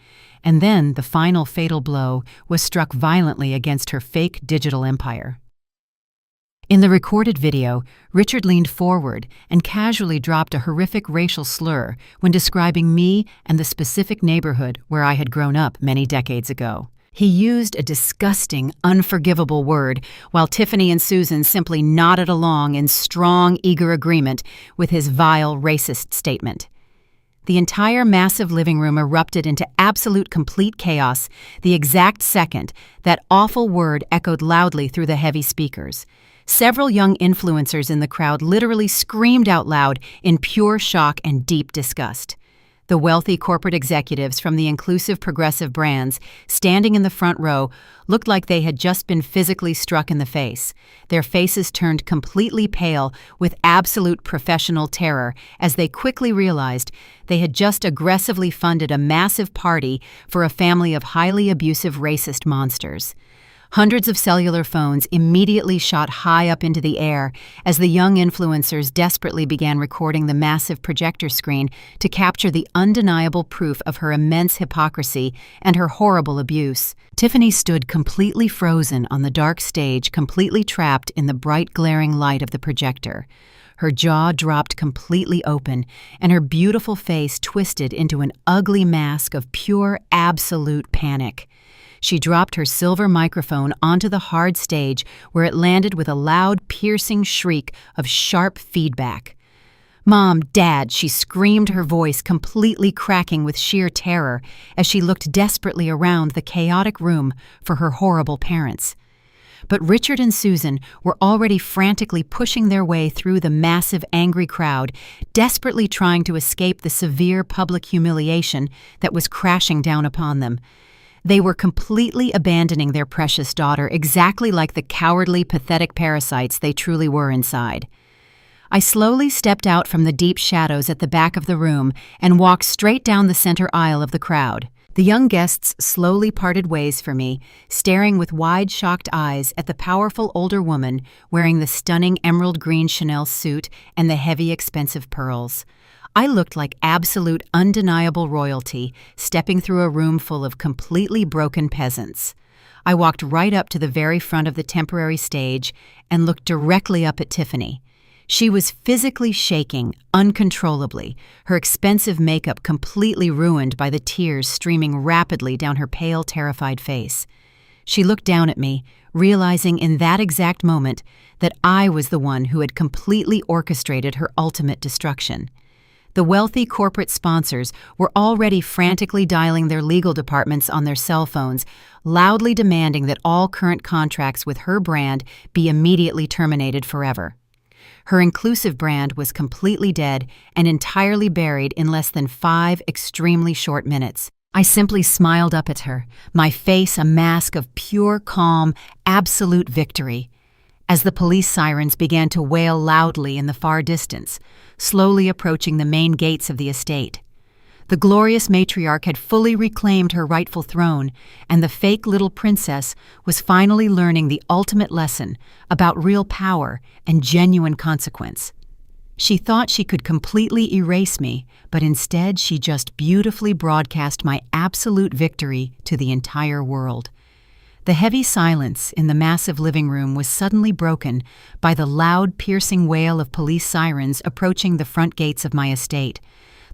And then the final fatal blow was struck violently against her fake digital empire. In the recorded video, Richard leaned forward and casually dropped a horrific racial slur when describing me and the specific neighborhood where I had grown up many decades ago. He used a disgusting, unforgivable word, while Tiffany and Susan simply nodded along in strong, eager agreement with his vile, racist statement. The entire massive living room erupted into absolute complete chaos the exact second that awful word echoed loudly through the heavy speakers. Several young influencers in the crowd literally screamed out loud in pure shock and deep disgust. The wealthy corporate executives from the inclusive progressive brands standing in the front row looked like they had just been physically struck in the face. Their faces turned completely pale with absolute professional terror as they quickly realized they had just aggressively funded a massive party for a family of highly abusive racist monsters. Hundreds of cellular phones immediately shot high up into the air as the young influencers desperately began recording the massive projector screen to capture the undeniable proof of her immense hypocrisy and her horrible abuse. Tiffany stood completely frozen on the dark stage, completely trapped in the bright glaring light of the projector. Her jaw dropped completely open, and her beautiful face twisted into an ugly mask of pure, absolute panic. She dropped her silver microphone onto the hard stage, where it landed with a loud, piercing shriek of sharp feedback. "Mom, Dad," she screamed, her voice completely cracking with sheer terror as she looked desperately around the chaotic room for her horrible parents. But Richard and Susan were already frantically pushing their way through the massive, angry crowd, desperately trying to escape the severe public humiliation that was crashing down upon them. They were completely abandoning their precious daughter, exactly like the cowardly, pathetic parasites they truly were inside. I slowly stepped out from the deep shadows at the back of the room and walked straight down the center aisle of the crowd. The young guests slowly parted ways for me, staring with wide, shocked eyes at the powerful older woman wearing the stunning emerald green Chanel suit and the heavy, expensive pearls. I looked like absolute, undeniable royalty, stepping through a room full of completely broken peasants. I walked right up to the very front of the temporary stage and looked directly up at Tiffany. She was physically shaking uncontrollably, her expensive makeup completely ruined by the tears streaming rapidly down her pale, terrified face. She looked down at me, realizing in that exact moment that I was the one who had completely orchestrated her ultimate destruction. The wealthy corporate sponsors were already frantically dialing their legal departments on their cell phones, loudly demanding that all current contracts with her brand be immediately terminated forever. Her inclusive brand was completely dead and entirely buried in less than 5 extremely short minutes. I simply smiled up at her, my face a mask of pure, calm, absolute victory. As the police sirens began to wail loudly in the far distance, slowly approaching the main gates of the estate. The glorious matriarch had fully reclaimed her rightful throne, and the fake little princess was finally learning the ultimate lesson about real power and genuine consequence. She thought she could completely erase me, but instead she just beautifully broadcast my absolute victory to the entire world. The heavy silence in the massive living room was suddenly broken by the loud, piercing wail of police sirens approaching the front gates of my estate.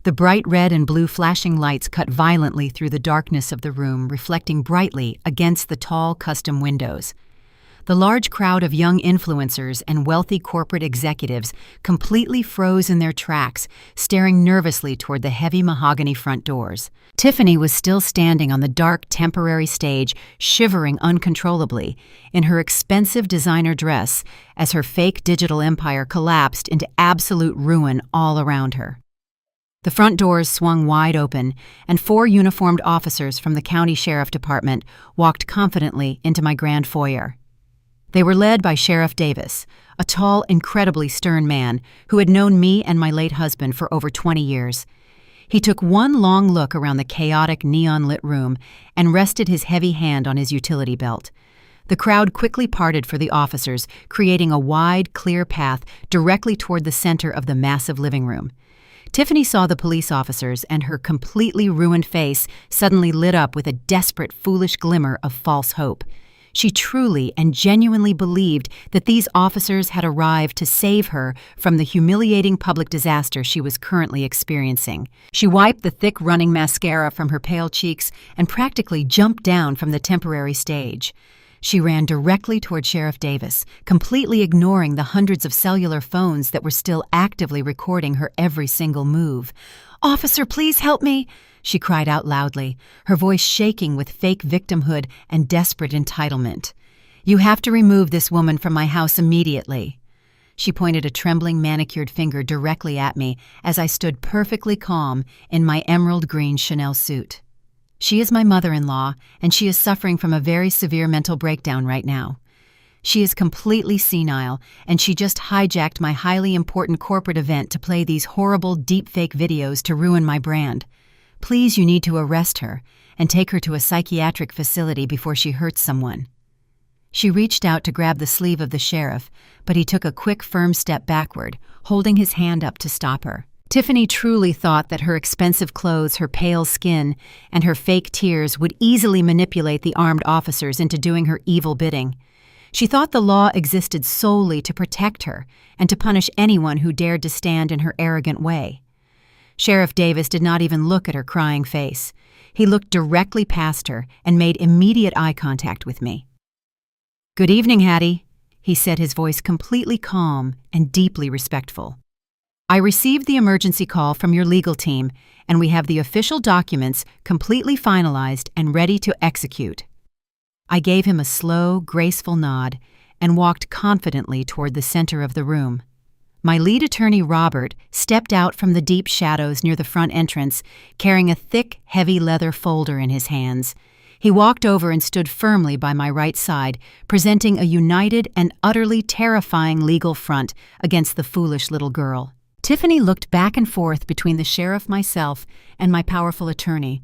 The bright red and blue flashing lights cut violently through the darkness of the room, reflecting brightly against the tall custom windows. The large crowd of young influencers and wealthy corporate executives completely froze in their tracks, staring nervously toward the heavy mahogany front doors. Tiffany was still standing on the dark, temporary stage, shivering uncontrollably in her expensive designer dress as her fake digital empire collapsed into absolute ruin all around her. The front doors swung wide open, and 4 uniformed officers from the county sheriff department walked confidently into my grand foyer. They were led by Sheriff Davis, a tall, incredibly stern man who had known me and my late husband for over 20 years. He took one long look around the chaotic, neon-lit room and rested his heavy hand on his utility belt. The crowd quickly parted for the officers, creating a wide, clear path directly toward the center of the massive living room. Tiffany saw the police officers, and her completely ruined face suddenly lit up with a desperate, foolish glimmer of false hope. She truly and genuinely believed that these officers had arrived to save her from the humiliating public disaster she was currently experiencing. She wiped the thick running mascara from her pale cheeks and practically jumped down from the temporary stage. She ran directly toward Sheriff Davis, completely ignoring the hundreds of cellular phones that were still actively recording her every single move. "Officer, please help me!" she cried out loudly, her voice shaking with fake victimhood and desperate entitlement. "You have to remove this woman from my house immediately." She pointed a trembling, manicured finger directly at me as I stood perfectly calm in my emerald green Chanel suit. "She is my mother-in-law, and she is suffering from a very severe mental breakdown right now. She is completely senile, and she just hijacked my highly important corporate event to play these horrible deepfake videos to ruin my brand. Please, you need to arrest her and take her to a psychiatric facility before she hurts someone." She reached out to grab the sleeve of the sheriff, but he took a quick, firm step backward, holding his hand up to stop her. Tiffany truly thought that her expensive clothes, her pale skin, and her fake tears would easily manipulate the armed officers into doing her evil bidding. She thought the law existed solely to protect her and to punish anyone who dared to stand in her arrogant way. Sheriff Davis did not even look at her crying face. He looked directly past her and made immediate eye contact with me. "Good evening, Hattie," he said, his voice completely calm and deeply respectful. "I received the emergency call from your legal team, and we have the official documents completely finalized and ready to execute." I gave him a slow, graceful nod and walked confidently toward the center of the room. My lead attorney, Robert, stepped out from the deep shadows near the front entrance, carrying a thick, heavy leather folder in his hands. He walked over and stood firmly by my right side, presenting a united and utterly terrifying legal front against the foolish little girl. Tiffany looked back and forth between the sheriff, myself, and my powerful attorney,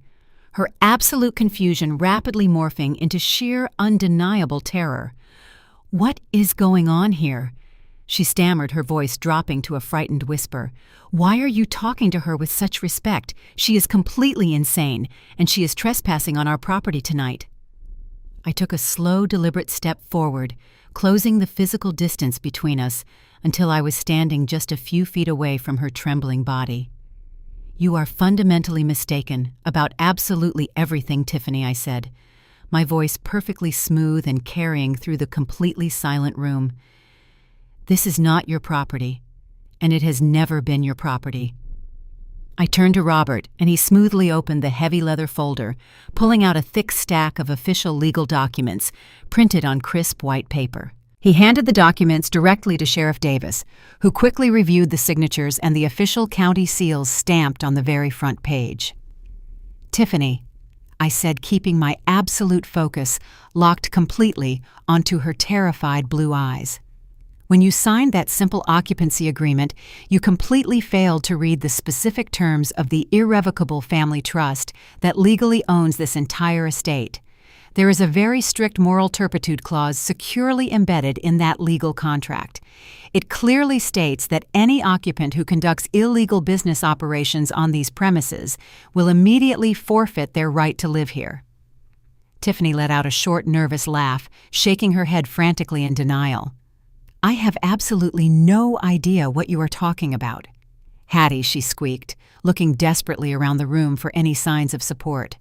her absolute confusion rapidly morphing into sheer, undeniable terror. "What is going on here?" she stammered, her voice dropping to a frightened whisper. "Why are you talking to her with such respect? She is completely insane, and she is trespassing on our property tonight." I took a slow, deliberate step forward, closing the physical distance between us until I was standing just a few feet away from her trembling body. "You are fundamentally mistaken about absolutely everything, Tiffany," I said, my voice perfectly smooth and carrying through the completely silent room. "This is not your property, and it has never been your property." I turned to Robert, and he smoothly opened the heavy leather folder, pulling out a thick stack of official legal documents printed on crisp white paper. He handed the documents directly to Sheriff Davis, who quickly reviewed the signatures and the official county seals stamped on the very front page. "Tiffany," I said, keeping my absolute focus locked completely onto her terrified blue eyes. "When you signed that simple occupancy agreement, you completely failed to read the specific terms of the irrevocable family trust that legally owns this entire estate. There is a very strict moral turpitude clause securely embedded in that legal contract. It clearly states that any occupant who conducts illegal business operations on these premises will immediately forfeit their right to live here." Tiffany let out a short, nervous laugh, shaking her head frantically in denial. "I have absolutely no idea what you are talking about." "Hattie," she squeaked, looking desperately around the room for any signs of support.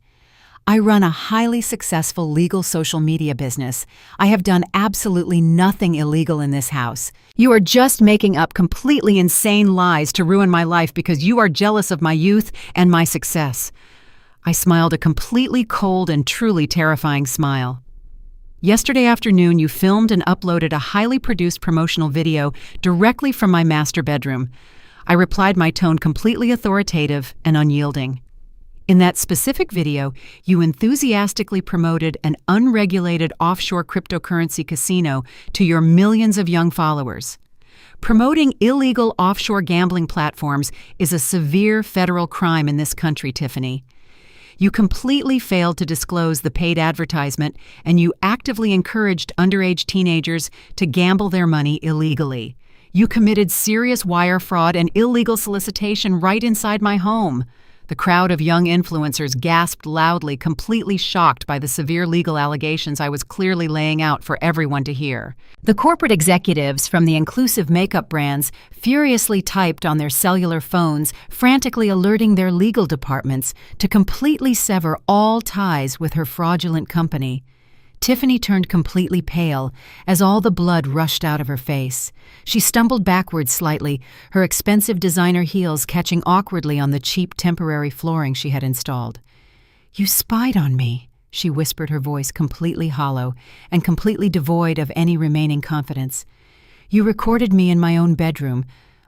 "I run a highly successful legal social media business. I have done absolutely nothing illegal in this house. You are just making up completely insane lies to ruin my life because you are jealous of my youth and my success." I smiled a completely cold and truly terrifying smile. "Yesterday afternoon, you filmed and uploaded a highly produced promotional video directly from my master bedroom." I replied, my tone completely authoritative and unyielding. "In that specific video, you enthusiastically promoted an unregulated offshore cryptocurrency casino to your millions of young followers. Promoting illegal offshore gambling platforms is a severe federal crime in this country, Tiffany. You completely failed to disclose the paid advertisement, and you actively encouraged underage teenagers to gamble their money illegally. You committed serious wire fraud and illegal solicitation right inside my home." The crowd of young influencers gasped loudly, completely shocked by the severe legal allegations I was clearly laying out for everyone to hear. The corporate executives from the inclusive makeup brands furiously typed on their cellular phones, frantically alerting their legal departments to completely sever all ties with her fraudulent company. Tiffany turned completely pale as all the blood rushed out of her face. She stumbled backwards slightly, her expensive designer heels catching awkwardly on the cheap temporary flooring she had installed. "You spied on me," she whispered, her voice completely hollow and completely devoid of any remaining confidence. "You recorded me in my own bedroom.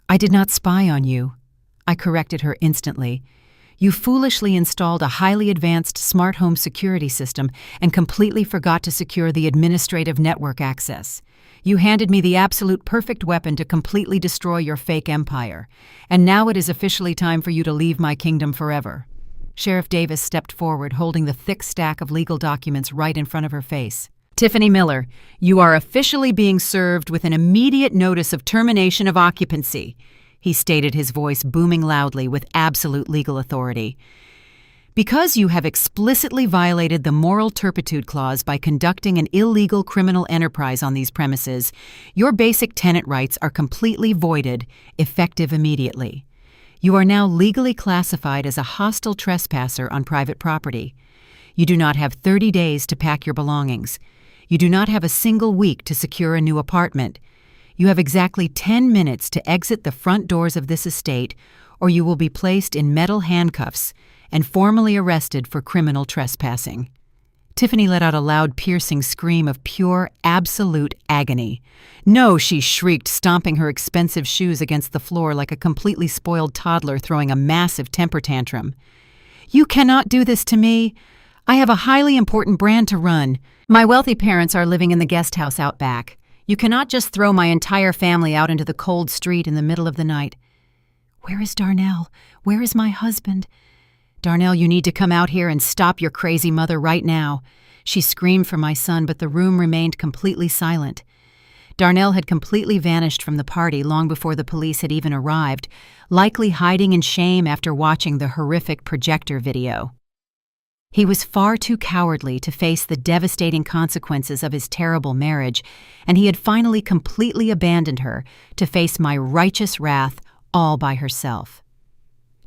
I did not spy on you." I corrected her instantly. "You foolishly installed a highly advanced smart home security system and completely forgot to secure the administrative network access. You handed me the absolute perfect weapon to completely destroy your fake empire. And now it is officially time for you to leave my kingdom forever." Sheriff Davis stepped forward, holding the thick stack of legal documents right in front of her face. Tiffany Miller, you are officially being served with an immediate notice of termination of occupancy, he stated, his voice booming loudly with absolute legal authority. Because you have explicitly violated the moral turpitude clause by conducting an illegal criminal enterprise on these premises, your basic tenant rights are completely voided, effective immediately. You are now legally classified as a hostile trespasser on private property. You do not have 30 days to pack your belongings. You do not have a single week to secure a new apartment. You have exactly 10 minutes to exit the front doors of this estate, or you will be placed in metal handcuffs and formally arrested for criminal trespassing. Tiffany let out a loud, piercing scream of pure, absolute agony. No, she shrieked, stomping her expensive shoes against the floor like a completely spoiled toddler throwing a massive temper tantrum. You cannot do this to me. I have a highly important brand to run. My wealthy parents are living in the guest house out back. You cannot just throw my entire family out into the cold street in the middle of the night. Where is Darnell? Where is my husband? Darnell, you need to come out here and stop your crazy mother right now. She screamed for my son, but the room remained completely silent. Darnell had completely vanished from the party long before the police had even arrived, likely hiding in shame after watching the horrific projector video. He was far too cowardly to face the devastating consequences of his terrible marriage, and he had finally completely abandoned her to face my righteous wrath all by herself.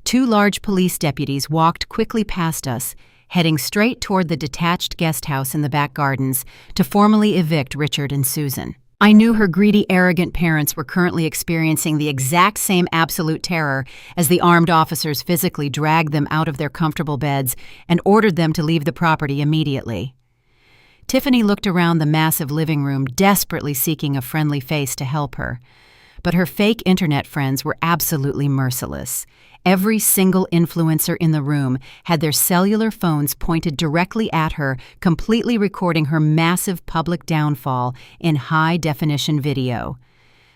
2 large police deputies walked quickly past us, heading straight toward the detached guest house in the back gardens to formally evict Richard and Susan. I knew her greedy, arrogant parents were currently experiencing the exact same absolute terror as the armed officers physically dragged them out of their comfortable beds and ordered them to leave the property immediately. Tiffany looked around the massive living room, desperately seeking a friendly face to help her. But her fake internet friends were absolutely merciless. Every single influencer in the room had their cellular phones pointed directly at her, completely recording her massive public downfall in high-definition video.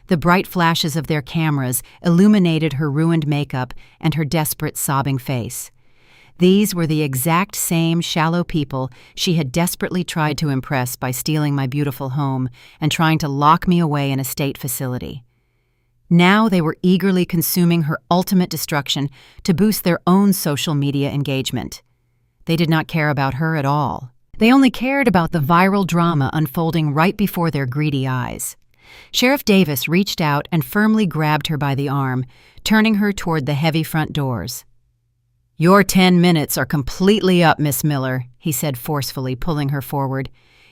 The bright flashes of their cameras illuminated her ruined makeup and her desperate, sobbing face. These were the exact same shallow people she had desperately tried to impress by stealing my beautiful home and trying to lock me away in a state facility. Now they were eagerly consuming her ultimate destruction to boost their own social media engagement. They did not care about her at all. They only cared about the viral drama unfolding right before their greedy eyes. Sheriff Davis reached out and firmly grabbed her by the arm, turning her toward the heavy front doors. "Your 10 minutes are completely up, Miss Miller," he said forcefully, pulling her forward.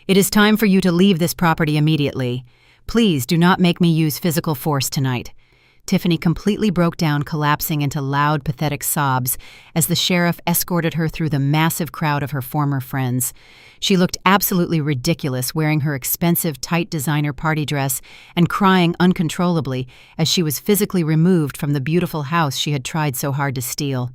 "It is time for you to leave this property immediately. Please do not make me use physical force tonight." Tiffany completely broke down, collapsing into loud, pathetic sobs as the sheriff escorted her through the massive crowd of her former friends. She looked absolutely ridiculous wearing her expensive, tight designer party dress and crying uncontrollably as she was physically removed from the beautiful house she had tried so hard to steal.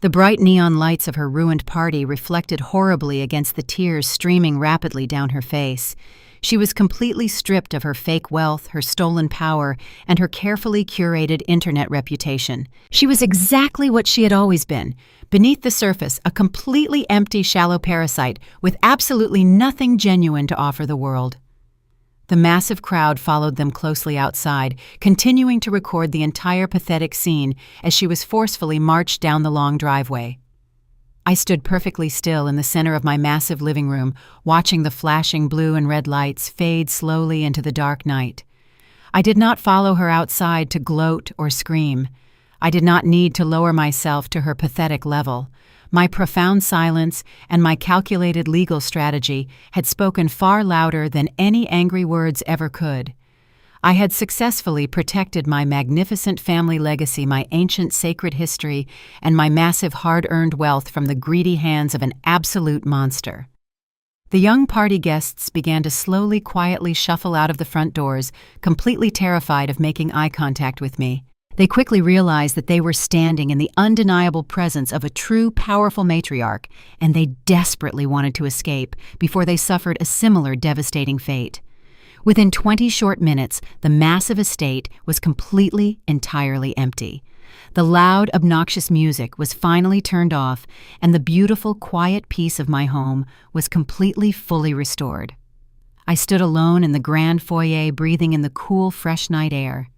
The bright neon lights of her ruined party reflected horribly against the tears streaming rapidly down her face. She was completely stripped of her fake wealth, her stolen power, and her carefully curated internet reputation. She was exactly what she had always been, beneath the surface, a completely empty, shallow parasite with absolutely nothing genuine to offer the world. The massive crowd followed them closely outside, continuing to record the entire pathetic scene as she was forcefully marched down the long driveway. I stood perfectly still in the center of my massive living room, watching the flashing blue and red lights fade slowly into the dark night. I did not follow her outside to gloat or scream. I did not need to lower myself to her pathetic level. My profound silence and my calculated legal strategy had spoken far louder than any angry words ever could. I had successfully protected my magnificent family legacy, my ancient sacred history, and my massive hard-earned wealth from the greedy hands of an absolute monster. The young party guests began to slowly, quietly shuffle out of the front doors, completely terrified of making eye contact with me. They quickly realized that they were standing in the undeniable presence of a true, powerful matriarch, and they desperately wanted to escape before they suffered a similar devastating fate. Within 20 short minutes, the massive estate was completely, entirely empty. The loud, obnoxious music was finally turned off, and the beautiful, quiet peace of my home was completely, fully restored. I stood alone in the grand foyer, breathing in the cool, fresh night air.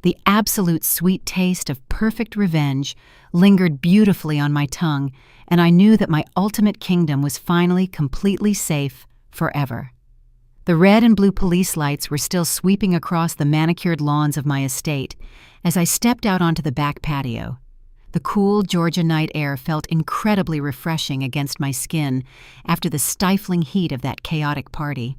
The absolute sweet taste of perfect revenge lingered beautifully on my tongue, and I knew that my ultimate kingdom was finally completely safe forever. The red and blue police lights were still sweeping across the manicured lawns of my estate as I stepped out onto the back patio. The cool Georgia night air felt incredibly refreshing against my skin after the stifling heat of that chaotic party.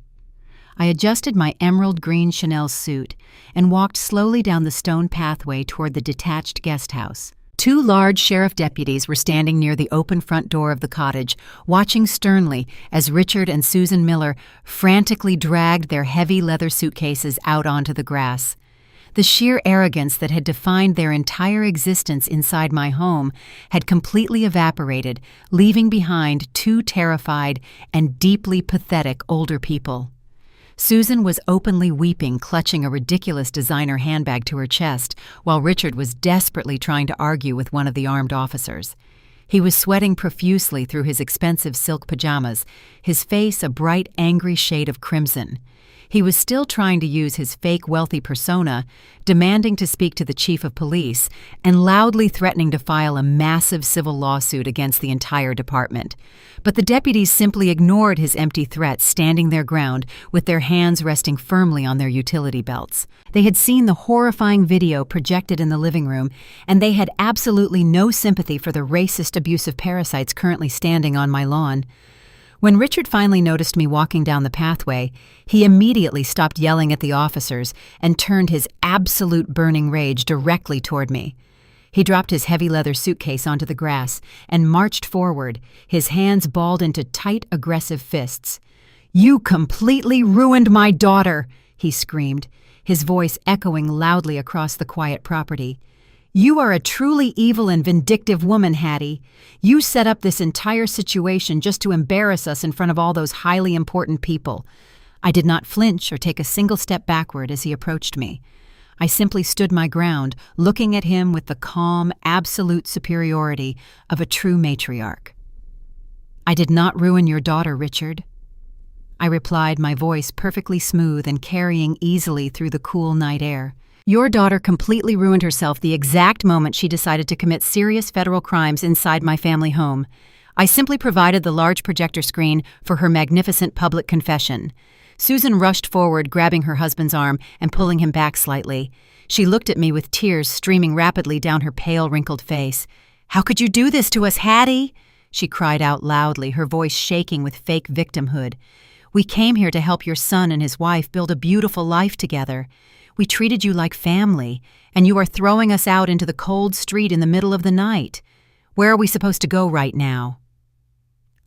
I adjusted my emerald green Chanel suit and walked slowly down the stone pathway toward the detached guest house. 2 large sheriff deputies were standing near the open front door of the cottage, watching sternly as Richard and Susan Miller frantically dragged their heavy leather suitcases out onto the grass. The sheer arrogance that had defined their entire existence inside my home had completely evaporated, leaving behind 2 terrified and deeply pathetic older people. Susan was openly weeping, clutching a ridiculous designer handbag to her chest, while Richard was desperately trying to argue with one of the armed officers. He was sweating profusely through his expensive silk pajamas, his face a bright, angry shade of crimson. He was still trying to use his fake wealthy persona, demanding to speak to the chief of police, and loudly threatening to file a massive civil lawsuit against the entire department. But the deputies simply ignored his empty threats, standing their ground with their hands resting firmly on their utility belts. They had seen the horrifying video projected in the living room, and they had absolutely no sympathy for the racist, abusive parasites currently standing on my lawn. When Richard finally noticed me walking down the pathway, he immediately stopped yelling at the officers and turned his absolute burning rage directly toward me. He dropped his heavy leather suitcase onto the grass and marched forward, his hands balled into tight, aggressive fists. "You completely ruined my daughter!" he screamed, his voice echoing loudly across the quiet property. "You are a truly evil and vindictive woman, Hattie. You set up this entire situation just to embarrass us in front of all those highly important people." I did not flinch or take a single step backward as he approached me. I simply stood my ground, looking at him with the calm, absolute superiority of a true matriarch. "I did not ruin your daughter, Richard," I replied, my voice perfectly smooth and carrying easily through the cool night air. "Your daughter completely ruined herself the exact moment she decided to commit serious federal crimes inside my family home. I simply provided the large projector screen for her magnificent public confession." Susan rushed forward, grabbing her husband's arm and pulling him back slightly. She looked at me with tears streaming rapidly down her pale, wrinkled face. "How could you do this to us, Hattie?" she cried out loudly, her voice shaking with fake victimhood. "We came here to help your son and his wife build a beautiful life together. We treated you like family, and you are throwing us out into the cold street in the middle of the night. Where are we supposed to go right now?"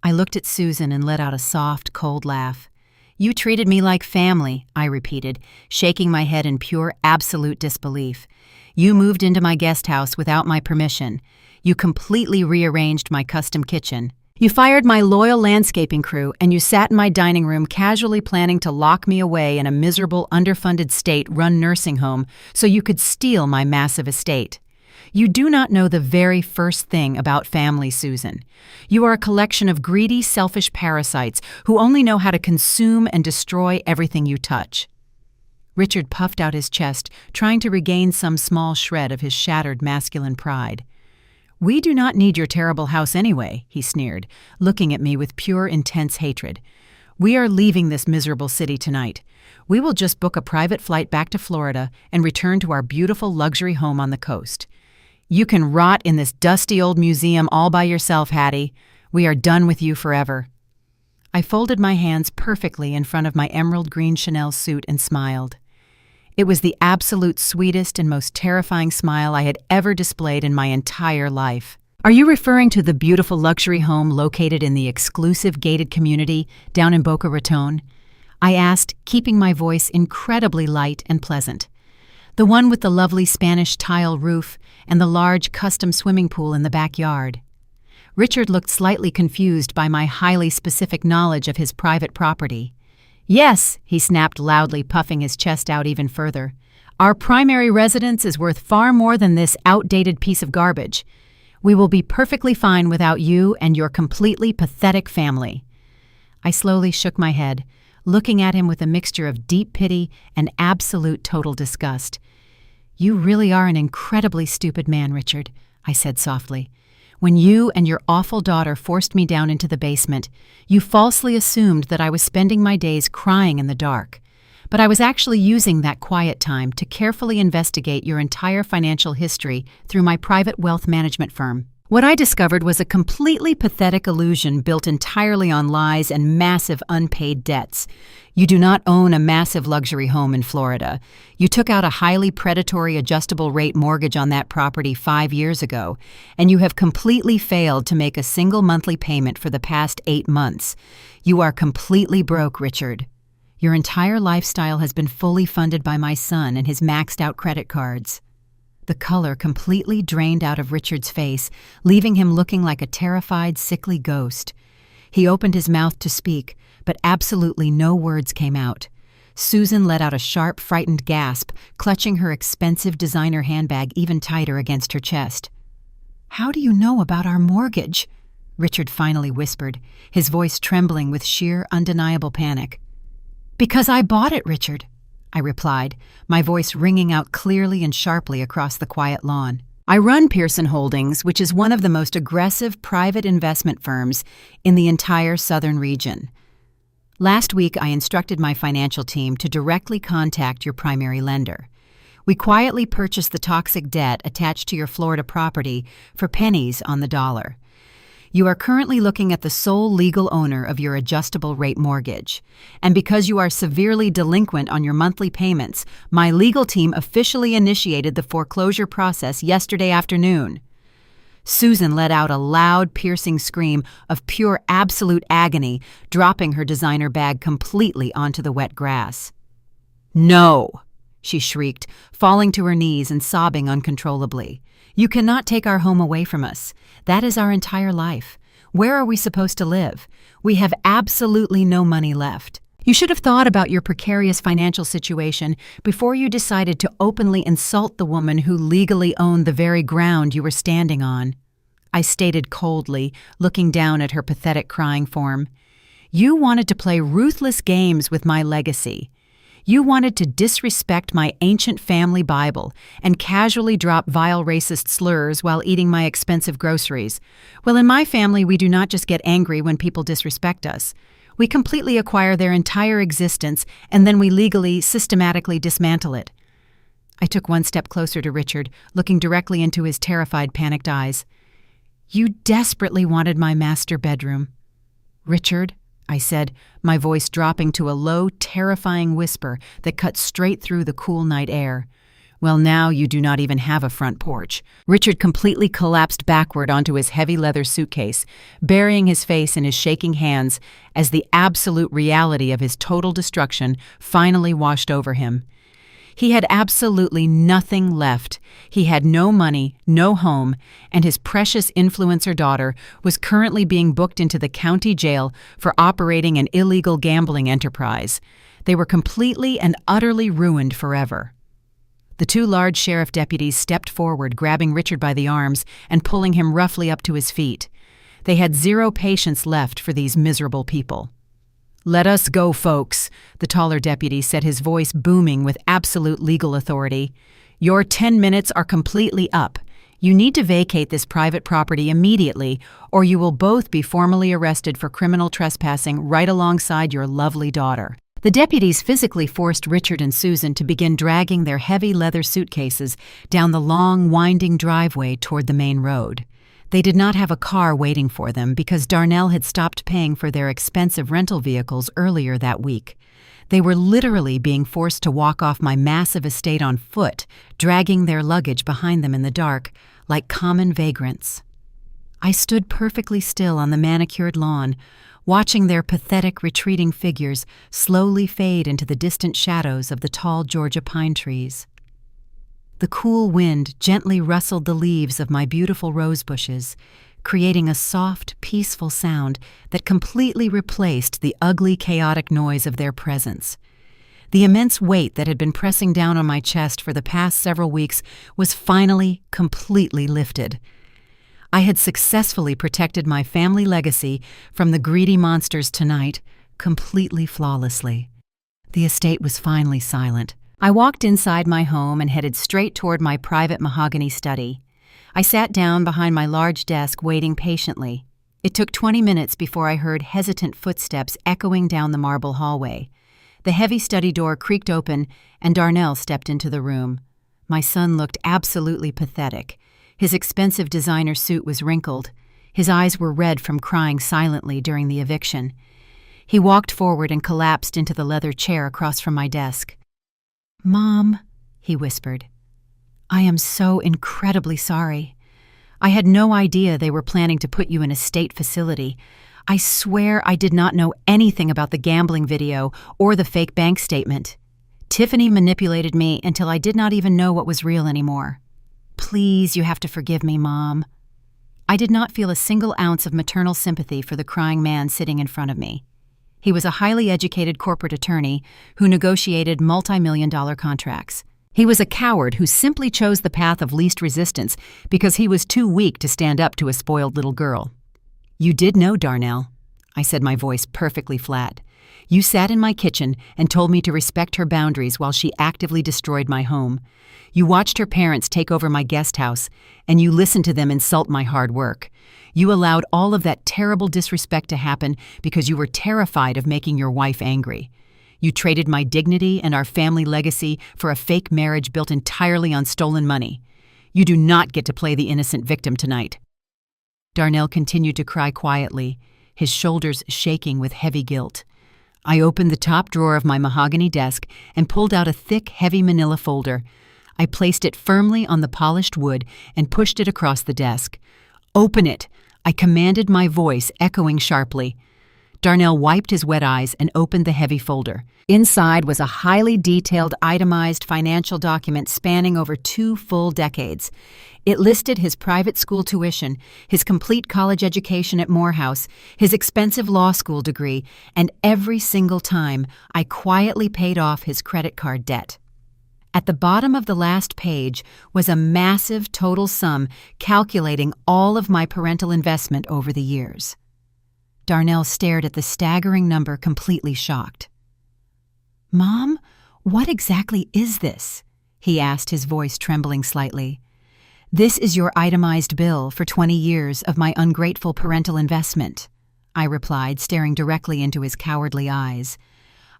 I looked at Susan and let out a soft, cold laugh. "You treated me like family," I repeated, shaking my head in pure, absolute disbelief. "You moved into my guest house without my permission. You completely rearranged my custom kitchen. You fired my loyal landscaping crew, and you sat in my dining room casually planning to lock me away in a miserable, underfunded state-run nursing home so you could steal my massive estate. You do not know the very first thing about family, Susan. You are a collection of greedy, selfish parasites who only know how to consume and destroy everything you touch." Richard puffed out his chest, trying to regain some small shred of his shattered masculine pride. "We do not need your terrible house anyway," he sneered, looking at me with pure, intense hatred. "We are leaving this miserable city tonight. We will just book a private flight back to Florida and return to our beautiful luxury home on the coast. You can rot in this dusty old museum all by yourself, Hattie. We are done with you forever." I folded my hands perfectly in front of my emerald green Chanel suit and smiled. It was the absolute sweetest and most terrifying smile I had ever displayed in my entire life. "Are you referring to the beautiful luxury home located in the exclusive gated community down in Boca Raton?" I asked, keeping my voice incredibly light and pleasant. "The one with the lovely Spanish tile roof and the large custom swimming pool in the backyard." Richard looked slightly confused by my highly specific knowledge of his private property. "Yes," he snapped loudly, puffing his chest out even further. Our primary residence is worth far more than this outdated piece of garbage. We will be perfectly fine without you and your completely pathetic family." I slowly shook my head, looking at him with a mixture of deep pity and absolute total disgust. "You really are an incredibly stupid man, Richard," I said softly. "When you and your awful daughter forced me down into the basement, you falsely assumed that I was spending my days crying in the dark. But I was actually using that quiet time to carefully investigate your entire financial history through my private wealth management firm. What I discovered was a completely pathetic illusion built entirely on lies and massive unpaid debts. You do not own a massive luxury home in Florida. You took out a highly predatory adjustable rate mortgage on that property 5 years ago, and you have completely failed to make a single monthly payment for the past 8 months. You are completely broke, Richard. Your entire lifestyle has been fully funded by my son and his maxed-out credit cards." The color completely drained out of Richard's face, leaving him looking like a terrified, sickly ghost. He opened his mouth to speak, but absolutely no words came out. Susan let out a sharp, frightened gasp, clutching her expensive designer handbag even tighter against her chest. "How do you know about our mortgage?" Richard finally whispered, his voice trembling with sheer, undeniable panic. "Because I bought it, Richard," I replied, my voice ringing out clearly and sharply across the quiet lawn. "I run Pearson Holdings, which is one of the most aggressive private investment firms in the entire southern region. Last week, I instructed my financial team to directly contact your primary lender. We quietly purchased the toxic debt attached to your Florida property for pennies on the dollar. You are currently looking at the sole legal owner of your adjustable rate mortgage. And because you are severely delinquent on your monthly payments, my legal team officially initiated the foreclosure process yesterday afternoon." Susan let out a loud, piercing scream of pure absolute agony, dropping her designer bag completely onto the wet grass. "No!" she shrieked, falling to her knees and sobbing uncontrollably. "You cannot take our home away from us. That is our entire life. Where are we supposed to live? We have absolutely no money left. You should have thought about your precarious financial situation before you decided to openly insult the woman who legally owned the very ground you were standing on," I stated coldly, looking down at her pathetic crying form. "You wanted to play ruthless games with my legacy. You wanted to disrespect my ancient family Bible and casually drop vile racist slurs while eating my expensive groceries. Well, in my family, we do not just get angry when people disrespect us. We completely acquire their entire existence, and then we legally, systematically dismantle it." I took one step closer to Richard, looking directly into his terrified, panicked eyes. "You desperately wanted my master bedroom." "Richard," I said, my voice dropping to a low, terrifying whisper that cut straight through the cool night air. "Well, now you do not even have a front porch." Richard completely collapsed backward onto his heavy leather suitcase, burying his face in his shaking hands as the absolute reality of his total destruction finally washed over him. He had absolutely nothing left. He had no money, no home, and his precious influencer daughter was currently being booked into the county jail for operating an illegal gambling enterprise. They were completely and utterly ruined forever. The 2 large sheriff deputies stepped forward, grabbing Richard by the arms and pulling him roughly up to his feet. They had zero patience left for these miserable people. "Let us go, folks," the taller deputy said, his voice booming with absolute legal authority. "Your 10 minutes are completely up. You need to vacate this private property immediately, or you will both be formally arrested for criminal trespassing right alongside your lovely daughter." The deputies physically forced Richard and Susan to begin dragging their heavy leather suitcases down the long, winding driveway toward the main road. They did not have a car waiting for them because Darnell had stopped paying for their expensive rental vehicles earlier that week. They were literally being forced to walk off my massive estate on foot, dragging their luggage behind them in the dark, like common vagrants. I stood perfectly still on the manicured lawn, watching their pathetic, retreating figures slowly fade into the distant shadows of the tall Georgia pine trees. The cool wind gently rustled the leaves of my beautiful rose bushes, creating a soft, peaceful sound that completely replaced the ugly, chaotic noise of their presence. The immense weight that had been pressing down on my chest for the past several weeks was finally completely lifted. I had successfully protected my family legacy from the greedy monsters tonight, completely flawlessly. The estate was finally silent. I walked inside my home and headed straight toward my private mahogany study. I sat down behind my large desk, waiting patiently. It took 20 minutes before I heard hesitant footsteps echoing down the marble hallway. The heavy study door creaked open, and Darnell stepped into the room. My son looked absolutely pathetic. His expensive designer suit was wrinkled. His eyes were red from crying silently during the eviction. He walked forward and collapsed into the leather chair across from my desk. "Mom," he whispered, "I am so incredibly sorry. I had no idea they were planning to put you in a state facility. I swear I did not know anything about the gambling video or the fake bank statement. Tiffany manipulated me until I did not even know what was real anymore. Please, you have to forgive me, Mom." I did not feel a single ounce of maternal sympathy for the crying man sitting in front of me. He was a highly educated corporate attorney who negotiated multi-million-dollar contracts. He was a coward who simply chose the path of least resistance because he was too weak to stand up to a spoiled little girl. "You did know, Darnell," I said, my voice perfectly flat. "You sat in my kitchen and told me to respect her boundaries while she actively destroyed my home. You watched her parents take over my guest house, and you listened to them insult my hard work. You allowed all of that terrible disrespect to happen because you were terrified of making your wife angry. You traded my dignity and our family legacy for a fake marriage built entirely on stolen money. You do not get to play the innocent victim tonight." Darnell continued to cry quietly, his shoulders shaking with heavy guilt. I opened the top drawer of my mahogany desk and pulled out a thick, heavy manila folder. I placed it firmly on the polished wood and pushed it across the desk. "Open it!" I commanded, my voice echoing sharply. Darnell wiped his wet eyes and opened the heavy folder. Inside was a highly detailed, itemized financial document spanning over 2 full decades. It listed his private school tuition, his complete college education at Morehouse, his expensive law school degree, and every single time I quietly paid off his credit card debt. At the bottom of the last page was a massive total sum calculating all of my parental investment over the years. Darnell stared at the staggering number, completely shocked. "Mom, what exactly is this?" he asked, his voice trembling slightly. "This is your itemized bill for 20 years of my ungrateful parental investment," I replied, staring directly into his cowardly eyes.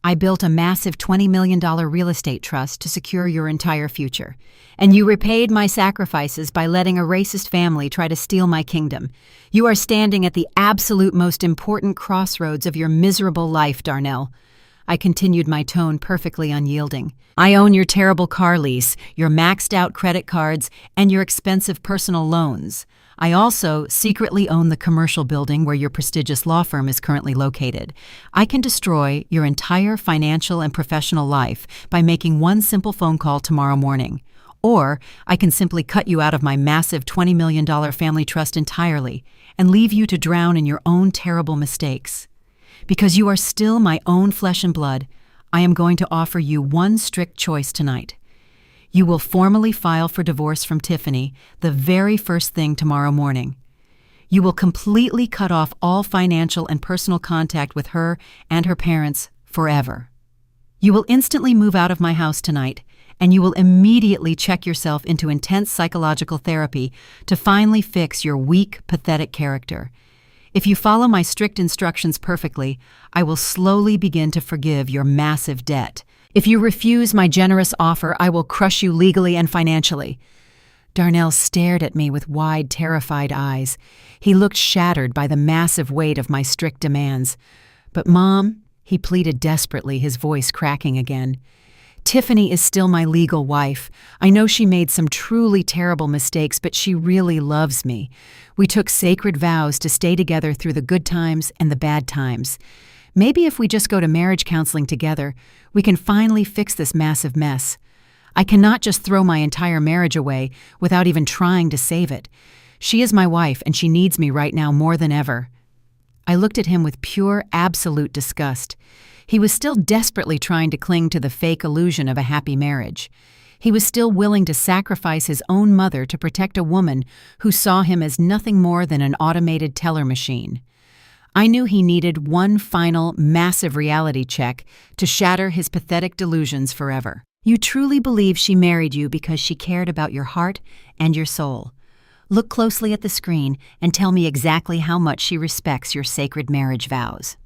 "I built a massive $20 million real estate trust to secure your entire future, and you repaid my sacrifices by letting a racist family try to steal my kingdom. You are standing at the absolute most important crossroads of your miserable life, Darnell." I continued, my tone perfectly unyielding. "I own your terrible car lease, your maxed-out credit cards, and your expensive personal loans. I also secretly own the commercial building where your prestigious law firm is currently located. I can destroy your entire financial and professional life by making one simple phone call tomorrow morning. Or I can simply cut you out of my massive $20 million family trust entirely and leave you to drown in your own terrible mistakes. Because you are still my own flesh and blood, I am going to offer you one strict choice tonight. You will formally file for divorce from Tiffany the very first thing tomorrow morning. You will completely cut off all financial and personal contact with her and her parents forever. You will instantly move out of my house tonight, and you will immediately check yourself into intense psychological therapy to finally fix your weak, pathetic character. If you follow my strict instructions perfectly, I will slowly begin to forgive your massive debt. If you refuse my generous offer, I will crush you legally and financially." Darnell stared at me with wide, terrified eyes. He looked shattered by the massive weight of my strict demands. "But Mom," he pleaded desperately, his voice cracking again, "Tiffany is still my legal wife. I know she made some truly terrible mistakes, but she really loves me. We took sacred vows to stay together through the good times and the bad times. Maybe if we just go to marriage counseling together, we can finally fix this massive mess. I cannot just throw my entire marriage away without even trying to save it. She is my wife, and she needs me right now more than ever." I looked at him with pure, absolute disgust. He was still desperately trying to cling to the fake illusion of a happy marriage. He was still willing to sacrifice his own mother to protect a woman who saw him as nothing more than an automated teller machine. I knew he needed one final, massive reality check to shatter his pathetic delusions forever. You truly believe she married you because she cared about your heart and your soul. Look closely at the screen and tell me exactly how much she respects your sacred marriage vows.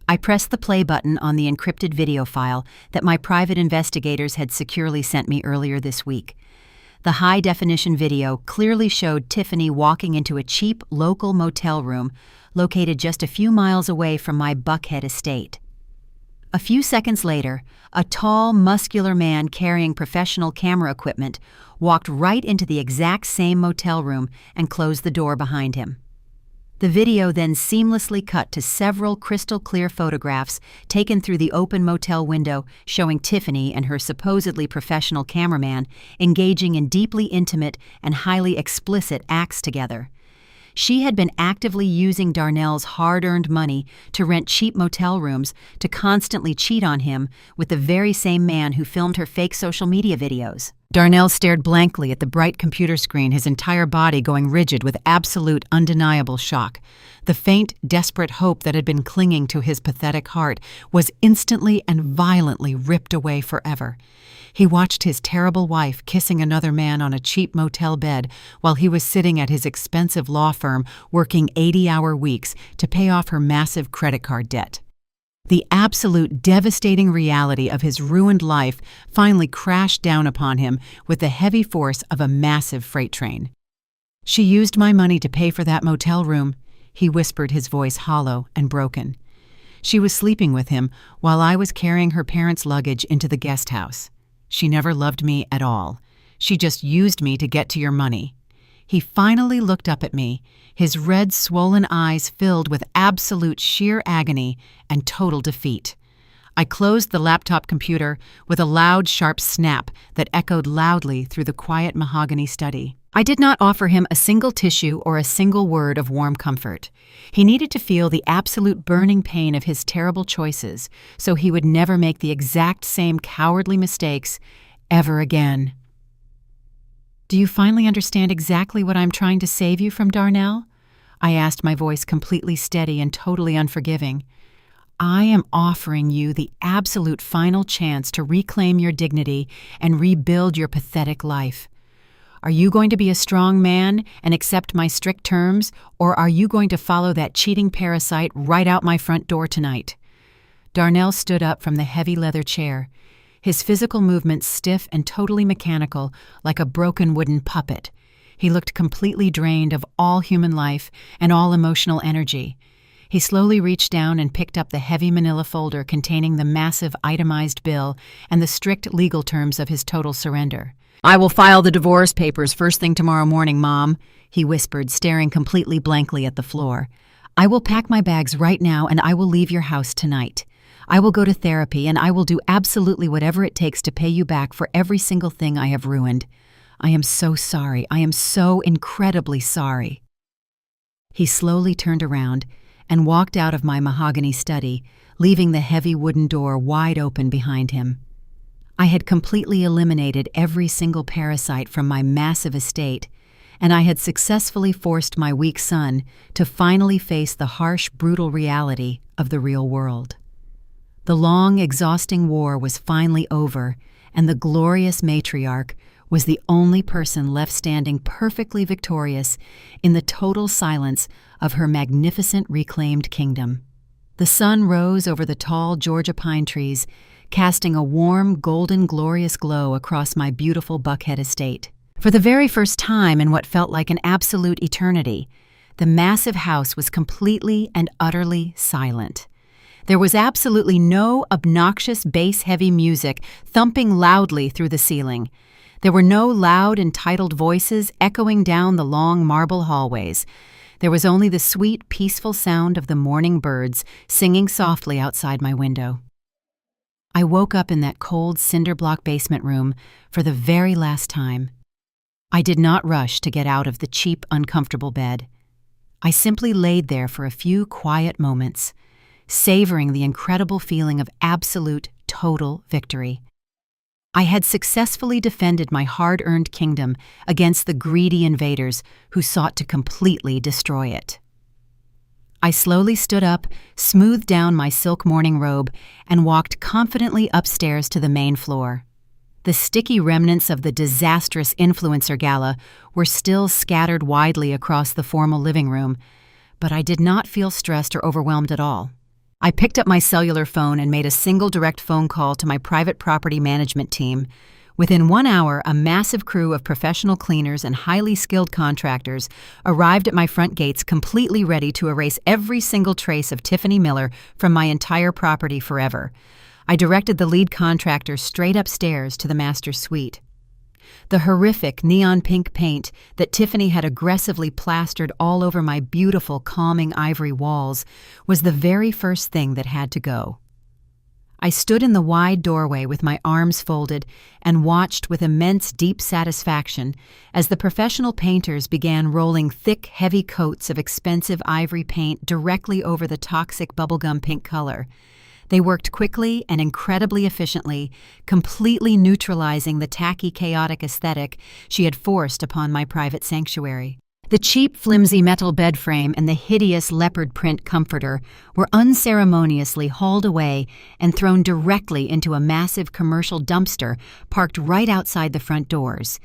I pressed the play button on the encrypted video file that my private investigators had securely sent me earlier this week. The high-definition video clearly showed Tiffany walking into a cheap local motel room located just a few miles away from my Buckhead estate. A few seconds later, a tall, muscular man carrying professional camera equipment walked right into the exact same motel room and closed the door behind him. The video then seamlessly cut to several crystal-clear photographs taken through the open motel window showing Tiffany and her supposedly professional cameraman engaging in deeply intimate and highly explicit acts together. She had been actively using Darnell's hard-earned money to rent cheap motel rooms to constantly cheat on him with the very same man who filmed her fake social media videos. Darnell stared blankly at the bright computer screen, his entire body going rigid with absolute, undeniable shock. The faint, desperate hope that had been clinging to his pathetic heart was instantly and violently ripped away forever. He watched his terrible wife kissing another man on a cheap motel bed while he was sitting at his expensive law firm working 80-hour weeks to pay off her massive credit card debt. The absolute devastating reality of his ruined life finally crashed down upon him with the heavy force of a massive freight train. "She used my money to pay for that motel room," he whispered, his voice hollow and broken. "She was sleeping with him while I was carrying her parents' luggage into the guest house. She never loved me at all. She just used me to get to your money." He finally looked up at me, his red, swollen eyes filled with absolute sheer agony and total defeat. I closed the laptop computer with a loud, sharp snap that echoed loudly through the quiet mahogany study. I did not offer him a single tissue or a single word of warm comfort. He needed to feel the absolute burning pain of his terrible choices so he would never make the exact same cowardly mistakes ever again. "Do you finally understand exactly what I'm trying to save you from, Darnell?" I asked, my voice completely steady and totally unforgiving. "I am offering you the absolute final chance to reclaim your dignity and rebuild your pathetic life. Are you going to be a strong man and accept my strict terms, or are you going to follow that cheating parasite right out my front door tonight?" Darnell stood up from the heavy leather chair, his physical movements stiff and totally mechanical, like a broken wooden puppet. He looked completely drained of all human life and all emotional energy. He slowly reached down and picked up the heavy manila folder containing the massive itemized bill and the strict legal terms of his total surrender. "I will file the divorce papers first thing tomorrow morning, Mom," he whispered, staring completely blankly at the floor. "I will pack my bags right now and I will leave your house tonight. I will go to therapy and I will do absolutely whatever it takes to pay you back for every single thing I have ruined. I am so sorry. I am so incredibly sorry." He slowly turned around and walked out of my mahogany study, leaving the heavy wooden door wide open behind him. I had completely eliminated every single parasite from my massive estate, and I had successfully forced my weak son to finally face the harsh, brutal reality of the real world. The long, exhausting war was finally over, and the glorious matriarch was the only person left standing perfectly victorious in the total silence of her magnificent reclaimed kingdom. The sun rose over the tall Georgia pine trees, casting a warm, golden, glorious glow across my beautiful Buckhead estate. For the very first time in what felt like an absolute eternity, the massive house was completely and utterly silent. There was absolutely no obnoxious bass-heavy music thumping loudly through the ceiling. There were no loud, entitled voices echoing down the long marble hallways. There was only the sweet, peaceful sound of the morning birds singing softly outside my window. I woke up in that cold cinder-block basement room for the very last time. I did not rush to get out of the cheap, uncomfortable bed. I simply laid there for a few quiet moments, savoring the incredible feeling of absolute, total victory. I had successfully defended my hard-earned kingdom against the greedy invaders who sought to completely destroy it. I slowly stood up, smoothed down my silk morning robe, and walked confidently upstairs to the main floor. The sticky remnants of the disastrous influencer gala were still scattered widely across the formal living room, but I did not feel stressed or overwhelmed at all. I picked up my cellular phone and made a single direct phone call to my private property management team. Within 1 hour, a massive crew of professional cleaners and highly skilled contractors arrived at my front gates, completely ready to erase every single trace of Tiffany Miller from my entire property forever. I directed the lead contractor straight upstairs to the master suite. The horrific neon pink paint that Tiffany had aggressively plastered all over my beautiful, calming ivory walls was the very first thing that had to go. I stood in the wide doorway with my arms folded and watched with immense, deep satisfaction as the professional painters began rolling thick, heavy coats of expensive ivory paint directly over the toxic bubblegum pink color. They worked quickly and incredibly efficiently, completely neutralizing the tacky, chaotic aesthetic she had forced upon my private sanctuary. The cheap, flimsy metal bed frame and the hideous leopard print comforter were unceremoniously hauled away and thrown directly into a massive commercial dumpster parked right outside the front doors.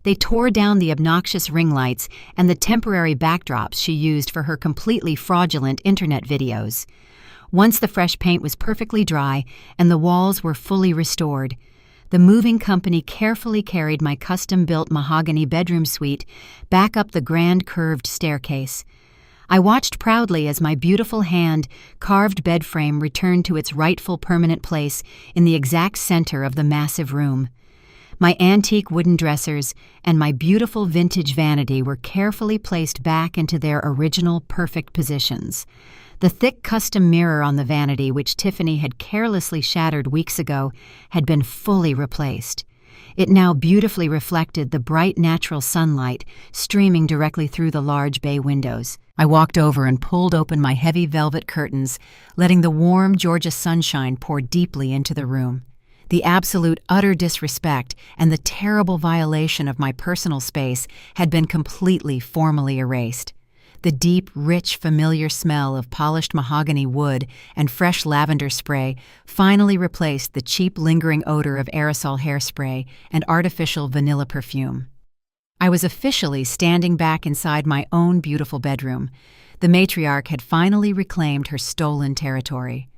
They tore down the obnoxious ring lights and the temporary backdrops she used for her completely fraudulent internet videos. Once the fresh paint was perfectly dry and the walls were fully restored, the moving company carefully carried my custom-built mahogany bedroom suite back up the grand curved staircase. I watched proudly as my beautiful hand-carved bed frame returned to its rightful permanent place in the exact center of the massive room. My antique wooden dressers and my beautiful vintage vanity were carefully placed back into their original perfect positions. The thick custom mirror on the vanity, which Tiffany had carelessly shattered weeks ago, had been fully replaced. It now beautifully reflected the bright natural sunlight streaming directly through the large bay windows. I walked over and pulled open my heavy velvet curtains, letting the warm Georgia sunshine pour deeply into the room. The absolute utter disrespect and the terrible violation of my personal space had been completely formally erased. The deep, rich, familiar smell of polished mahogany wood and fresh lavender spray finally replaced the cheap, lingering odor of aerosol hairspray and artificial vanilla perfume. I was officially standing back inside my own beautiful bedroom. The matriarch had finally reclaimed her stolen territory.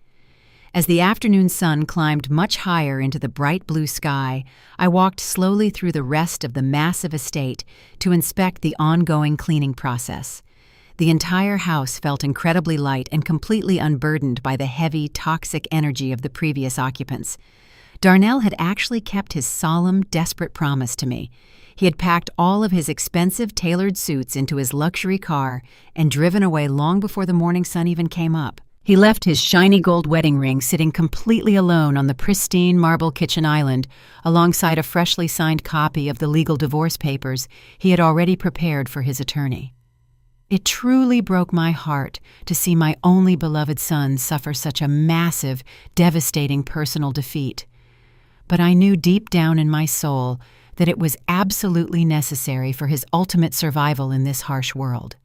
As the afternoon sun climbed much higher into the bright blue sky, I walked slowly through the rest of the massive estate to inspect the ongoing cleaning process. The entire house felt incredibly light and completely unburdened by the heavy, toxic energy of the previous occupants. Darnell had actually kept his solemn, desperate promise to me. He had packed all of his expensive, tailored suits into his luxury car and driven away long before the morning sun even came up. He left his shiny gold wedding ring sitting completely alone on the pristine marble kitchen island, alongside a freshly signed copy of the legal divorce papers he had already prepared for his attorney. It truly broke my heart to see my only beloved son suffer such a massive, devastating personal defeat. But I knew deep down in my soul that it was absolutely necessary for his ultimate survival in this harsh world.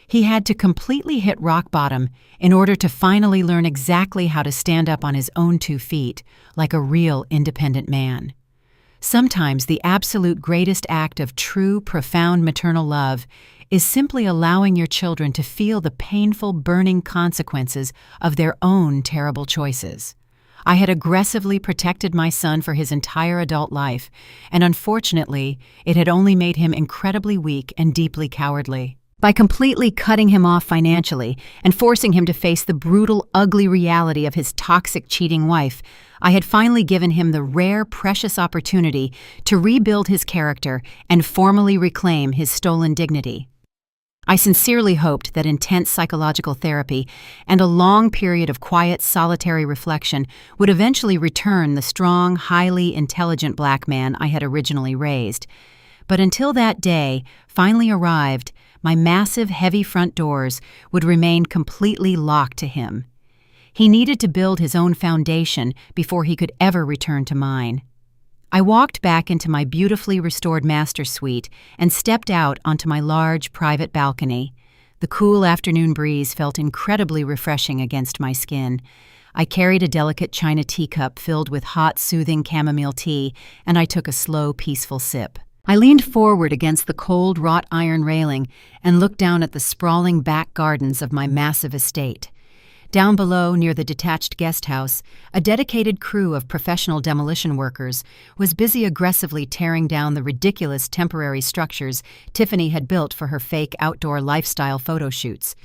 He had to completely hit rock bottom in order to finally learn exactly how to stand up on his own 2 feet, like a real independent man. Sometimes the absolute greatest act of true, profound maternal love is simply allowing your children to feel the painful, burning consequences of their own terrible choices. I had aggressively protected my son for his entire adult life, and unfortunately, it had only made him incredibly weak and deeply cowardly. By completely cutting him off financially and forcing him to face the brutal, ugly reality of his toxic, cheating wife, I had finally given him the rare, precious opportunity to rebuild his character and formally reclaim his stolen dignity. I sincerely hoped that intense psychological therapy and a long period of quiet, solitary reflection would eventually return the strong, highly intelligent black man I had originally raised. But until that day finally arrived, my massive, heavy front doors would remain completely locked to him. He needed to build his own foundation before he could ever return to mine. I walked back into my beautifully restored master suite and stepped out onto my large private balcony. The cool afternoon breeze felt incredibly refreshing against my skin. I carried a delicate china teacup filled with hot, soothing chamomile tea, and I took a slow, peaceful sip. I leaned forward against the cold wrought iron railing and looked down at the sprawling back gardens of my massive estate. Down below, near the detached guest house, a dedicated crew of professional demolition workers was busy aggressively tearing down the ridiculous temporary structures Tiffany had built for her fake outdoor lifestyle photo shoots.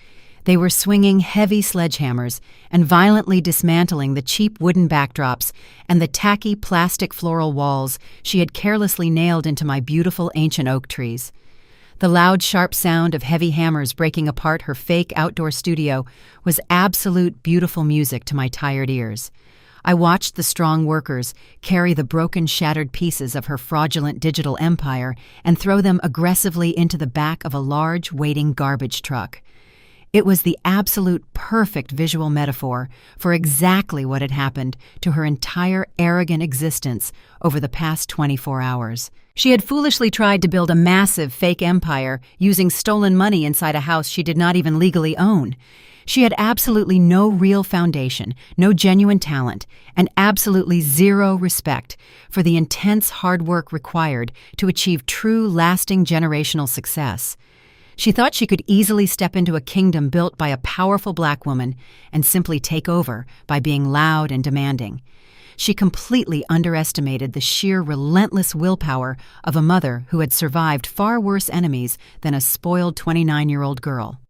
They were swinging heavy sledgehammers and violently dismantling the cheap wooden backdrops and the tacky plastic floral walls she had carelessly nailed into my beautiful ancient oak trees. The loud, sharp sound of heavy hammers breaking apart her fake outdoor studio was absolute beautiful music to my tired ears. I watched the strong workers carry the broken, shattered pieces of her fraudulent digital empire and throw them aggressively into the back of a large, waiting garbage truck. It was the absolute perfect visual metaphor for exactly what had happened to her entire arrogant existence over the past 24 hours. She had foolishly tried to build a massive fake empire using stolen money inside a house she did not even legally own. She had absolutely no real foundation, no genuine talent, and absolutely zero respect for the intense hard work required to achieve true, lasting generational success. She thought she could easily step into a kingdom built by a powerful black woman and simply take over by being loud and demanding. She completely underestimated the sheer relentless willpower of a mother who had survived far worse enemies than a spoiled 29-year-old girl.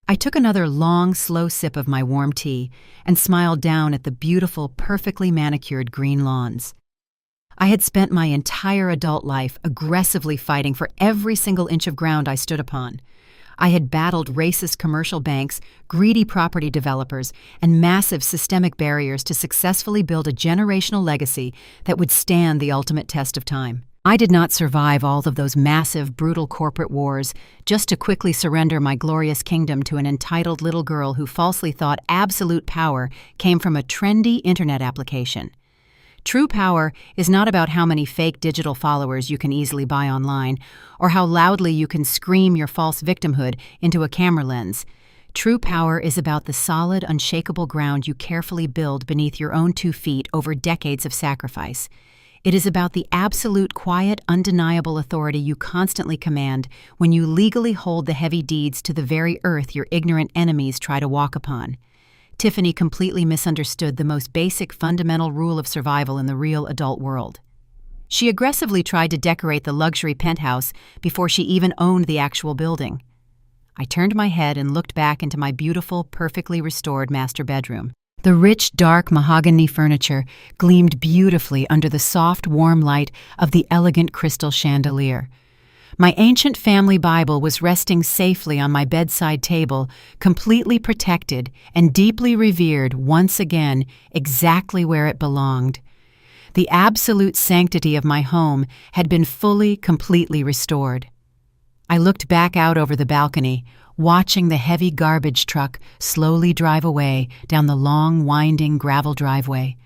I took another long, slow sip of my warm tea and smiled down at the beautiful, perfectly manicured green lawns. I had spent my entire adult life aggressively fighting for every single inch of ground I stood upon. I had battled racist commercial banks, greedy property developers, and massive systemic barriers to successfully build a generational legacy that would stand the ultimate test of time. I did not survive all of those massive, brutal corporate wars just to quickly surrender my glorious kingdom to an entitled little girl who falsely thought absolute power came from a trendy internet application. True power is not about how many fake digital followers you can easily buy online, or how loudly you can scream your false victimhood into a camera lens. True power is about the solid, unshakable ground you carefully build beneath your own 2 feet over decades of sacrifice. It is about the absolute, quiet, undeniable authority you constantly command when you legally hold the heavy deeds to the very earth your ignorant enemies try to walk upon. Tiffany completely misunderstood the most basic fundamental rule of survival in the real adult world. She aggressively tried to decorate the luxury penthouse before she even owned the actual building. I turned my head and looked back into my beautiful, perfectly restored master bedroom. The rich, dark mahogany furniture gleamed beautifully under the soft, warm light of the elegant crystal chandelier. My ancient family Bible was resting safely on my bedside table, completely protected and deeply revered once again, exactly where it belonged. The absolute sanctity of my home had been fully, completely restored. I looked back out over the balcony, watching the heavy garbage truck slowly drive away down the long, winding gravel driveway.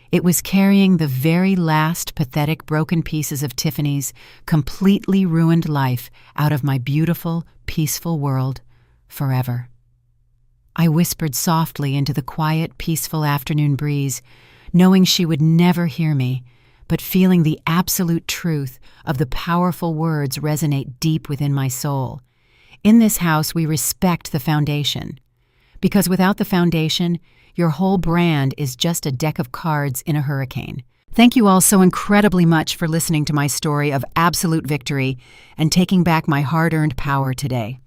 It was carrying the very last pathetic broken pieces of Tiffany's completely ruined life out of my beautiful, peaceful world forever. I whispered softly into the quiet, peaceful afternoon breeze, knowing she would never hear me, but feeling the absolute truth of the powerful words resonate deep within my soul. In this house, we respect the foundation, because without the foundation, your whole brand is just a deck of cards in a hurricane. Thank you all so incredibly much for listening to my story of absolute victory and taking back my hard-earned power today.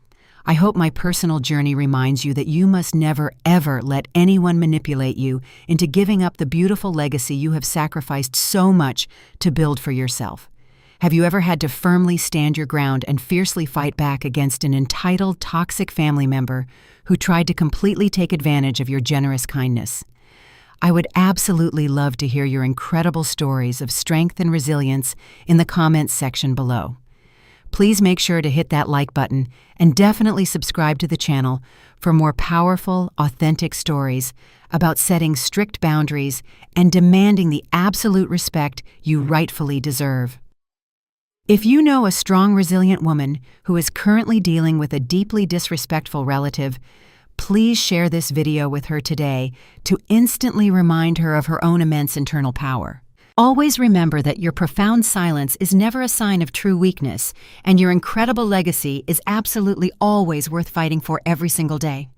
I hope my personal journey reminds you that you must never, ever let anyone manipulate you into giving up the beautiful legacy you have sacrificed so much to build for yourself. Have you ever had to firmly stand your ground and fiercely fight back against an entitled, toxic family member who tried to completely take advantage of your generous kindness? I would absolutely love to hear your incredible stories of strength and resilience in the comments section below. Please make sure to hit that like button and definitely subscribe to the channel for more powerful, authentic stories about setting strict boundaries and demanding the absolute respect you rightfully deserve. If you know a strong, resilient woman who is currently dealing with a deeply disrespectful relative, please share this video with her today to instantly remind her of her own immense internal power. Always remember that your profound silence is never a sign of true weakness, and your incredible legacy is absolutely always worth fighting for every single day.